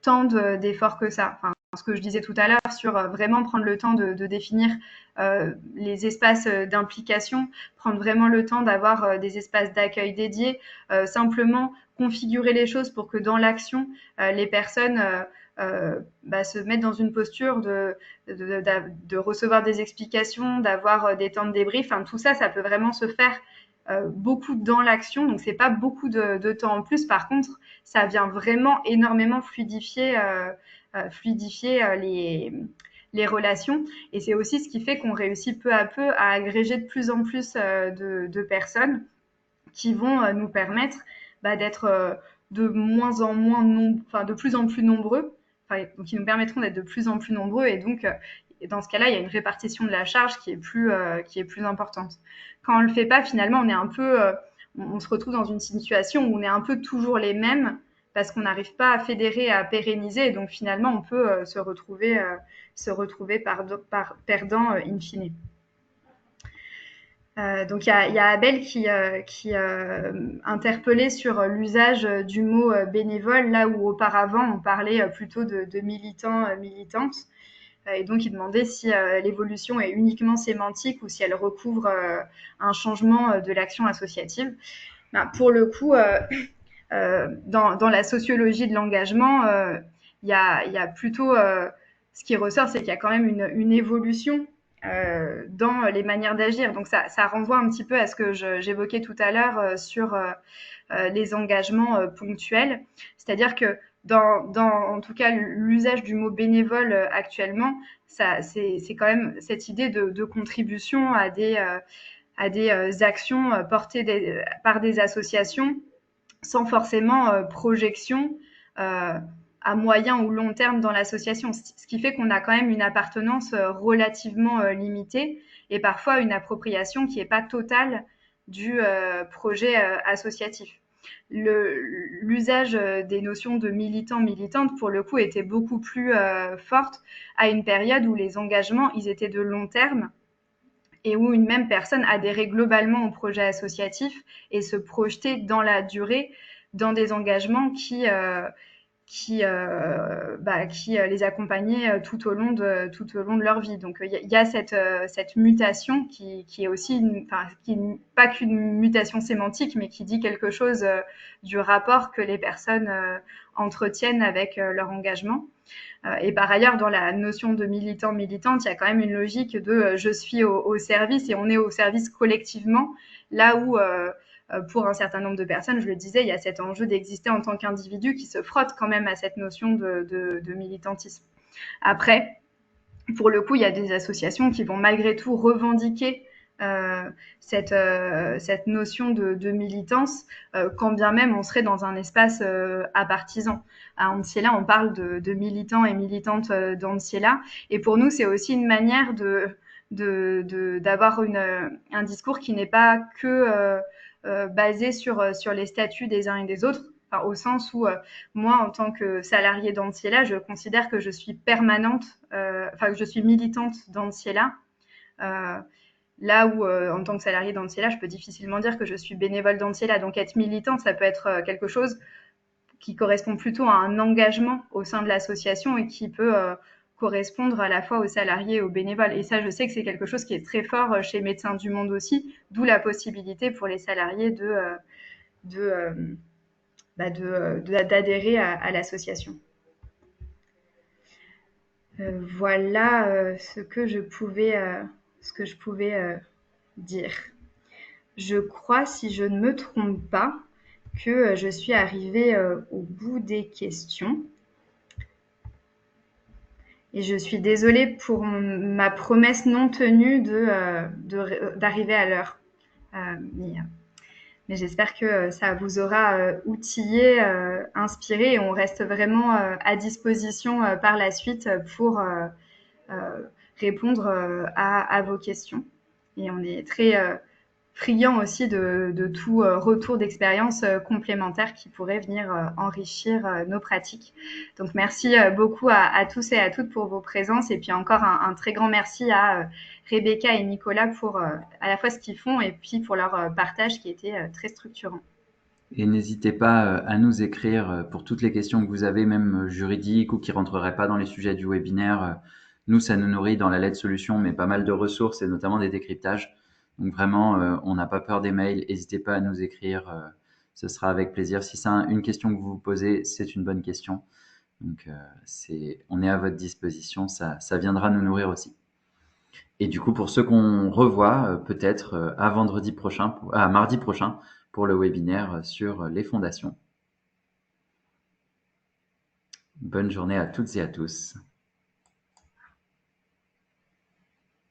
tant d'efforts que ça. Enfin, ce que je disais tout à l'heure sur vraiment prendre le temps de définir les espaces d'implication, prendre vraiment le temps d'avoir des espaces d'accueil dédiés, simplement configurer les choses pour que dans l'action, les personnes se mettre dans une posture de recevoir des explications, d'avoir des temps de débrief. Enfin, tout ça, ça peut vraiment se faire beaucoup dans l'action. Donc, c'est pas beaucoup de temps en plus. Par contre, ça vient vraiment énormément fluidifier les relations. Et c'est aussi ce qui fait qu'on réussit peu à peu à agréger de plus en plus de personnes qui vont nous permettre d'être de moins en moins de plus en plus nombreux, donc qui nous permettront d'être de plus en plus nombreux et donc dans ce cas-là, il y a une répartition de la charge qui est plus importante. Quand on le fait pas, finalement, on est un peu on se retrouve dans une situation où on est un peu toujours les mêmes parce qu'on n'arrive pas à fédérer, à pérenniser, et donc finalement on peut se retrouver perdant in fine. Donc il y a Abel qui interpellait sur l'usage du mot bénévole, là où auparavant on parlait plutôt de militants, militantes. Et donc il demandait si l'évolution est uniquement sémantique ou si elle recouvre un changement de l'action associative. Pour le coup, dans la sociologie de l'engagement, il y a plutôt ce qui ressort, c'est qu'il y a quand même une évolution dans les manières d'agir. Donc ça renvoie un petit peu à ce que j'évoquais tout à l'heure sur les engagements ponctuels. C'est-à-dire que en tout cas l'usage du mot bénévole actuellement, c'est quand même cette idée de contribution à des actions portées par des associations sans forcément projection à moyen ou long terme dans l'association, ce qui fait qu'on a quand même une appartenance relativement limitée et parfois une appropriation qui n'est pas totale du projet associatif. L'usage des notions de militants, militantes, pour le coup, était beaucoup plus forte à une période où les engagements, ils étaient de long terme et où une même personne adhérait globalement au projet associatif et se projetait dans la durée dans des engagements qui les accompagnaient tout au long de leur vie. Donc il y a cette mutation qui est aussi qui n'est pas qu'une mutation sémantique, mais qui dit quelque chose du rapport que les personnes entretiennent avec leur engagement. Et par ailleurs, dans la notion de militant, militante, il y a quand même une logique de je suis au service et on est au service collectivement, là où pour un certain nombre de personnes, je le disais, il y a cet enjeu d'exister en tant qu'individu qui se frotte quand même à cette notion de militantisme. Après, pour le coup, il y a des associations qui vont malgré tout revendiquer cette notion de militance, quand bien même on serait dans un espace apartisan. À Anciela, on parle de militants et militantes d'Anciela, et pour nous, c'est aussi une manière d'avoir un discours qui n'est pas que basé sur les statuts des uns et des autres. Enfin, au sens où moi, en tant que salariée d'Antiella, je considère que je suis permanente, que je suis militante d'Antiella. Là où, en tant que salariée d'Antiella, je peux difficilement dire que je suis bénévole d'Antiella. Donc, être militante, ça peut être quelque chose qui correspond plutôt à un engagement au sein de l'association et qui peut correspondre à la fois aux salariés et aux bénévoles. Et ça, je sais que c'est quelque chose qui est très fort chez Médecins du Monde aussi, d'où la possibilité pour les salariés d'adhérer à l'association. Voilà ce que je pouvais dire. Je crois, si je ne me trompe pas, que je suis arrivée au bout des questions. Et je suis désolée pour ma promesse non tenue d'arriver à l'heure. Mais j'espère que ça vous aura outillé, inspiré, et on reste vraiment à disposition par la suite pour répondre à vos questions. Et on est très friand aussi de tout retour d'expérience complémentaire qui pourrait venir enrichir nos pratiques. Donc merci beaucoup à tous et à toutes pour vos présences, et puis encore un très grand merci à Rebecca et Nicolas pour à la fois ce qu'ils font et puis pour leur partage qui était très structurant. Et n'hésitez pas à nous écrire pour toutes les questions que vous avez, même juridiques ou qui rentreraient pas dans les sujets du webinaire. Nous, ça nous nourrit dans la lettre solution, mais pas mal de ressources et notamment des décryptages. Donc vraiment, on n'a pas peur des mails. N'hésitez pas à nous écrire. Ce sera avec plaisir. Si c'est une question que vous vous posez, c'est une bonne question. Donc on est à votre disposition. Ça viendra nous nourrir aussi. Et du coup, pour ceux qu'on revoit, peut-être à mardi prochain pour le webinaire sur les fondations. Bonne journée à toutes et à tous.